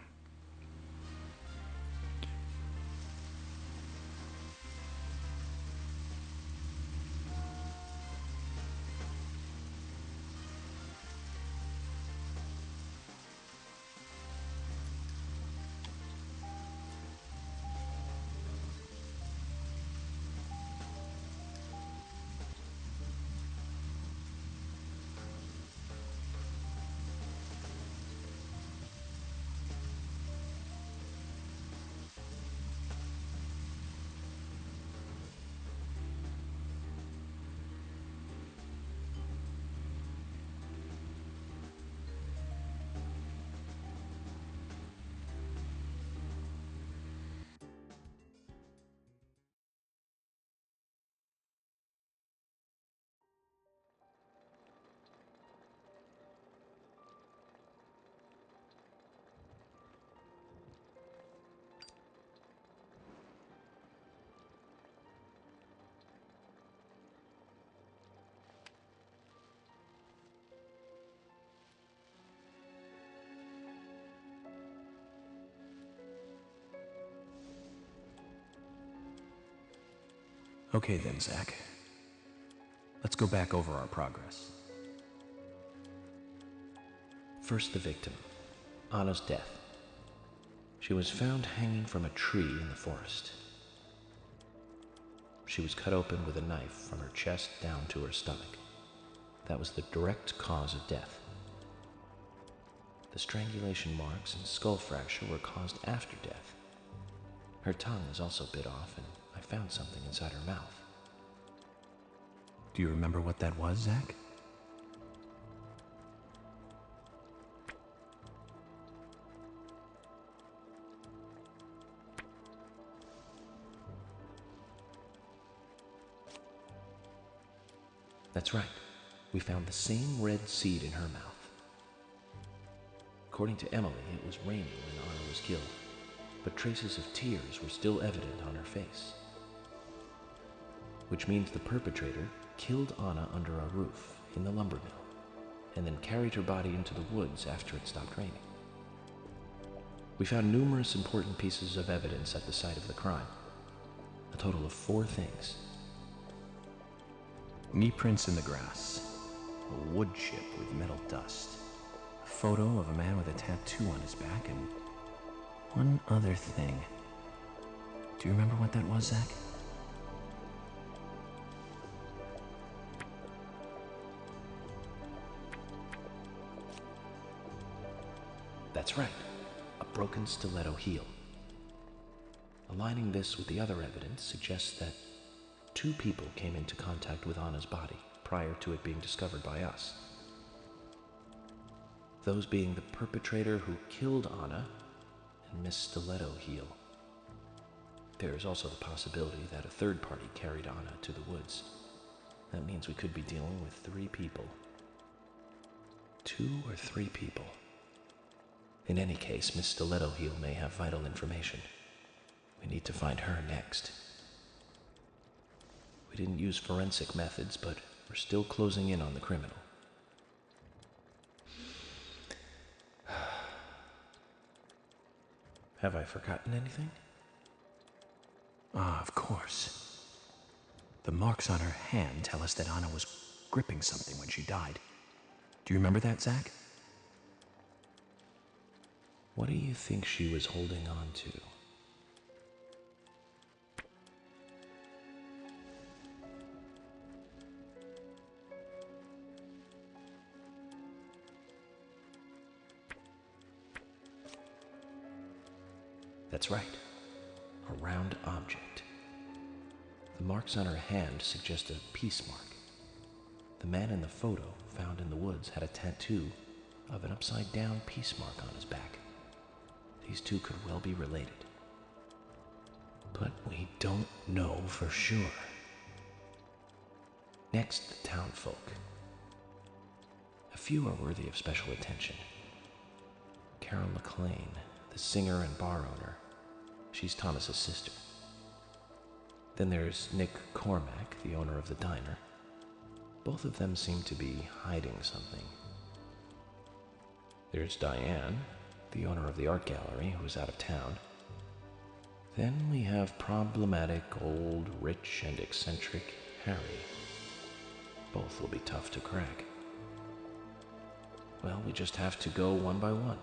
Okay then, Zach. Let's go back over our progress. First, the victim, Anna's death. She was found hanging from a tree in the forest. She was cut open with a knife from her chest down to her stomach. That was the direct cause of death. The strangulation marks and skull fracture were caused after death. Her tongue was also bit off, and I found something inside her mouth. Do you remember what that was, Zach? That's right. We found the same red seed in her mouth. According to Emily, it was raining when Anna was killed, but traces of tears were still evident on her face. Which means the perpetrator killed Anna under a roof in the lumber mill. and then carried her body into the woods after it stopped raining. We found numerous important pieces of evidence at the site of the crime. A total of 4 things. Knee prints in the grass, a wood chip with metal dust, a photo of a man with a tattoo on his back, and one other thing. Do you remember what that was, Zach? That's right, a broken stiletto heel. Aligning this with the other evidence suggests that 2 people came into contact with Anna's body prior to it being discovered by us. Those being the perpetrator who killed Anna and Miss Stiletto Heel. There is also the possibility that a third party carried Anna to the woods. That means we could be dealing with 3 people. 2 or 3 people. In any case, Miss Stiletto Heel may have vital information. We need to find her next. We didn't use forensic methods, but we're still closing in on the criminal. Have I forgotten anything? Ah, of course. The marks on her hand tell us that Anna was gripping something when she died. Do you remember that, Zach? What do you think she was holding on to? That's right, a round object. The marks on her hand suggest a peace mark. The man in the photo found in the woods had a tattoo of an upside-down peace mark on his back. These 2 could well be related. But we don't know for sure. Next, the townfolk. A few are worthy of special attention. Carol McLean, the singer and bar owner. She's Thomas's sister. Then there's Nick Cormack, the owner of the diner. Both of them seem to be hiding something. There's Diane, the owner of the art gallery, who's out of town. Then we have problematic, old, rich, and eccentric Harry. Both will be tough to crack. Well, we just have to go one by one.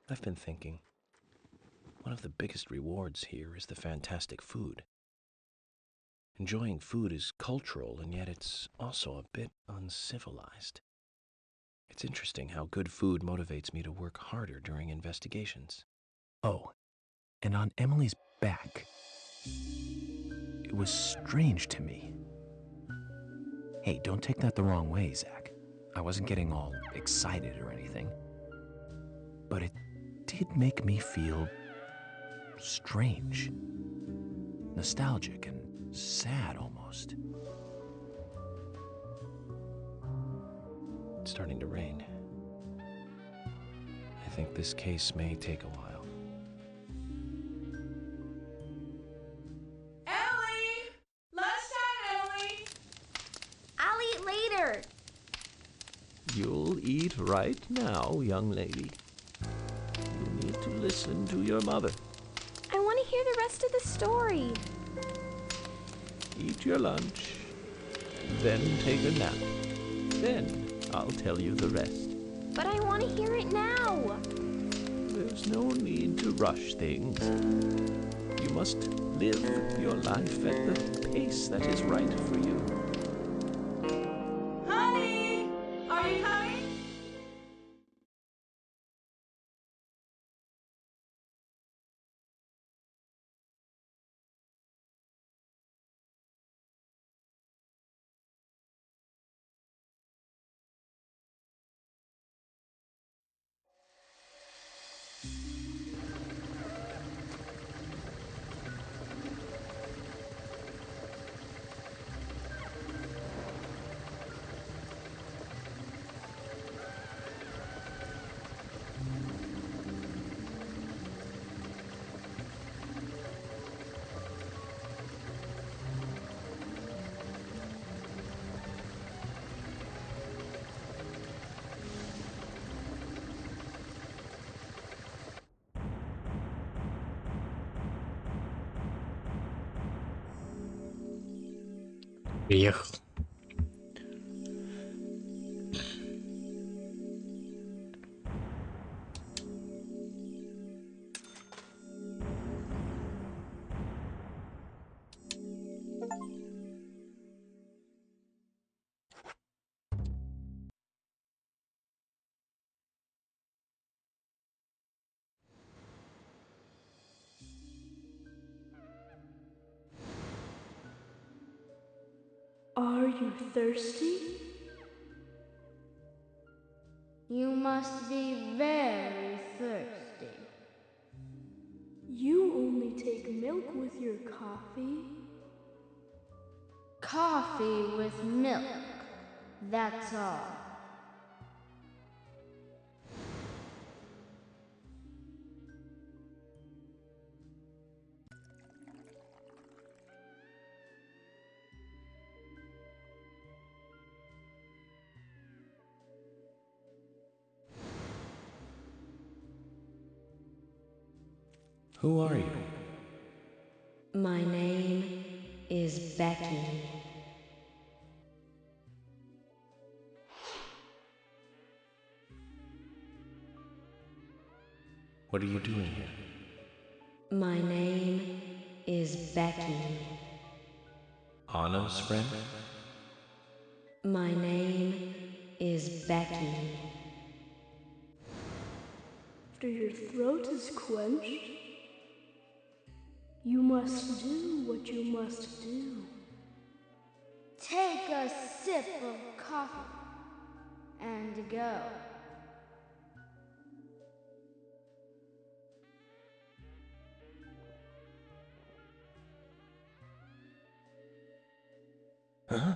I've been thinking, one of the biggest rewards here is the fantastic food. Enjoying food is cultural, and yet it's also a bit uncivilized. It's interesting how good food motivates me to work harder during investigations. Oh, and on Emily's back, it was strange to me. Hey, don't take that the wrong way, Zach. I wasn't getting all excited or anything. But it did make me feel strange, nostalgic, and sad almost. It's starting to rain. I think this case may take a while. Ellie! Lunchtime, Ellie! I'll eat later. You'll eat right now, young lady. You need to listen to your mother. I want to hear the rest of the story. Eat your lunch, then take a nap. Then I'll tell you the rest. But I want to hear it now. There's no need to rush things. You must live your life at the pace that is right for you. Honey! Are you coming? Приехал. Are you thirsty? You must be very thirsty. You only take milk with your coffee? Coffee with milk, that's all. Who are you? My name is Becky. What are you doing here? My name is Becky. Anna's friend? My name is Becky. After your throat is quenched, you must do what you must do. Take a sip of coffee and go. Huh?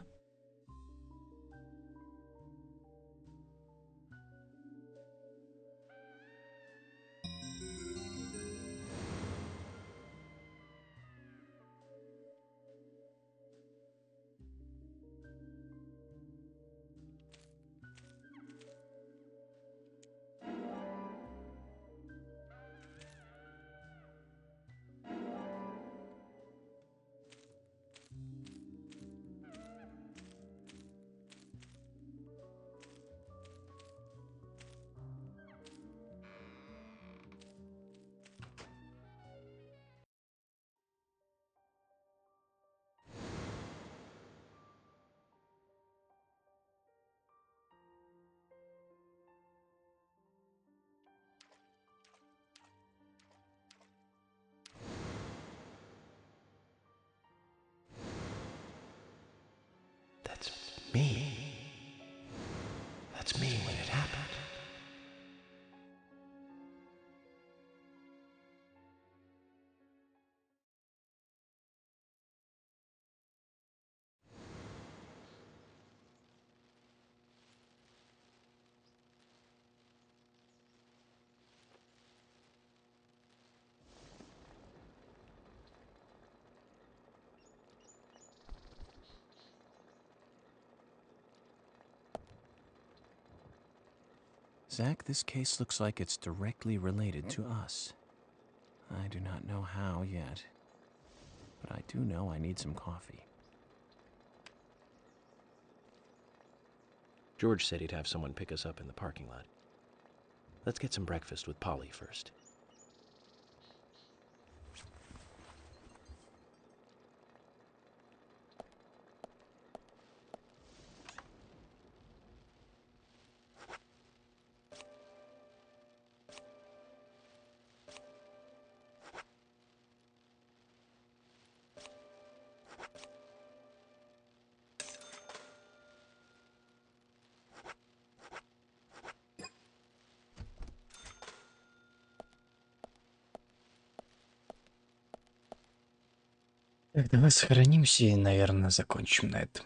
That's me. That's me when it happened. Zach, this case looks like it's directly related to us. I do not know how yet, but I do know I need some coffee. George said he'd have someone pick us up in the parking lot. Let's get some breakfast with Polly first. Так, давай сохранимся и, наверное, закончим на этом.